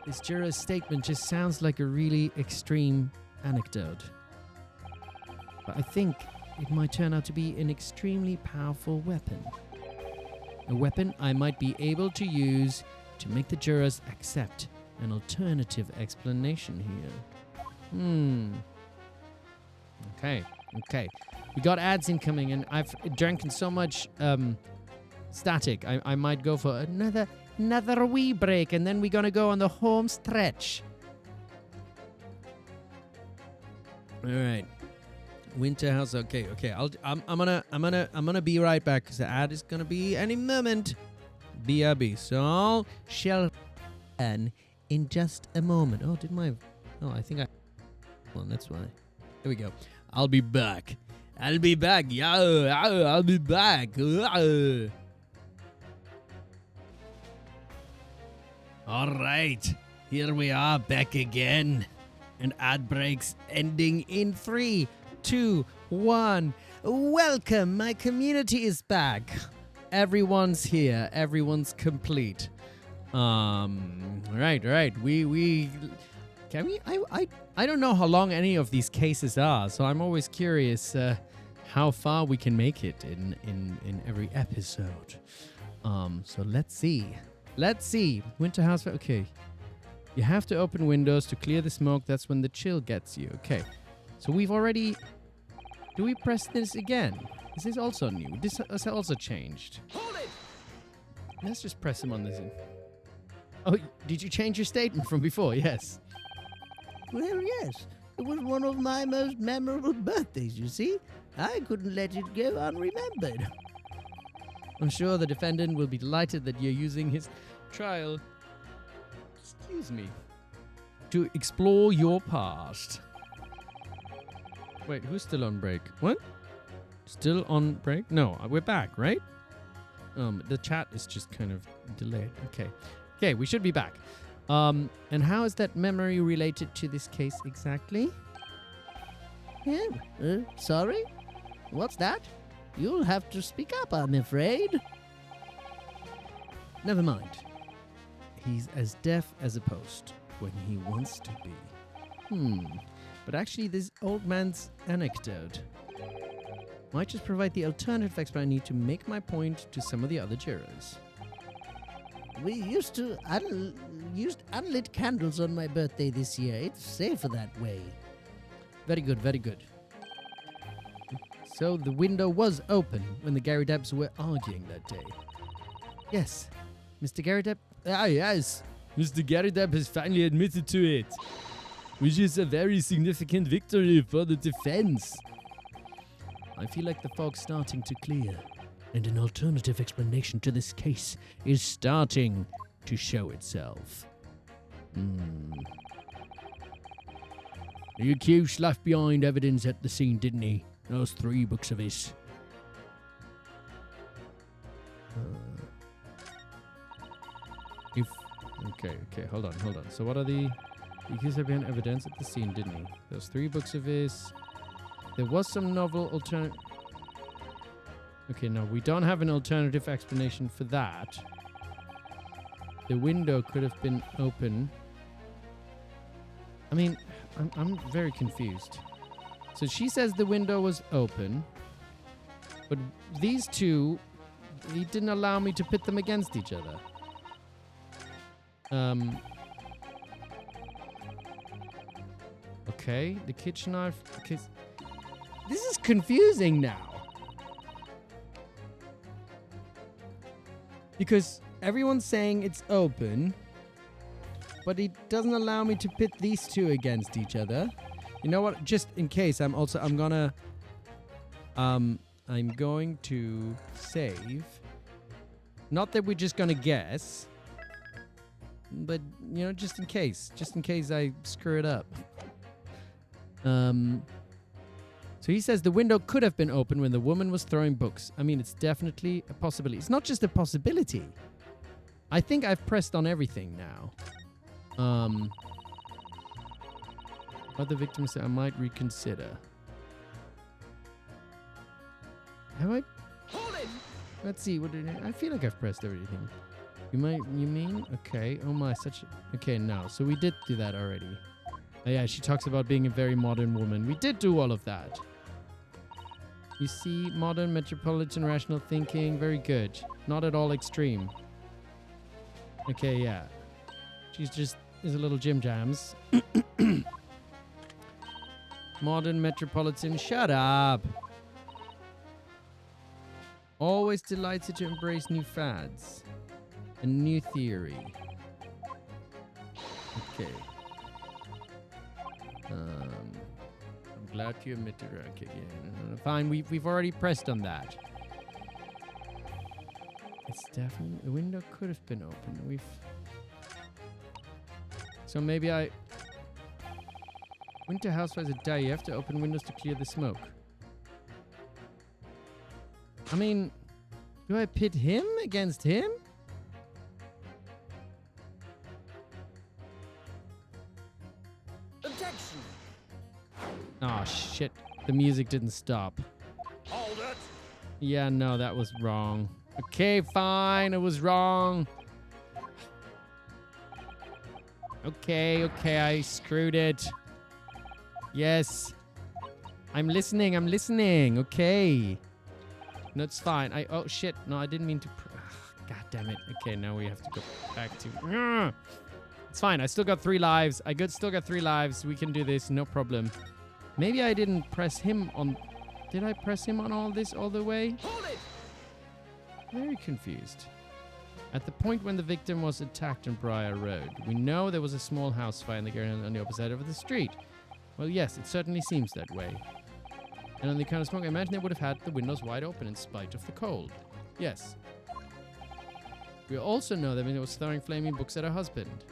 this juror's statement just sounds like a really extreme anecdote. But I think it might turn out to be an extremely powerful weapon. A weapon I might be able to use to make the jurors accept an alternative explanation here. Okay. We got ads incoming, and I've drank so much static. I might go for another wee break, and then we're gonna go on the home stretch. All right. Winter House. Okay. I'm gonna be right back because the ad is gonna be any moment. BRB. So shall end in just a moment. Oh, I think I. Well, that's why. Here we go. I'll be back. I'll be back. I'll be back. All right. Here we are back again. And ad breaks ending in 3, 2, 1. Welcome. My community is back. Everyone's here. Everyone's complete. Right. We can we? I don't know how long any of these cases are, so I'm always curious how far we can make it in every episode. So let's see. Winter House. Okay. You have to open windows to clear the smoke. That's when the chill gets you. Okay. So we've already... Do we press this again? Is this also new? This has also changed. Hold it! Let's just press him on this. Oh, did you change your statement from before? Yes. Well, yes. It was one of my most memorable birthdays, you see. I couldn't let it go unremembered. I'm sure the defendant will be delighted that you're using his trial... Excuse me. To explore your past. Wait, who's still on break? What? Still on break? No, we're back, right? The chat is just kind of delayed. Okay, we should be back. And how is that memory related to this case exactly? Yeah, sorry? What's that? You'll have to speak up, I'm afraid. Never mind. He's as deaf as a post when he wants to be. But actually, this old man's anecdote might just provide the alternative explanation I need to make my point to some of the other jurors. We used to used unlit candles on my birthday this year. It's safer that way. Very good. So the window was open when the Gary Depps were arguing that day. Yes, Mr. Gary Depp. Yes, Mr. Gary Depp has finally admitted to it, which is a very significant victory for the defense. I feel like the fog's starting to clear, and an alternative explanation to this case is starting to show itself. The accused left behind evidence at the scene, didn't he? Those 3 books of his. Okay, hold on. So what are the accused left behind evidence at the scene, didn't he? Those 3 books of his. There was some novel alternative. Okay, no, we don't have an alternative explanation for that. The window could have been open. I mean, I'm very confused. So she says the window was open, but these 2, he didn't allow me to pit them against each other. Okay, the kitchen knife. Okay, this is confusing now. Because everyone's saying it's open, but it doesn't allow me to pit these 2 against each other. You know what? Just in case, I'm going to save. Not that we're just going to guess, but, you know, just in case I screw it up. So he says the window could have been open when the woman was throwing books. I mean, it's definitely a possibility. It's not just a possibility. I think I've pressed on everything now. Other victims that I might reconsider. Have I? Hold it! Let's see. I feel like I've pressed everything. You mean? Okay. Oh my, okay, no. So we did do that already. Oh yeah, she talks about being a very modern woman. We did do all of that. You see, modern, metropolitan, rational thinking. Very good. Not at all extreme. Okay, yeah. She's just is a little Jim Jams. Modern, metropolitan. Shut up. Always delighted to embrace new fads. A new theory. Okay. I'm glad you admitted. Okay, yeah. Fine, we've already pressed on that. It's definitely the window could have been open. So maybe winter house fires a day. You have to open windows to clear the smoke. I mean, do I pit him against him? Objection! Oh shit! The music didn't stop. Hold it! Yeah, no, that was wrong. Okay, fine, it was wrong. Okay, I screwed it. Yes. I'm listening, okay. No, it's fine. Oh, shit. No, I didn't mean to... God damn it. Okay, now we have to go back to... It's fine. I still got 3 lives. Still got 3 lives. We can do this. No problem. Maybe I didn't press him on... Did I press him on all this all the way? Hold it! Very confused. At the point when the victim was attacked on Briar Road, we know there was a small house fire in the garden on the opposite side of the street. Well, yes, it certainly seems that way. And on the account of smoke, I imagine they would have had the windows wide open in spite of the cold. Yes. We also know that Vinny was throwing flaming books at her husband.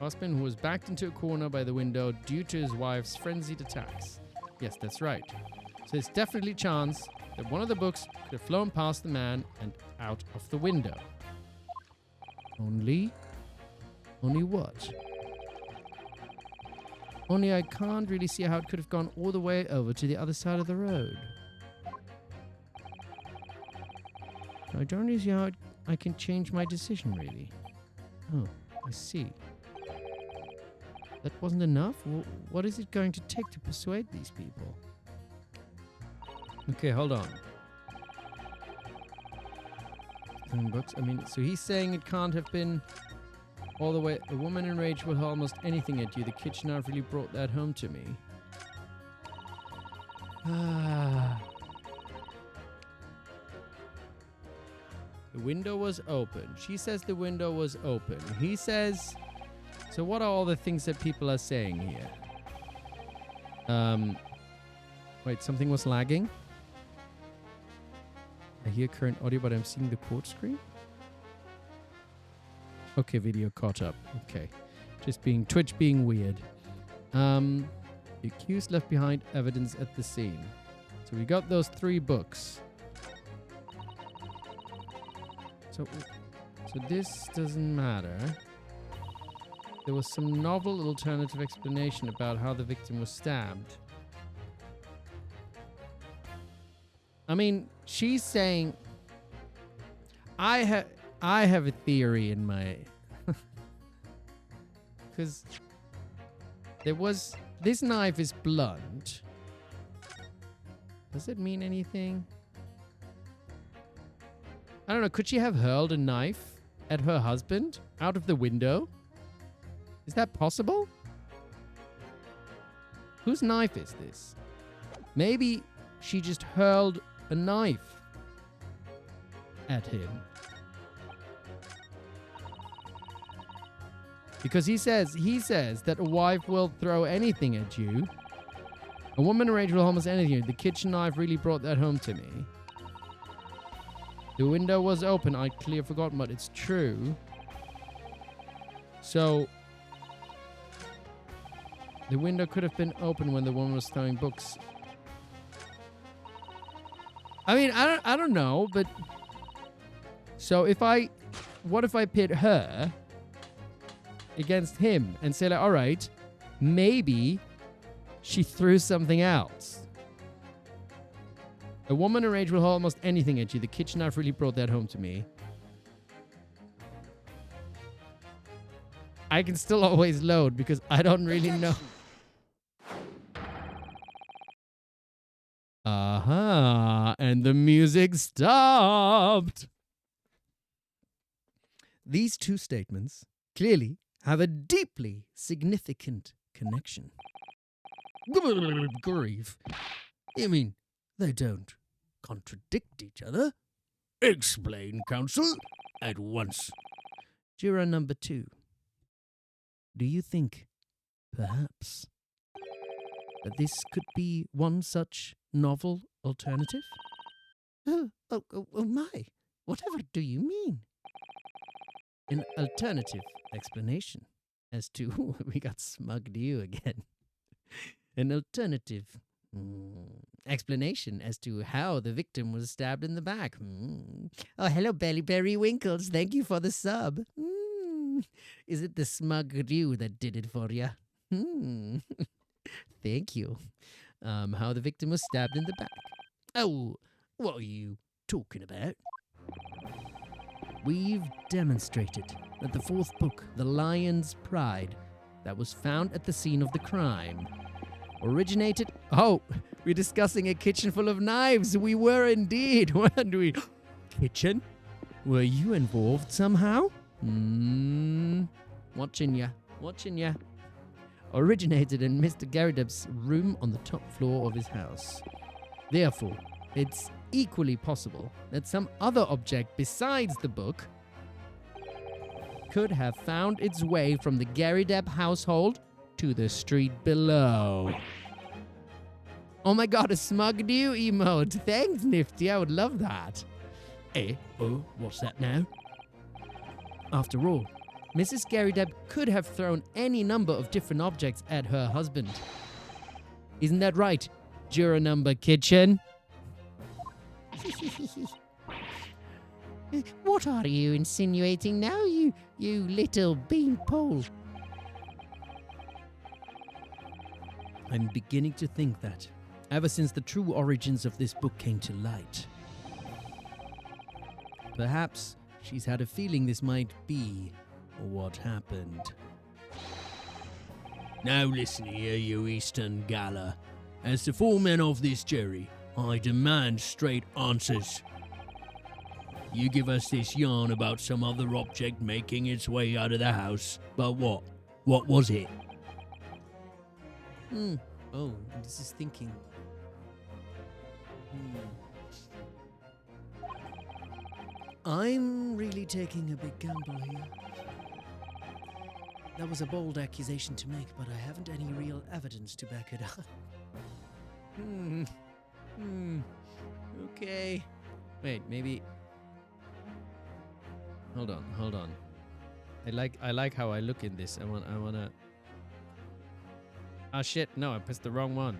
Husband who was backed into a corner by the window due to his wife's frenzied attacks. Yes, that's right. So there's definitely a chance that one of the books could have flown past the man and out of the window. Only what? Only I can't really see how it could have gone all the way over to the other side of the road. I don't really see how I can change my decision, really. Oh, I see. That wasn't enough? What is it going to take to persuade these people? Okay, hold on. Books. I mean, so he's saying it can't have been all the way. A woman in rage will hurl almost anything at you. The kitchen knife really brought that home to me. The window was open. She says the window was open. He says... So what are all the things that people are saying here? Wait, something was lagging? I hear current audio, but I'm seeing the quote screen? Okay, video caught up. Okay. Twitch being weird. The accused left behind evidence at the scene. So we got those 3 books. So this doesn't matter. There was some novel alternative explanation about how the victim was stabbed. I mean, she's saying I have a theory in my because this knife is blunt. Does it mean anything? I don't know. Could she have hurled a knife at her husband out of the window? Is that possible? Whose knife is this? Maybe she just hurled a knife at him. Because he says that a wife will throw anything at you. A woman arranged with almost anything. The kitchen knife really brought that home to me. The window was open. I clearly forgotten, but it's true. So the window could have been open when the woman was throwing books. I mean, I don't know, but so what if I pit her against him and say, like, all right, maybe she threw something else. A woman arranged will hold almost anything at you. The kitchen knife really brought that home to me. I can still always load because I don't really know. Aha, and the music stopped. These 2 statements clearly have a deeply significant connection. Grief. I mean, they don't contradict each other. Explain, counsel, at once. Juror number 2. Do you think, perhaps, that this could be one such novel alternative? Oh my. Whatever do you mean? An alternative explanation as to... we got smugged you again. An alternative explanation as to how the victim was stabbed in the back. Oh, hello, Belly Berry Winkles. Thank you for the sub. Is it the smug you that did it for you? Thank you. How the victim was stabbed in the back. Oh, what are you talking about? We've demonstrated that the 4th book, The Lion's Pride, that was found at the scene of the crime, originated... Oh, we're discussing a kitchen full of knives. We were indeed, weren't we? Kitchen? Were you involved somehow? Watching ya. Originated in Mr. Garrideb's room on the top floor of his house. Therefore, it's equally possible that some other object besides the book could have found its way from the Garrideb household to the street below. Oh my god, a smug new emote. Thanks, Nifty. I would love that. Oh, what's that now? After all, Mrs. Garrideb could have thrown any number of different objects at her husband. Isn't that right, juror number kitchen? What are you insinuating now, you little beanpole? I'm beginning to think that, ever since the true origins of this book came to light, perhaps she's had a feeling this might be what happened. Now listen here, you Eastern Gala. As the foreman of this jury, I demand straight answers. You give us this yarn about some other object making its way out of the house, but what? What was it? Oh, this is thinking. I'm really taking a big gamble here. That was a bold accusation to make, but I haven't any real evidence to back it up. Okay. Wait, maybe... Hold on. I like how I look in this. I wanna. Ah shit! No, I pressed the wrong one.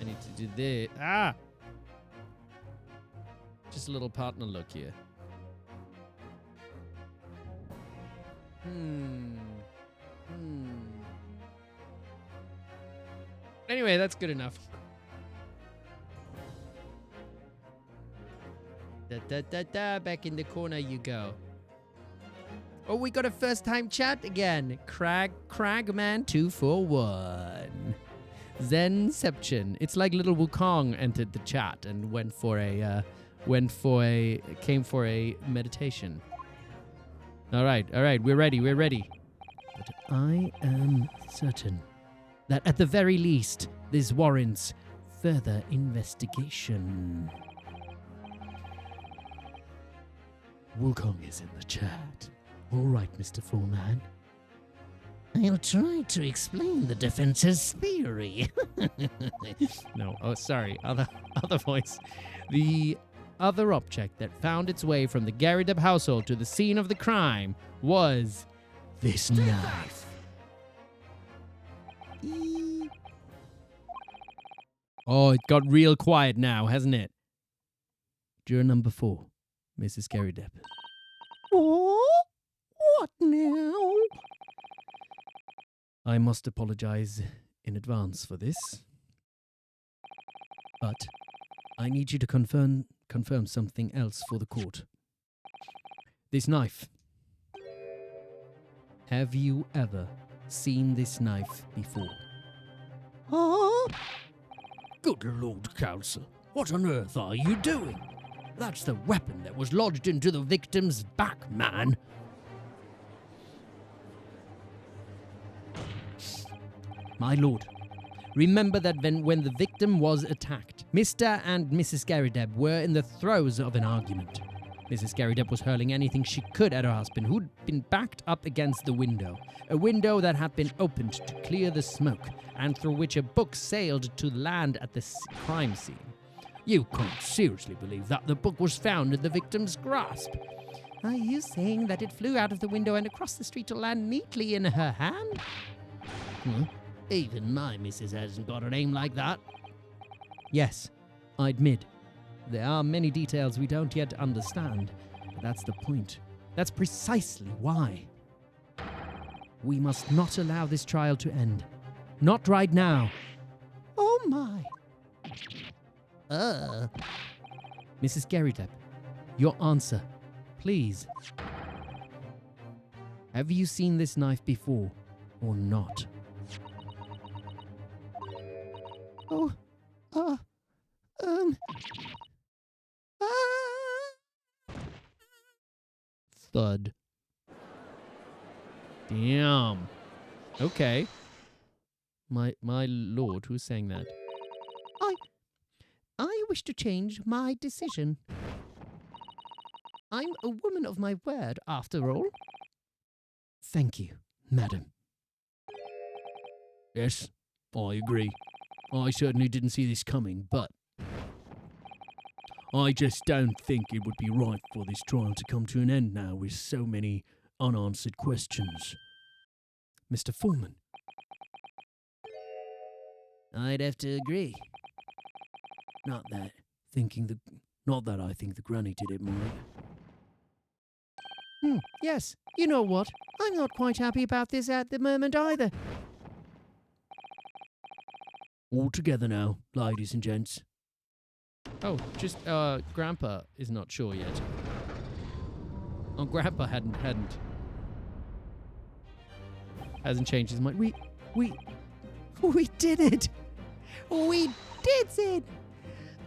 I need to do this. Ah! Just a little partner look here. Anyway, that's good enough. Back in the corner you go. Oh, we got a first time chat again. Cragman 241. Zenception. It's like little Wukong entered the chat and came for a meditation. All right, we're ready. But I am certain that at the very least, this warrants further investigation. Wukong is in the chat. All right, Mr. Foreman. I'll try to explain the defense's theory. No, oh, sorry, other voice. The other object that found its way from the Garrideb household to the scene of the crime was this knife. Oh, it got real quiet now, hasn't it? Juror number 4, Mrs. Garrideb. Oh, what now? I must apologize in advance for this. But I need you to confirm something else for the court. This knife. Have you ever seen this knife before? Oh, Good Lord, Counsel, what on earth are you doing? That's the weapon that was lodged into the victim's back, man. My lord, remember that when the victim was attacked, Mr. and Mrs. Garrideb were in the throes of an argument. Mrs. Garrideb was hurling anything she could at her husband, who'd been backed up against the window, a window that had been opened to clear the smoke, and through which a book sailed to land at the crime scene. You can't seriously believe that the book was found in the victim's grasp. are you saying that it flew out of the window and across the street to land neatly in her hand? Even my missus hasn't got an aim like that. Yes, I admit, there are many details we don't yet understand, but that's the point. That's precisely why. We must not allow this trial to end. Not right now. Oh my. Mrs. Garrideb, your answer, please. Have you seen this knife before or not? Oh, Thud. Damn. Okay. My lord, who's saying that? I wish to change my decision. I'm a woman of my word, after all. Thank you, madam. Yes, I agree. I certainly didn't see this coming, but I just don't think it would be right for this trial to come to an end now with so many unanswered questions. Mr. Foreman. I'd have to agree. Not that I think the granny did it, Mike. Yes, you know what? I'm not quite happy about this at the moment either. All together now, ladies and gents. Oh, just Grandpa is not sure yet. Oh, Grandpa hasn't changed his mind. We did it! We did it!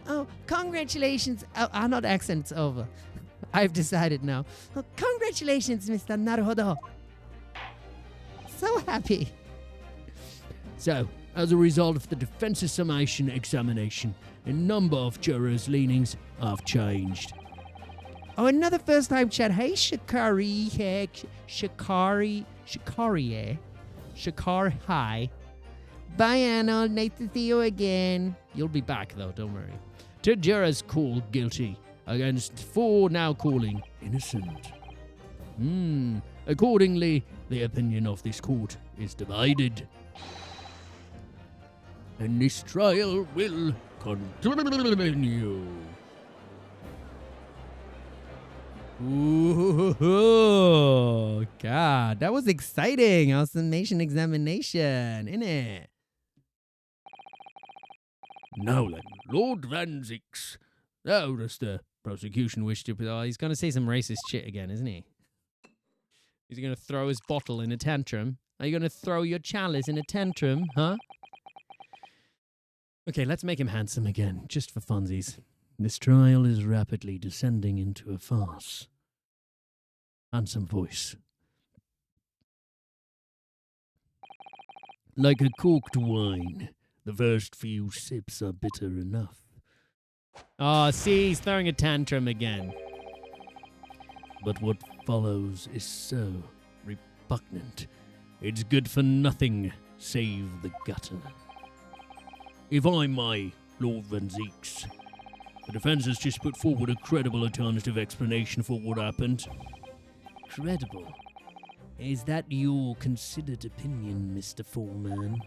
Oh, congratulations. Oh, I'm not accents over. I've decided now. Oh, congratulations, Mr. Naruhodo. So happy. So, as a result of the defense's summation examination, a number of jurors' leanings have changed. Oh, another first-time chat. Hey, Shikari. Hey, Shikari. Hi. Bye, Anna. Nice to see you again. You'll be back, though, don't worry. 2 jurors called guilty, against 4 now calling innocent. Accordingly, the opinion of this court is divided. And this trial will continue. Ooh, God, that was exciting. Awesome examination, innit? Now then, Lord Van Zix. How does the prosecution wish to... Oh, he's going to say some racist shit again, isn't he? Is he going to throw his bottle in a tantrum? Are you going to throw your chalice in a tantrum, huh? Okay, let's make him handsome again, just for funsies. This trial is rapidly descending into a farce. Handsome voice. Like a corked wine, the first few sips are bitter enough. Oh, see, he's throwing a tantrum again. But what follows is so repugnant. It's good for nothing, save the gutter. If I may, Lord Van Zix, the defense has just put forward a credible alternative explanation for what happened. Credible? Is that your considered opinion, Mr. Foreman?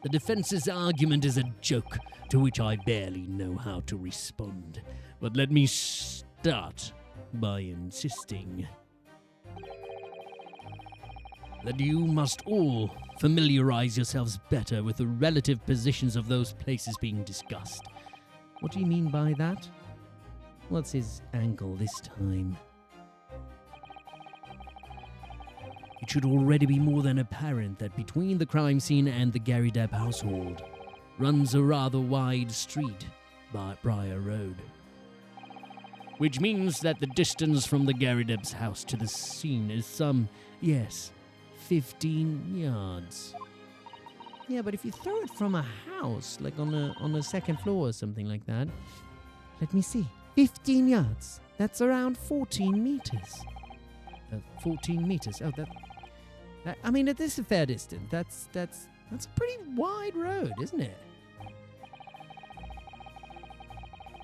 The defense's argument is a joke to which I barely know how to respond. But let me start by insisting that you must all familiarize yourselves better with the relative positions of those places being discussed. What do you mean by that? What's his angle this time? It should already be more than apparent that between the crime scene and the Gary Depp household runs a rather wide street by Briar Road. Which means that the distance from the Gary Depp's house to the scene is some, 15 yards. Yeah, but if you throw it from a house, like on a second floor or something like that, let me see, 15 yards. That's around 14 meters. 14 meters. Oh, I mean, it is a fair distance. That's a pretty wide road, isn't it?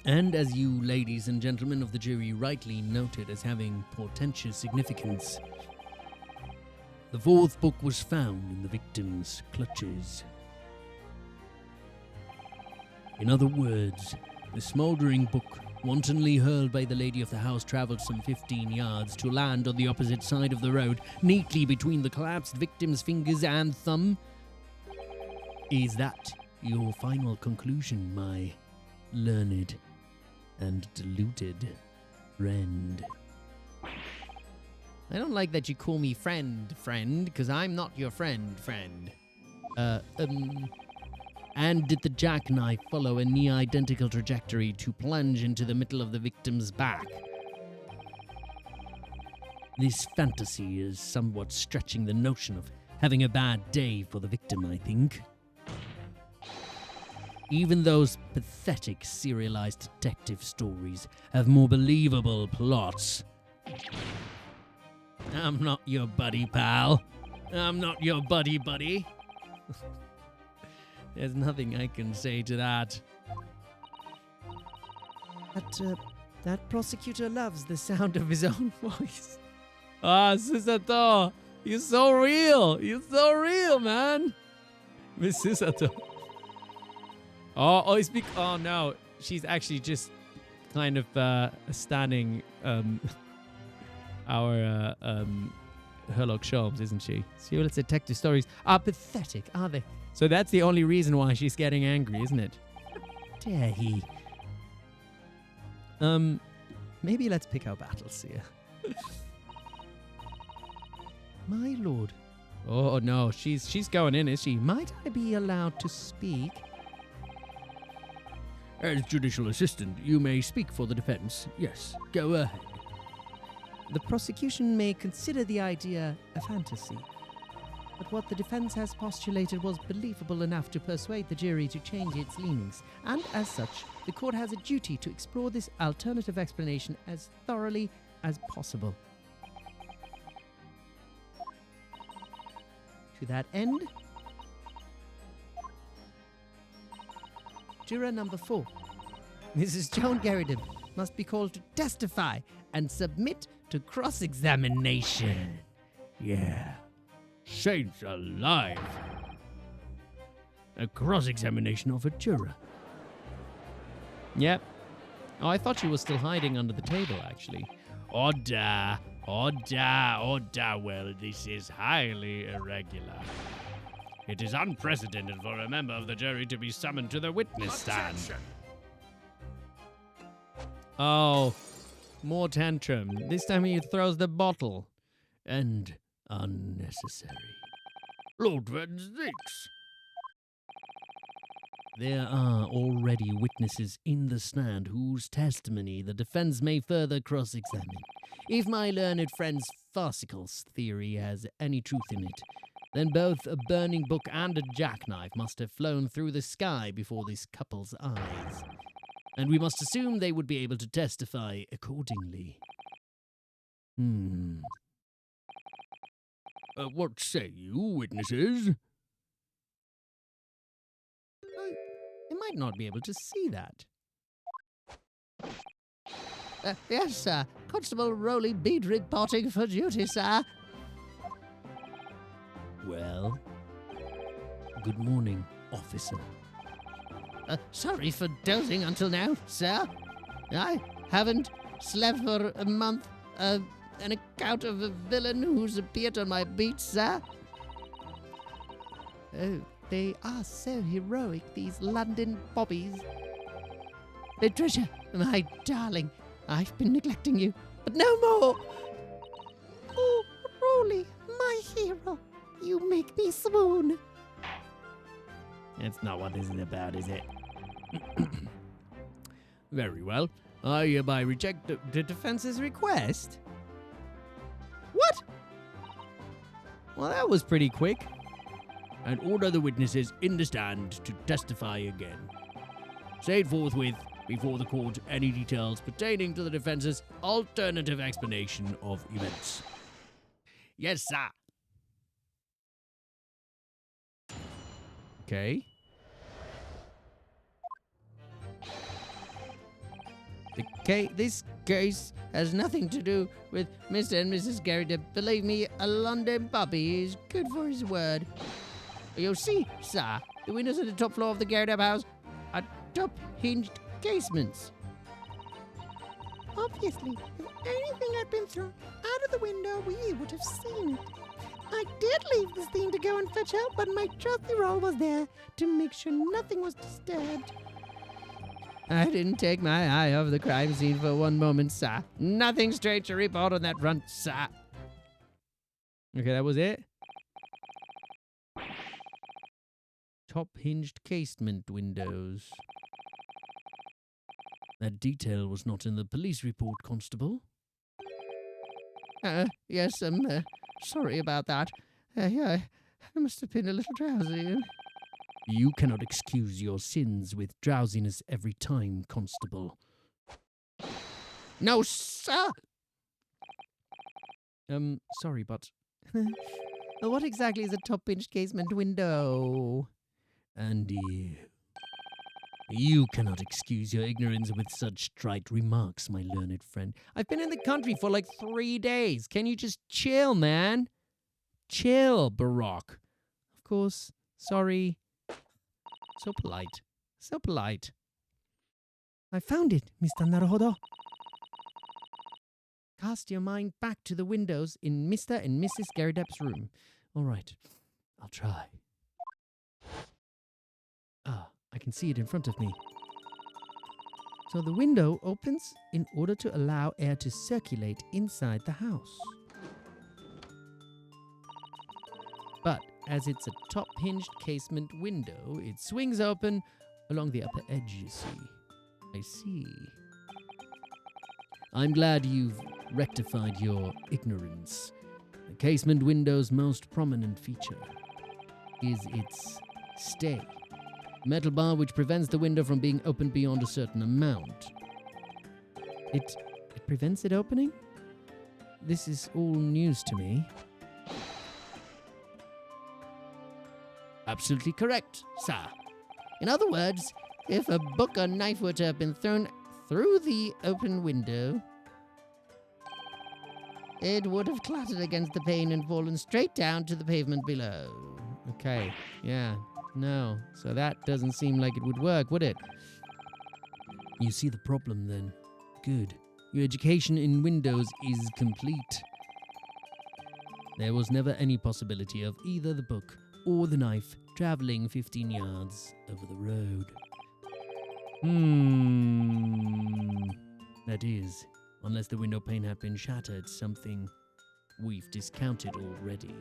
And as you ladies and gentlemen of the jury rightly noted as having portentous significance, the fourth book was found in the victim's clutches. In other words, the smouldering book, wantonly hurled by the lady of the house, travelled some 15 yards to land on the opposite side of the road, neatly between the collapsed victim's fingers and thumb. Is that your final conclusion, my learned and deluded friend? I don't like that you call me friend, because I'm not your friend. And did the jackknife follow a near-identical trajectory to plunge into the middle of the victim's back? This fantasy is somewhat stretching the notion of having a bad day for the victim, I think. Even those pathetic serialized detective stories have more believable plots. I'm not your buddy, pal. I'm not your buddy. There's nothing I can say to that. That prosecutor loves the sound of his own voice. Ah, Susato, you're so real. You're so real, man. Miss Susato. Oh, no, she's actually just kind of standing our Herlock Sholmes, isn't she? Serious detective stories are pathetic, are they? So that's the only reason why she's getting angry, isn't it? Dare he? Maybe let's pick our battles here. My lord. Oh no, she's going in, is she? Might I be allowed to speak? As judicial assistant, you may speak for the defense. Yes, go ahead. The prosecution may consider the idea a fantasy, but what the defense has postulated was believable enough to persuade the jury to change its leanings, and as such, the court has a duty to explore this alternative explanation as thoroughly as possible. To that end, juror number 4, Mrs. Joan Garridon, must be called to testify and submit to cross-examination. Yeah. Saints alive. A cross-examination of a juror. Yep. Oh, I thought she was still hiding under the table, actually. Order. Well, this is highly irregular. It is unprecedented for a member of the jury to be summoned to the witness stand. Attention. Oh, more tantrum. This time he throws the bottle. And unnecessary. Lord Van Zyx. There are already witnesses in the stand whose testimony the defense may further cross-examine. If my learned friend's farcical theory has any truth in it, then both a burning book and a jackknife must have flown through the sky before this couple's eyes. And we must assume they would be able to testify accordingly. What say you, witnesses? They might not be able to see that. Yes, sir. Constable Rowley Bede reporting for duty, sir. Well, good morning, officer. Sorry for dozing until now, sir. I haven't slept for a month. An account of a villain who's appeared on my beat, sir. Oh, they are so heroic, these London bobbies. Patricia, my darling, I've been neglecting you, but no more. Oh, Rowley, my hero, you make me swoon. That's not what this is about, is it? Very well. I hereby reject The defense's request? What? Well, that was pretty quick. and order the witnesses in the stand to testify again. Say forthwith before the court any details pertaining to the defense's alternative explanation of events. Yes, sir. Okay. This case has nothing to do with Mr. and Mrs. Garrett. Believe me, a London puppy is good for his word. You'll see, sir, the windows at the top floor of the Garrett house are top-hinged casements. Obviously, if anything had been thrown out of the window, we would have seen it. I did leave this thing to go and fetch help, but my trusty roll was there to make sure nothing was disturbed. I didn't take my eye off the crime scene for one moment, sir. Nothing strange to report on that front, sir. Okay, that was it. Top-hinged casement windows. That detail was not in the police report, Constable. Yes, I'm sorry about that. I must have been a little drowsy. You cannot excuse your sins with drowsiness every time, Constable. No, sir! Sorry, but... what exactly is a top-hinged casement window? And you cannot excuse your ignorance with such trite remarks, my learned friend. I've been in the country for like 3 days. Can you just chill, man? Chill, Barack. Of course, sorry. So polite. So polite. I found it, Mr. Naruhodo. Cast your mind back to the windows in Mr. and Mrs. Garridep's room. All right, I'll try. Ah, I can see it in front of me. So the window opens in order to allow air to circulate inside the house. But as it's a top-hinged casement window, it swings open along the upper edge, you see. I see. I'm glad you've rectified your ignorance. The casement window's most prominent feature is its stay. Metal bar which prevents the window from being opened beyond a certain amount. It prevents it opening? This is all news to me. Absolutely correct, sir. In other words, if a book or knife were to have been thrown through the open window, it would have clattered against the pane and fallen straight down to the pavement below. Okay, yeah, no. So that doesn't seem like it would work, would it? You see the problem then. Good. Your education in Windows is complete. There was never any possibility of either the book or the knife traveling 15 yards over the road. That is, unless the window pane had been shattered, something we've discounted already.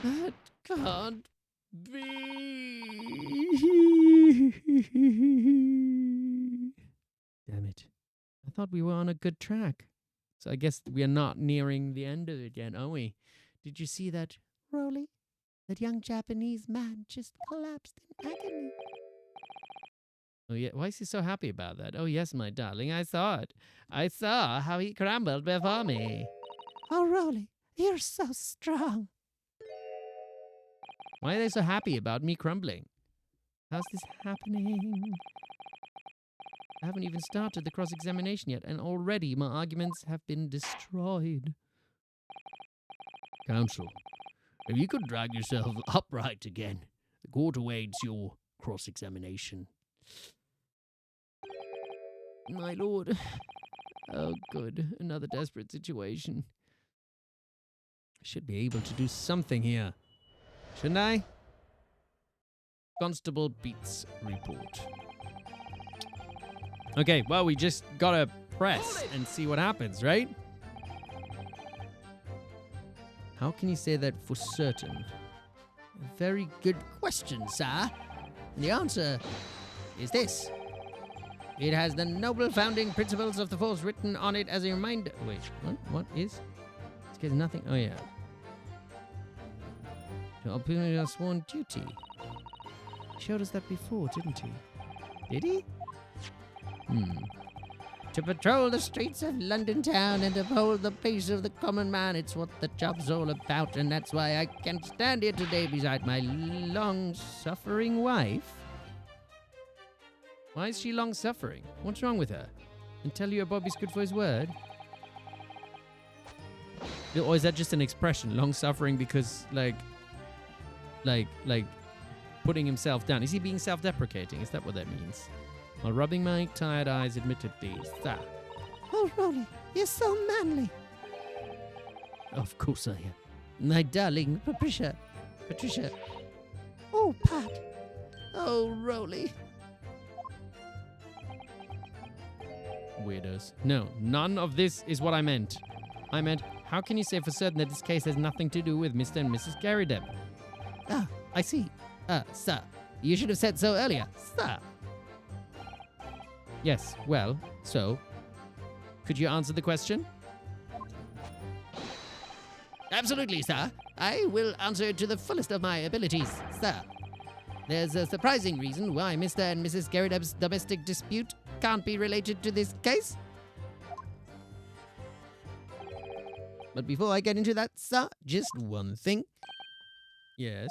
That can't be. Damn it. I thought we were on a good track. So I guess we are not nearing the end of it yet, are we? Did you see that, Rolly, that young Japanese man just collapsed in agony. Oh, yeah. Why is he so happy about that? Oh, yes, my darling, I saw it. I saw how he crumbled before me. Oh, Rolly, you're so strong. Why are they so happy about me crumbling? How's this happening? I haven't even started the cross-examination yet, and already my arguments have been destroyed. Counsel, if you could drag yourself upright again, the court awaits your cross-examination. My lord. Oh, good. Another desperate situation. I should be able to do something here. Shouldn't I? Constable Beats report. Okay, well, we just gotta press and see what happens, right? How can you say that for certain? A very good question, sir. And the answer is this. It has the noble founding principles of the force written on it as a reminder. Wait, what? What is? It's getting nothing. Oh, yeah. To uphold our sworn duty. He showed us that before, didn't he? Did he? To patrol the streets of London town and uphold the peace of the common man. It's what the job's all about, and that's why I can stand here today beside my long-suffering wife. Why is she long-suffering? What's wrong with her? And tell you Bobby's good for his word? Or is that just an expression, long-suffering, because, like putting himself down? Is he being self-deprecating? Is that what that means? While rubbing my tired eyes admittedly. That. Oh, Rolly, you're so manly. Of course I am. My darling Patricia. Oh, Pat. Oh, Rolly. Weirdos. No, none of this is what I meant. I meant, how can you say for certain that this case has nothing to do with Mr. and Mrs. Garrideb? Ah, I see. Sir, you should have said so earlier. Sir. Yes, well, so, could you answer the question? Absolutely, sir. I will answer it to the fullest of my abilities, sir. There's a surprising reason why Mr. and Mrs. Garrideb's domestic dispute can't be related to this case. But before I get into that, sir, just one thing. Yes.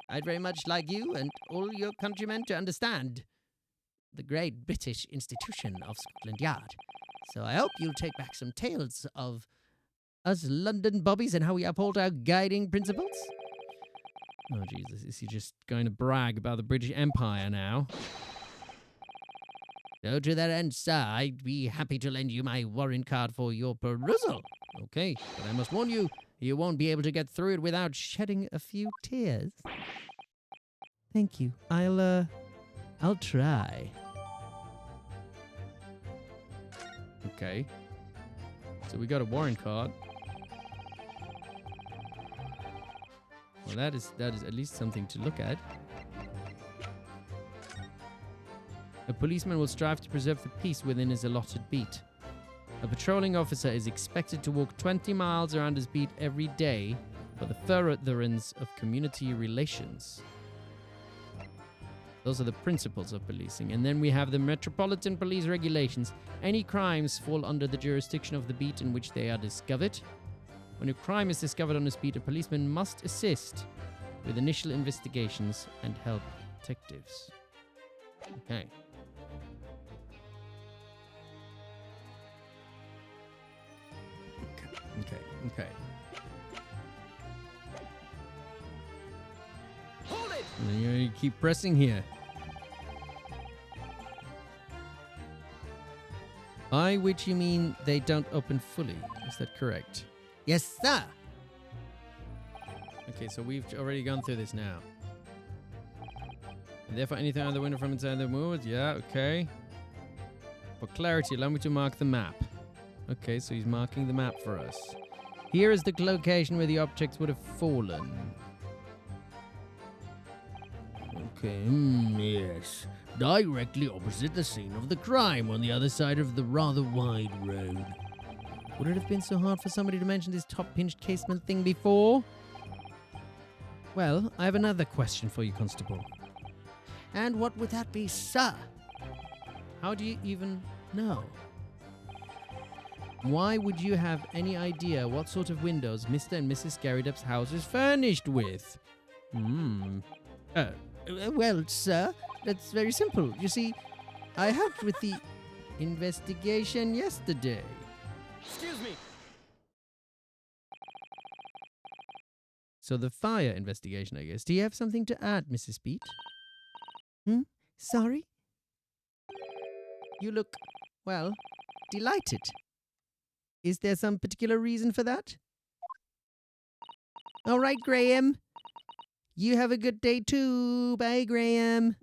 I'd very much like you and all your countrymen to understand the great British institution of Scotland Yard. So I hope you'll take back some tales of us London bobbies and how we uphold our guiding principles. Oh, Jesus. Is he just going to brag about the British Empire now? So to that end, sir, I'd be happy to lend you my warrant card for your perusal. Okay, but I must warn you, you won't be able to get through it without shedding a few tears. Thank you. I'll try. Okay. So we got a warrant card. Well, that is at least something to look at. A policeman will strive to preserve the peace within his allotted beat. A patrolling officer is expected to walk 20 miles around his beat every day for the furtherance of community relations. Those are the principles of policing. And then we have the Metropolitan Police Regulations. Any crimes fall under the jurisdiction of the beat in which they are discovered. When a crime is discovered on a beat, a policeman must assist with initial investigations and help detectives. Okay. Okay. Hold it! And you keep pressing here. By which you mean they don't open fully. Is that correct? Yes, sir. Okay, so we've already gone through this now. And therefore, anything on the window from inside the mood? Yeah, okay. For clarity, allow me to mark the map. Okay, so he's marking the map for us. Here is the location where the objects would have fallen. Okay, yes. Directly opposite the scene of the crime on the other side of the rather wide road. Would it have been so hard for somebody to mention this top pinched casement thing before? Well, I have another question for you, Constable. And what would that be, sir? How do you even know? Why would you have any idea what sort of windows Mr. and Mrs. Garridup's house is furnished with? Well, sir, that's very simple. You see, I helped with the investigation yesterday. Excuse me. So the fire investigation, I guess. Do you have something to add, Mrs. Beat? Sorry? You look, well, delighted. Is there some particular reason for that? All right, Graham. You have a good day too. Bye, Graham.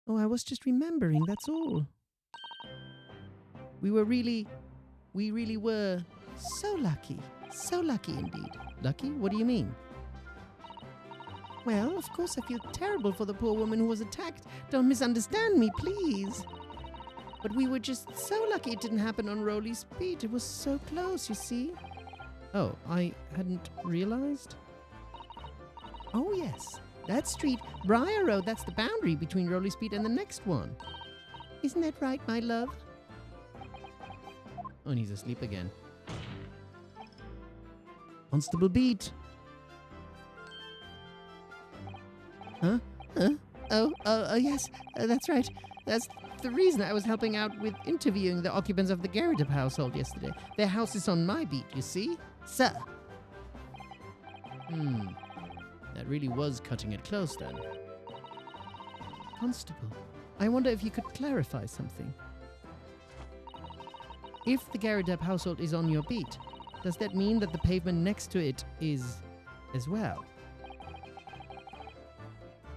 Oh, I was just remembering, that's all. We really were so lucky. So lucky indeed. Lucky? What do you mean? Well, of course I feel terrible for the poor woman who was attacked. Don't misunderstand me, please. But we were just so lucky it didn't happen on Rowley's Beat. It was so close, you see. Oh, I hadn't realized. Oh, yes. That street, Briar Road, that's the boundary between Rowley's Beat and the next one. Isn't that right, my love? Oh, and he's asleep again. Constable Beat. Huh? Oh, yes, that's right. That's the reason I was helping out with interviewing the occupants of the Garridup household yesterday. Their house is on my beat, you see? Sir. That really was cutting it close then. Constable, I wonder if you could clarify something. If the Garridup household is on your beat, does that mean that the pavement next to it is as well?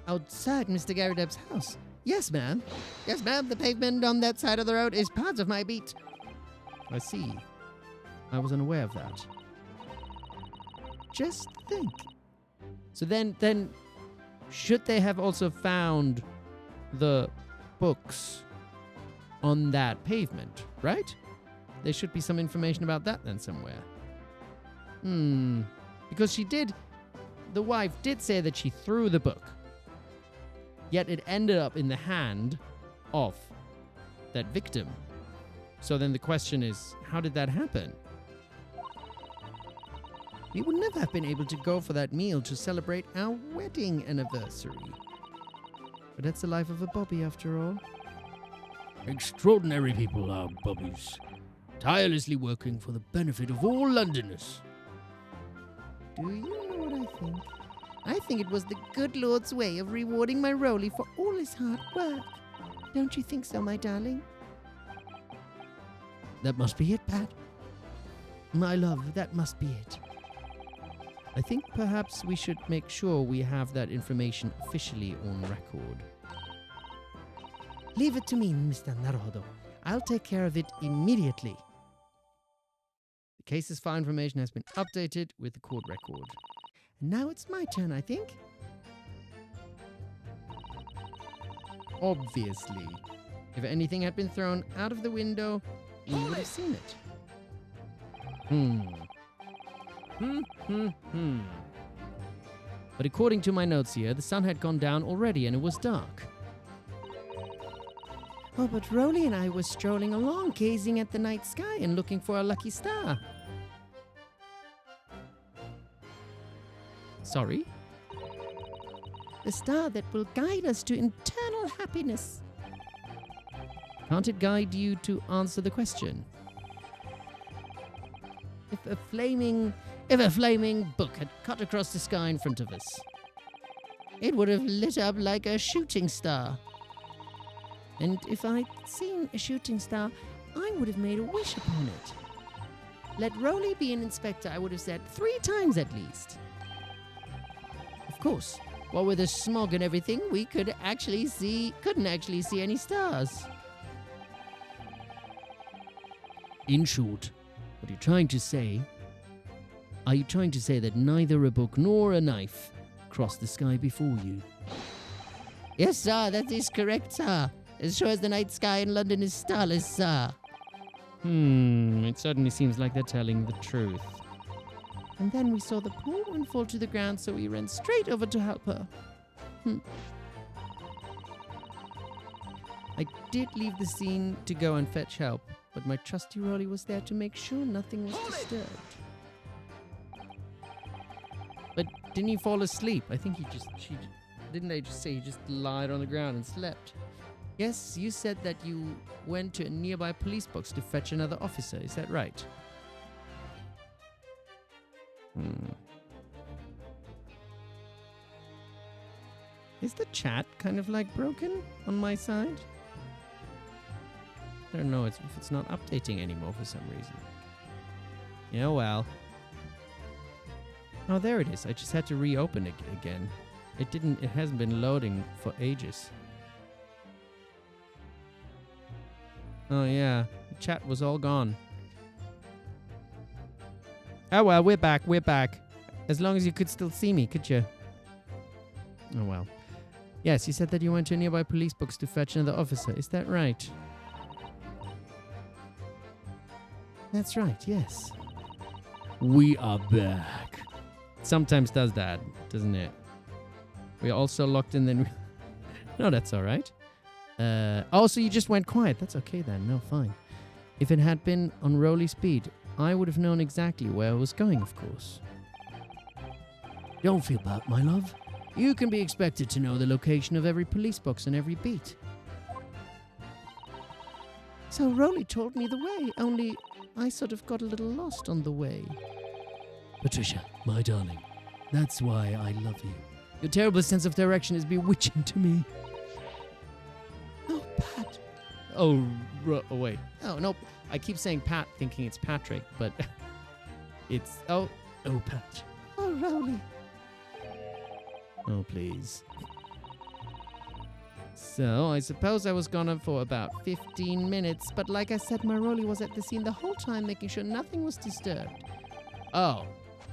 Outside Mr. Garridup's house? Yes, ma'am. Yes, ma'am, the pavement on that side of the road is part of my beat. I see. I was unaware of that. Just think. So then, should they have also found the books on that pavement, right? There should be some information about that then somewhere. Because the wife did say that she threw the book. Yet it ended up in the hand of that victim. So then the question is, how did that happen? We would never have been able to go for that meal to celebrate our wedding anniversary. But that's the life of a Bobby after all. Extraordinary people are Bobbies, tirelessly working for the benefit of all Londoners. Do you know what I think? I think it was the good Lord's way of rewarding my Rowley for all his hard work. Don't you think so, my darling? That must be it, Pat. My love, that must be it. I think perhaps we should make sure we have that information officially on record. Leave it to me, Mr. Naruhodo. I'll take care of it immediately. The case's file information has been updated with the court record. And now it's my turn, I think. Obviously. If anything had been thrown out of the window, we would have seen it. But according to my notes here, the sun had gone down already and it was dark. Oh, but Rowley and I were strolling along, gazing at the night sky and looking for a lucky star. Sorry? The star that will guide us to eternal happiness. Can't it guide you to answer the question? if a flaming book had cut across the sky in front of us. It would have lit up like a shooting star. And if I'd seen a shooting star, I would have made a wish upon it. Let Rowley be an inspector, I would have said 3 times at least. Of course, what with the smog and everything, we couldn't actually see any stars. In short, what are you trying to say? Are you trying to say that neither a book nor a knife crossed the sky before you? Yes, sir, that is correct, sir. As sure as the night sky in London is starless, sir. It certainly seems like they're telling the truth. And then we saw the poor one fall to the ground, so we ran straight over to help her. I did leave the scene to go and fetch help, but my trusty Rolly was there to make sure nothing was disturbed. But didn't he fall asleep? I think didn't they just say he just lied on the ground and slept? Yes, you said that you went to a nearby police box to fetch another officer. Is that right? Is the chat kind of like broken on my side? I don't know if it's not updating anymore for some reason. Yeah, well. Oh, there it is. I just had to reopen it again. It hasn't been loading for ages. Oh yeah, the chat was all gone. Oh well, we're back. As long as you could still see me, could you? Oh well. Yes, you said that you went to a nearby police box to fetch another officer. Is that right? That's right, yes. We are back. Sometimes does that, doesn't it? We're also locked in then. No, that's all right. Oh, so you just went quiet. That's okay then. No, fine. If it had been on Rolly speed, I would have known exactly where I was going, of course. Don't feel bad, my love. You can be expected to know the location of every police box and every beat. So Rowley told me the way, only I sort of got a little lost on the way. Patricia, my darling, that's why I love you. Your terrible sense of direction is bewitching to me. Oh, Pat. Oh, wait. Oh, no. I keep saying Pat thinking it's Patrick, but it's... Oh, Pat. Oh, Rowley. Oh, please. So, I suppose I was gone for about 15 minutes, but like I said, my Rowley was at the scene the whole time, making sure nothing was disturbed. Oh,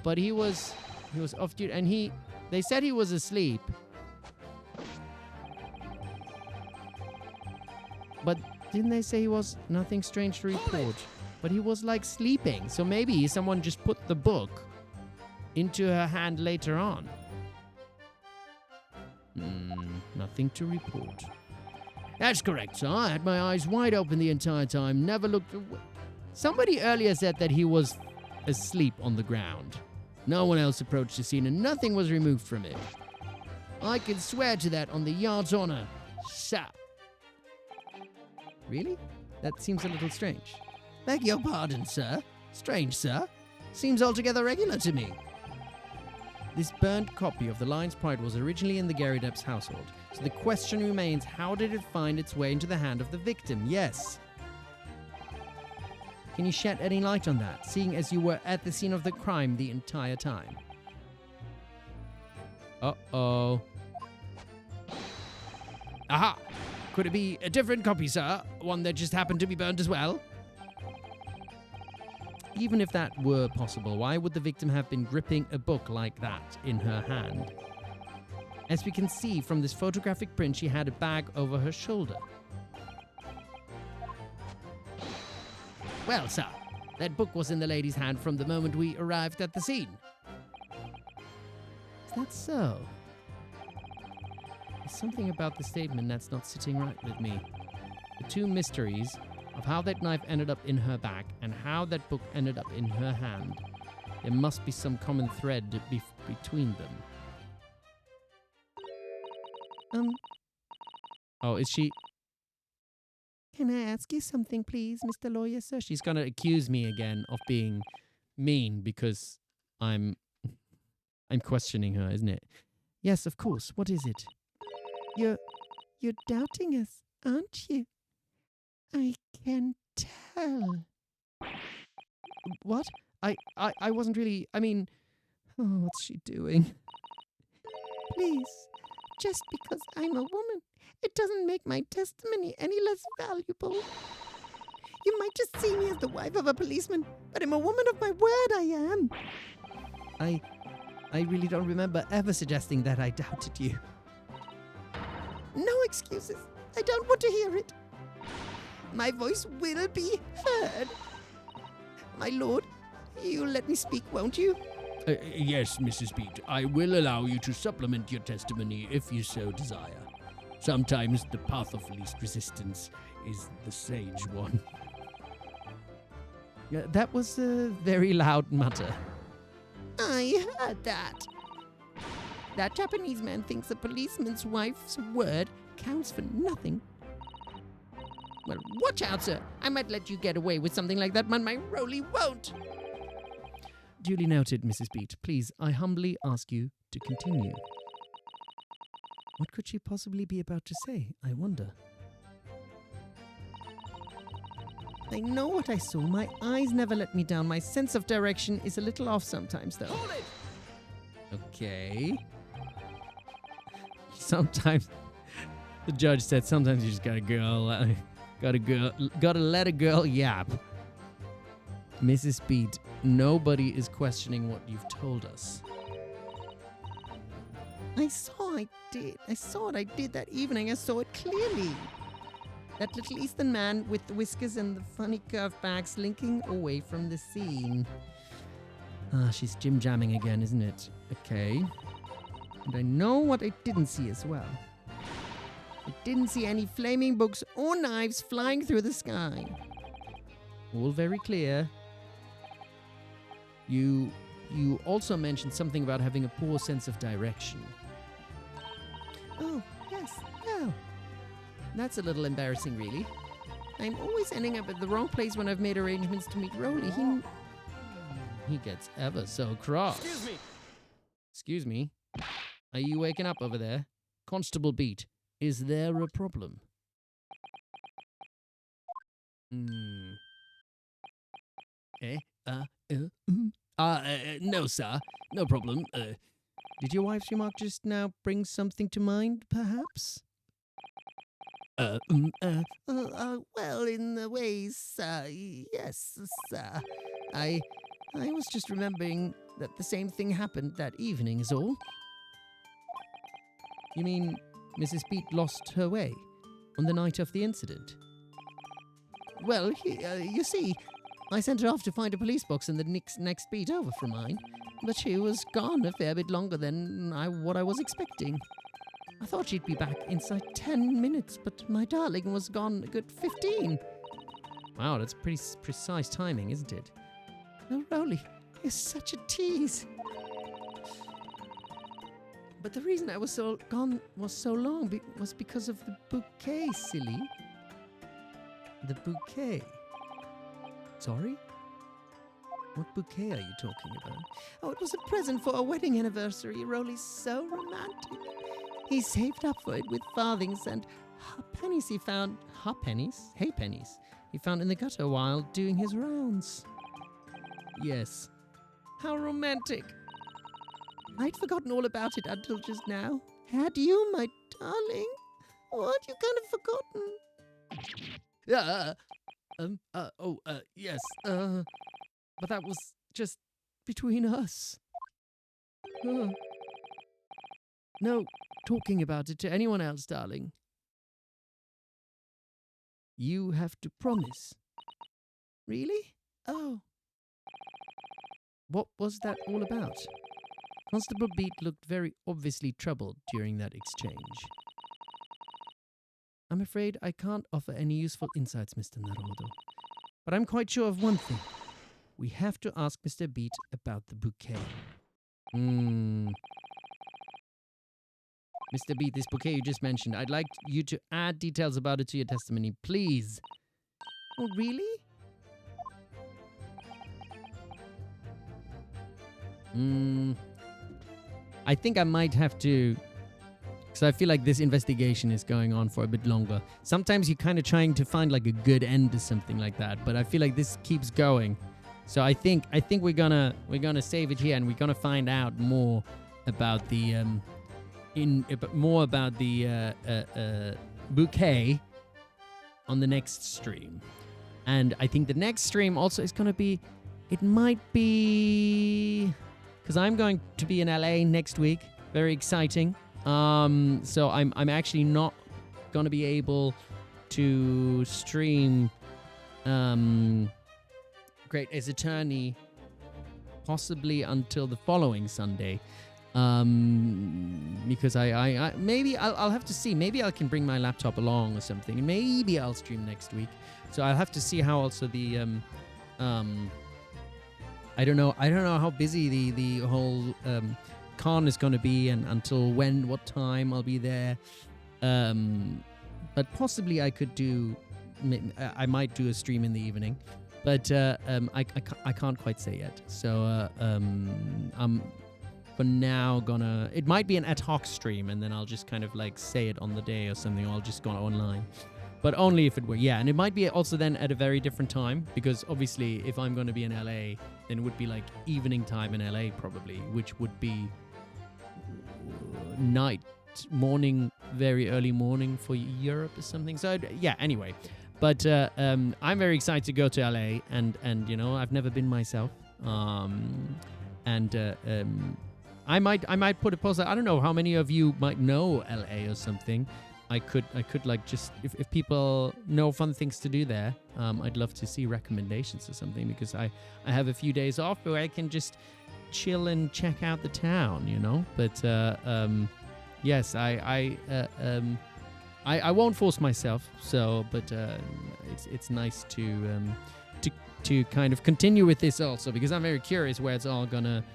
but he was off duty, and they said he was asleep. But didn't they say he was nothing strange to report? But he was like sleeping, so maybe someone just put the book into her hand later on. Nothing to report. That's correct, sir. I had my eyes wide open the entire time, never looked away. Somebody earlier said that he was asleep on the ground. No one else approached the scene and nothing was removed from it. I can swear to that on the yard's honor, sir. Really? That seems a little strange. Beg your pardon, sir. Strange, sir. Seems altogether regular to me. This burnt copy of The Lion's Pride was originally in the Gary Depp's household, so the question remains, how did it find its way into the hand of the victim? Yes. Can you shed any light on that, seeing as you were at the scene of the crime the entire time? Uh-oh. Aha! Could it be a different copy, sir? One that just happened to be burnt as well? Even if that were possible, why would the victim have been gripping a book like that in her hand? As we can see from this photographic print, she had a bag over her shoulder. Well, sir, that book was in the lady's hand from the moment we arrived at the scene. Is that so? There's something about the statement that's not sitting right with me. The two mysteries of how that knife ended up in her bag and how that book ended up in her hand. There must be some common thread between them. Oh, is she... Can I ask you something, please, Mr. Lawyer, sir? She's gonna accuse me again of being mean because I'm questioning her, isn't it? Yes, of course. What is it? You're doubting us, aren't you? I can tell. What? I wasn't really. I mean, oh, what's she doing? Please, just because I'm a woman, it doesn't make my testimony any less valuable. You might just see me as the wife of a policeman, but I'm a woman of my word, I am. I really don't remember ever suggesting that I doubted you. No excuses. I don't want to hear it. My voice will be heard. My lord, you'll let me speak, won't you? Yes, Mrs. Beat, I will allow you to supplement your testimony if you so desire. Sometimes the path of least resistance is the sage one. Yeah, that was a very loud mutter. I heard that. That Japanese man thinks a policeman's wife's word counts for nothing. Well, watch out, sir. I might let you get away with something like that, but my Rolly won't. Duly noted, Mrs. Beat. Please, I humbly ask you to continue. What could she possibly be about to say, I wonder? I know what I saw. My eyes never let me down. My sense of direction is a little off sometimes, though. Hold it! Okay. Sometimes, the judge said, sometimes you just gotta let a girl yap. Mrs. Beat, nobody is questioning what you've told us. I saw what I did that evening. I saw it clearly. That little Eastern man with the whiskers and the funny curved back slinking away from the scene. Ah, she's jim-jamming again, isn't it? Okay. And I know what I didn't see as well. I didn't see any flaming books or knives flying through the sky. All very clear. You also mentioned something about having a poor sense of direction. Oh, yes. Well, That's a little embarrassing, really. I'm always ending up at the wrong place when I've made arrangements to meet Rolly. He gets ever so cross. Excuse me! Excuse me? Are you waking up over there? Constable Beat, is there a problem? No, sir. No problem. Did your wife's remark just now bring something to mind, perhaps? Well, in the ways, yes, sir. I was just remembering that the same thing happened that evening is all. You mean Mrs. Beat lost her way on the night of the incident? Well, you see, I sent her off to find a police box in the next beat over from mine, but she was gone a fair bit longer than what I was expecting. I thought she'd be back inside 10 minutes, but my darling was gone a good 15. Wow, that's pretty precise timing, isn't it? Oh, Rolly, you're such a tease. But the reason I was so gone was so long was because of the bouquet, silly. The bouquet? Sorry? What bouquet are you talking about? Oh, it was a present for a wedding anniversary. Rolly's so romantic. He saved up for it with farthings and halfpennies he found. Halfpennies? Halfpennies? He found in the gutter while doing his rounds. Yes. How romantic. I'd forgotten all about it until just now. Had you, my darling? What, you kind of forgotten? Yes. But that was just between us. No talking about it to anyone else, darling. You have to promise. Really? Oh. What was that all about? Constable Beat looked very obviously troubled during that exchange. I'm afraid I can't offer any useful insights, Mr. Naruhodo. But I'm quite sure of one thing. We have to ask Mr. Beat about the bouquet. Mr. Beat, this bouquet you just mentioned, I'd like you to add details about it to your testimony, please. Oh, really? I think I might have to, because I feel like this investigation is going on for a bit longer. Sometimes you're kind of trying to find like a good end to something like that, but I feel like this keeps going. So I think we're gonna save it here, and we're gonna find out more about the bouquet on the next stream. And I think the next stream also is gonna be, it might be, because I'm going to be in LA next week. Very exciting. So I'm actually not gonna be able to stream Great Ace Attorney possibly until the following Sunday. Because I maybe I'll have to see. Maybe I can bring my laptop along or something, and maybe I'll stream next week. So I'll have to see how also the I don't know how busy the whole con is going to be, and until what time I'll be there. But possibly I could I might do a stream in the evening, but I can't quite say yet. So I'm for now it might be an ad hoc stream, and then I'll just kind of like say it on the day or something, or I'll just go online. But only if it were, and it might be also then at a very different time, because obviously if I'm going to be in LA, then it would be like evening time in LA probably, which would be morning, very early morning for Europe or something. So anyway. But I'm very excited to go to LA, and I've never been myself. I might put a post. I don't know how many of you might know LA or something. I could like just if people know fun things to do there, I'd love to see recommendations or something, because I have a few days off where I can just chill and check out the town, But yes, I won't force myself. So, but it's nice to kind of continue with this also, because I'm very curious where it's all gonna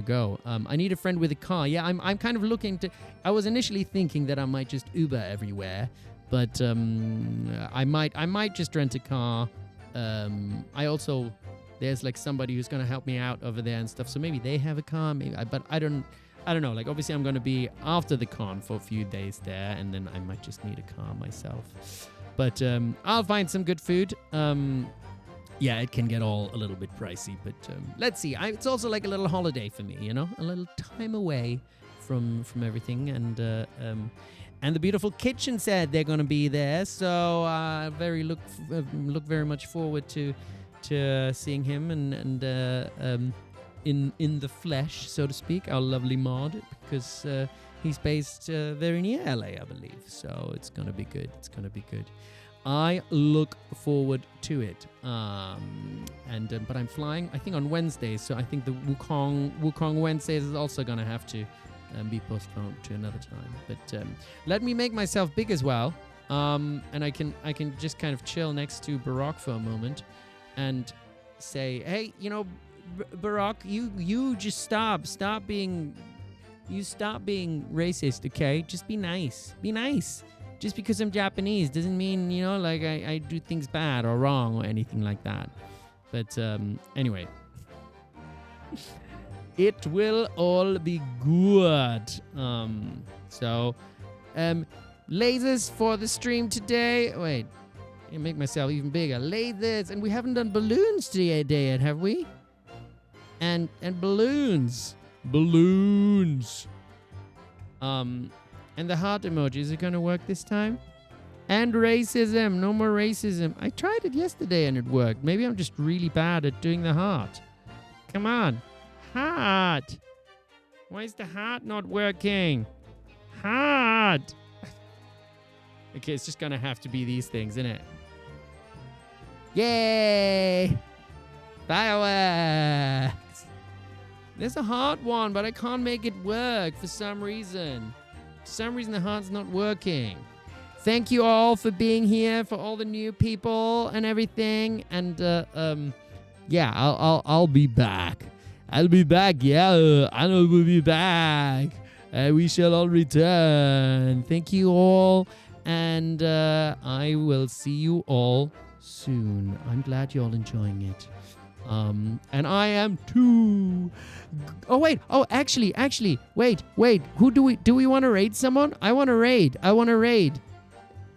go. I need a friend with a car. Yeah, I'm kind of looking to. I was initially thinking that I might just Uber everywhere, but I might just rent a car. There's like somebody who's gonna help me out over there and stuff. So maybe they have a car. But I don't know. Like obviously I'm gonna be after the con for a few days there, and then I might just need a car myself. But I'll find some good food. Yeah, it can get all a little bit pricey, but let's see. It's also like a little holiday for me, a little time away from everything, and the beautiful kitchen said they're going to be there, so I look very much forward to seeing him and in the flesh, so to speak, our lovely mod, because he's based very near LA, I believe. So it's going to be good. I look forward to it. But I'm flying, I think, on Wednesday, so I think the Wukong Wednesdays is also going to have to be postponed to another time. But let me make myself big as well, and I can just kind of chill next to Barack for a moment and say, hey, Barack, you just stop being racist, okay? Just be nice. Just because I'm Japanese doesn't mean, like I do things bad or wrong or anything like that. But anyway, it will all be good. So lasers for the stream today. Wait, I make myself even bigger. Lasers, and we haven't done balloons today yet, have we? And balloons. And the heart emoji, is it going to work this time? And racism. No more racism. I tried it yesterday and it worked. Maybe I'm just really bad at doing the heart. Come on. Heart. Why is the heart not working? Heart. Okay, it's just going to have to be these things, isn't it? Yay. Fireworks. There's a heart one, but I can't make it work for some reason. For some reason, the heart's not working. Thank you all for being here, for all the new people and everything. And yeah, I'll be back. I'll be back. Yeah, I know we'll be back. We shall all return. Thank you all, and I will see you all soon. I'm glad you're all enjoying it. And I am too. Oh wait. Oh, actually, wait. Who do we want to raid? Someone? I want to raid.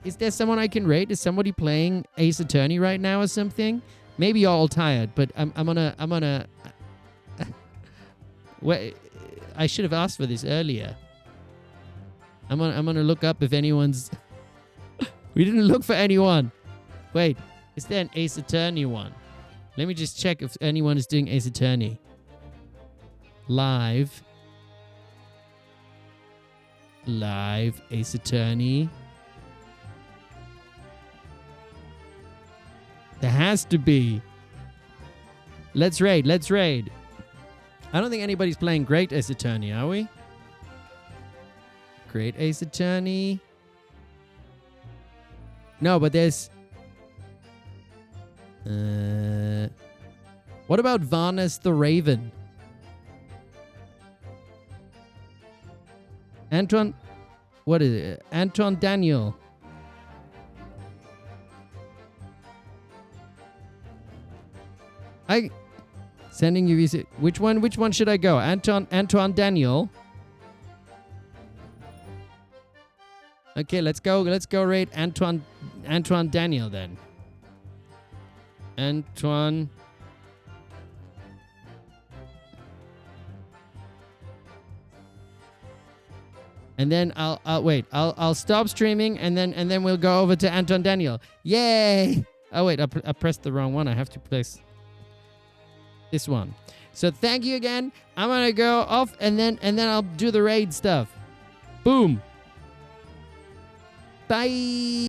Is there someone I can raid? Is somebody playing Ace Attorney right now or something? Maybe you're all tired, but I'm gonna. Wait, I should have asked for this earlier. I'm gonna look up if anyone's. We didn't look for anyone. Wait, is there an Ace Attorney one? Let me just check if anyone is doing Ace Attorney. Live Ace Attorney. There has to be. Let's raid. I don't think anybody's playing Great Ace Attorney, are we? Great Ace Attorney. No, but there's... what about Varnes the Raven? Anton... What is it? Anton Daniel. Sending you visit. Which one should I go? Antoine Daniel. Okay, let's go raid Antoine Daniel then. Antoine. And then I'll stop streaming and then we'll go over to Anton Daniel. Yay! Oh wait, I pressed the wrong one. I have to press this one. So thank you again. I'm gonna go off and then I'll do the raid stuff. Boom. Bye.